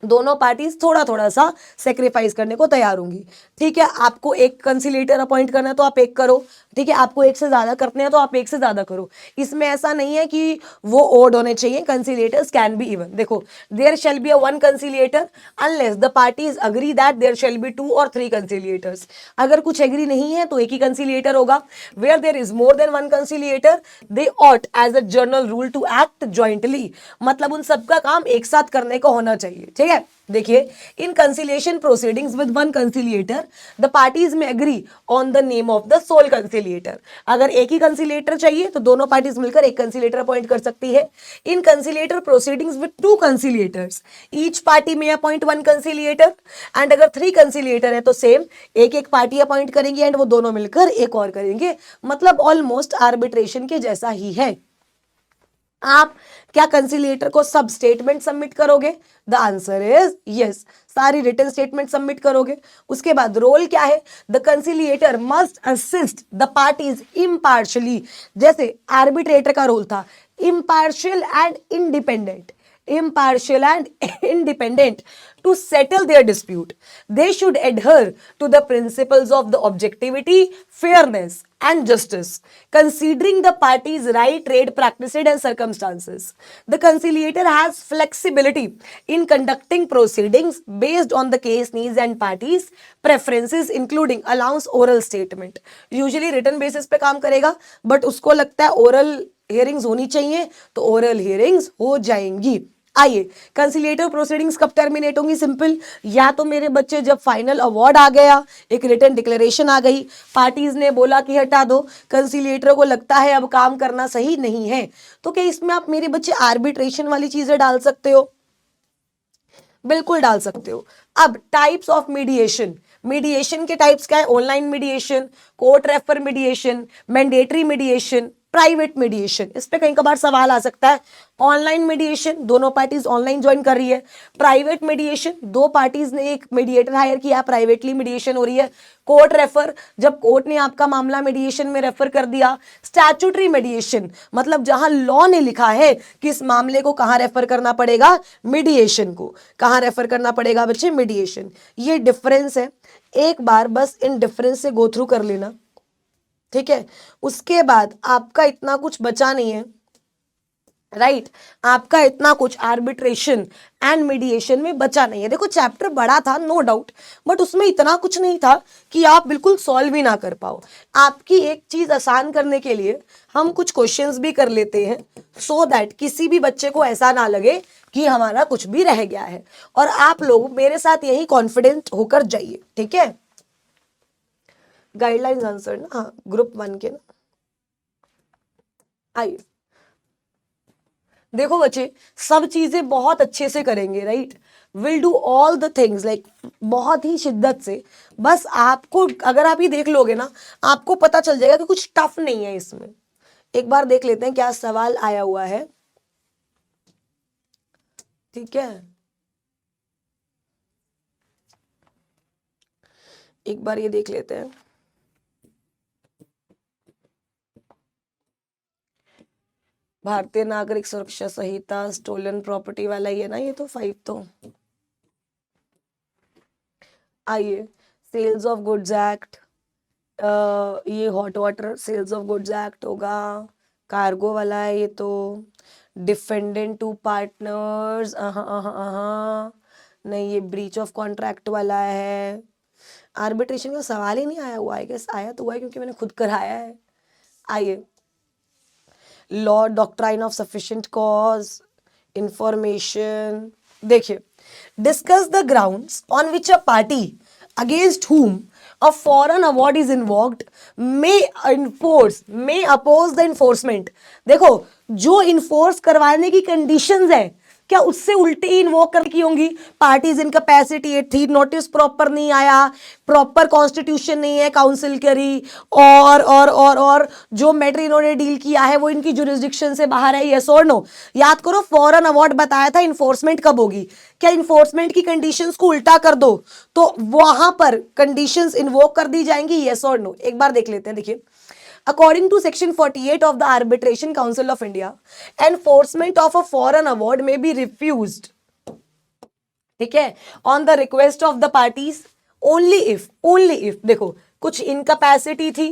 दोनों पार्टीज थोड़ा थोड़ा सा सेक्रीफाइस करने को तैयार होंगी। ठीक है, आपको एक कंसिलिएटर अपॉइंट करना है तो आप एक करो, ठीक है, आपको एक से ज्यादा करने हैं तो आप एक से ज्यादा करो। इसमें ऐसा नहीं है कि वो ओड होने चाहिए, कंसिलिएटर्स कैन बी इवन। देखो, there shall be a one conciliator unless the parties agree that there shall be 2 or 3 कंसिलिएटर्स। अगर कुछ एग्री नहीं है तो एक ही कंसिलिएटर होगा। Where there is more than one conciliator they ought as a general rule to act jointly, मतलब उन सबका काम एक साथ करने को होना चाहिए। ठीक है, देखिए, in conciliation proceedings with one conciliator the parties में agree on the name of the sole conciliator. अगर एक ही कंसिलिएटर चाहिए तो दोनों पार्टीज मिलकर एक कंसिलिएटर अपॉइंट कर सकती है। इन कंसिलिएटर प्रोसीडिंग्स विद 2 कंसिलिएटर्स ईच पार्टी में अपॉइंट 1 कंसिलिएटर, एंड अगर 3 कंसिलिएटर है तो सेम एक एक पार्टी अपॉइंट करेंगे एंड वो दोनों मिलकर एक और करेंगे, मतलब ऑलमोस्ट आर्बिट्रेशन के जैसा ही है। आप क्या कंसिलिएटर को सब स्टेटमेंट सबमिट करोगे? द आंसर इज यस, सारी रिटन स्टेटमेंट सबमिट करोगे। उसके बाद रोल क्या है? The conciliator must assist the parties impartially. जैसे आर्बिट्रेटर का रोल था impartial and independent. impartial and independent to settle their dispute. They should adhere to the principles of the objectivity, fairness, and justice, considering the parties' right, trade practices, and circumstances. The conciliator has flexibility in conducting proceedings based on the case needs and parties' preferences, including allowance oral statement. Usually written basis पे काम करेगा, but उसको लगता है oral hearings होनी चाहिए, तो oral hearings हो जाएंगी. आइए, कंसिलिएटर प्रोसीडिंग्स कब टर्मिनेट होंगी? सिंपल, या तो मेरे बच्चे जब फाइनल अवार्ड आ गया, एक रिटन डिक्लेरेशन आ गई, पार्टीज ने बोला कि हटा दो, कंसिलिएटर को लगता है अब काम करना सही नहीं है, तो क्या इसमें आप मेरे बच्चे आर्बिट्रेशन वाली चीजें डाल सकते हो? बिल्कुल डाल सकते हो. अब टाइप्स ऑफ मीडिएशन. मीडिएशन के टाइप्स क्या है? Online mediation, court refer mediation, mandatory mediation, private mediation. इस पे कहीं कभार सवाल आ सकता है. ऑनलाइन मीडिएशन, दोनों पार्टीज ऑनलाइन ज्वाइन कर रही है. प्राइवेट मीडिएशन, दो पार्टीज ने एक मीडिएटर हायर किया, प्राइवेटली मीडिएशन हो रही है. कोर्ट रेफर, जब कोर्ट ने आपका मामला मीडिएशन में रेफर कर दिया. स्टैट्यूटरी मीडिएशन, मतलब जहां लॉ ने लिखा है कि इस मामले को कहां रेफर करना पड़ेगा? मीडिएशन को. कहां रेफर करना पड़ेगा बच्चे? मीडिएशन. ये डिफरेंस है. एक बार बस इन डिफरेंस से गो थ्रू कर लेना, ठीक है. उसके बाद आपका इतना कुछ बचा नहीं है, राइट. आपका इतना कुछ आर्बिट्रेशन एंड मीडिएशन में बचा नहीं है. देखो चैप्टर बड़ा था, नो डाउट, बट उसमें इतना कुछ नहीं था कि आप बिल्कुल सॉल्व ही ना कर पाओ. आपकी एक चीज आसान करने के लिए हम कुछ क्वेश्चंस भी कर लेते हैं, सो दैट किसी भी बच्चे को ऐसा ना लगे कि हमारा कुछ भी रह गया है. और आप लोग मेरे साथ यही कॉन्फिडेंट होकर जाइए, ठीक है. गाइडलाइंस आंसर ना, हाँ, ग्रुप 1 के ना. आइए देखो बच्चे, सब चीजें बहुत अच्छे से करेंगे, right. Will do all the things like बहुत ही शिद्दत से. बस आपको अगर आप ये देख लोगे ना, आपको पता चल जाएगा कि कुछ टफ नहीं है इसमें. एक बार देख लेते हैं क्या सवाल आया हुआ है, ठीक है. एक बार ये देख लेते हैं. भारतीय नागरिक सुरक्षा संहिता, स्टोलन प्रॉपर्टी वाला ही है ना ये, तो 5 तो. आइए, सेल्स ऑफ गुड्स एक्ट, ये hot water sales of goods act होगा. कार्गो वाला है ये तो. डिफेंडेंट टू पार्टनर्स, नहीं, ये ब्रीच ऑफ कॉन्ट्रैक्ट वाला है. आर्बिट्रेशन का सवाल ही नहीं आया हुआ है. गेस आया तो हुआ है क्योंकि मैंने खुद कराया है. आइए, law doctrine of sufficient cause, information. देखिए, discuss the grounds on which a party against whom a foreign award is invoked may oppose the enforcement. देखो, जो इन्फोर्स करवाने की कंडीशंस है, क्या उससे उल्टी इन्वोक करने की होंगी? पार्टीज इन कैपेसिटी थी, नोटिस प्रॉपर नहीं आया, प्रॉपर कॉन्स्टिट्यूशन नहीं है काउंसिल करी, और जो मैटर इन्होंने डील किया है वो इनकी जुरिस्डिक्शन से बाहर है. यस और नो? याद करो, फॉरेन अवार्ड बताया था, इन्फोर्समेंट कब होगी? क्या इन्फोर्समेंट की कंडीशंस को उल्टा कर दो तो वहां पर कंडीशंस इन्वोक कर दी जाएंगी? यस और नो? एक बार देख लेते हैं. देखिए, according to section 48 of the Arbitration Council of India, enforcement of a foreign award may be refused, ठीक है, on the request of the parties only if देखो, कुछ इनकैपेसिटी थी,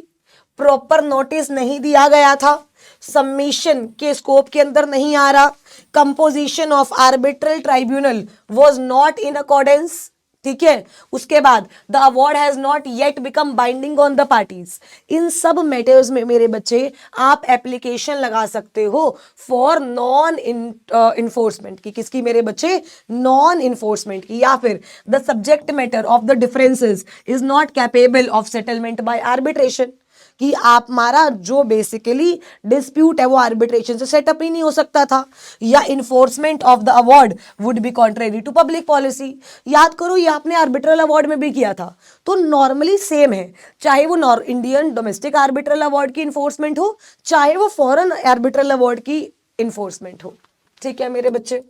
प्रॉपर नोटिस नहीं दिया गया था, सबमिशन के स्कोप के अंदर नहीं आ रहा, composition of arbitral tribunal was not in accordance, ठीक है. उसके बाद the award has not yet become binding on the parties. इन सब मैटर्स में मेरे बच्चे आप एप्लीकेशन लगा सकते हो फॉर नॉन इन्फोर्समेंट की. किसकी मेरे बच्चे? नॉन इन्फोर्समेंट की. या फिर the subject matter of the differences is not capable of settlement by arbitration, कि आप हमारा जो बेसिकली डिस्प्यूट है वो आर्बिट्रेशन से सेटअप ही नहीं हो सकता था, या enforcement of the award would be contrary to public policy. याद करो, ये आपने आर्बिट्रल अवार्ड में भी किया था. तो नॉर्मली सेम है, चाहे वो इंडियन डोमेस्टिक आर्बिट्रल अवार्ड की इन्फोर्समेंट हो, चाहे वो फॉरेन आर्बिट्रल अवार्ड की इन्फोर्समेंट हो. ठीक है मेरे बच्चे.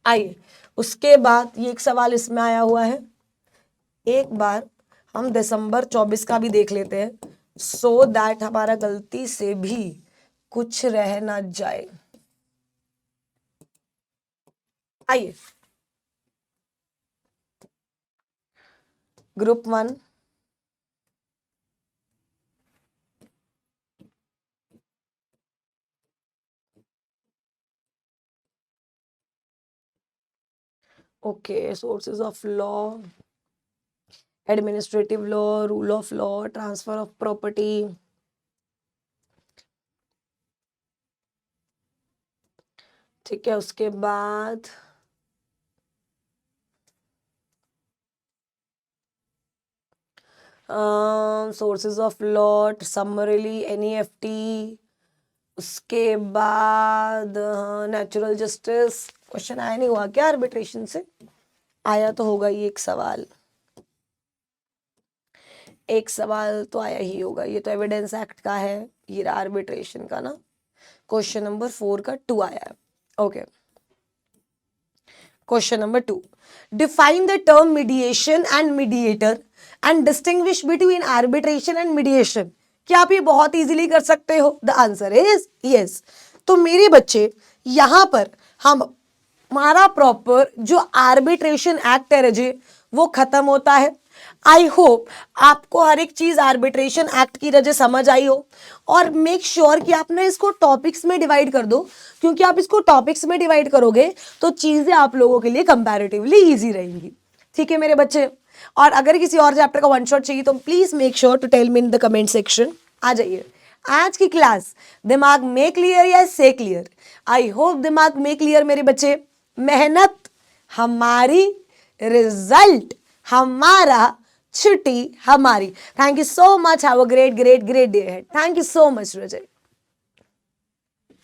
आइए, उसके बाद ये एक सवाल इसमें आया हुआ है, एक बार हम दिसंबर 24 का भी देख लेते हैं, सो दैट हमारा गलती से भी कुछ रह ना जाए. आइए, group 1, okay, sources of law, administrative law, rule of law, transfer of property, ठीक है। उसके बाद सोर्सेज ऑफ लॉ, समरली एनईएफटी, उसके बाद नेचुरल जस्टिस। क्वेश्चन आया नहीं हुआ क्या आर्बिट्रेशन से? आया तो होगा ये एक सवाल, एक सवाल तो आया ही होगा। ये तो एविडेंस एक्ट का है, ये आर्बिट्रेशन का ना। क्वेश्चन नंबर 4 का 2 आया है। Okay, question number 2, define the term mediation and mediator and distinguish between arbitration and mediation. क्या आप ये बहुत इजीली कर सकते हो? The answer is yes. तो मेरे बच्चे यहां पर हमारा प्रॉपर जो आर्बिट्रेशन एक्ट है रजे वो खत्म होता है। आई होप आपको हर एक चीज आर्बिट्रेशन एक्ट की वजह समझ आई हो। और मेक श्योर कि आप ना इसको टॉपिक्स में डिवाइड कर दो, क्योंकि आप इसको टॉपिक्स में डिवाइड करोगे तो चीजें आप लोगों के लिए कंपैरेटिवली इजी रहेंगी। ठीक है मेरे बच्चे? और अगर किसी और चैप्टर का वन शॉट चाहिए तो please make sure to tell me in the comment section. आ जाइए। आज की क्लास दिमाग में क्लियर या से क्लियर? आई होप दिमाग में क्लियर मेरे बच्चे। मेहनत हमारी, रिजल्ट हमारा, छुट्टी हमारी। Thank you so much. Have a great great great day ahead. Thank you so much रजय।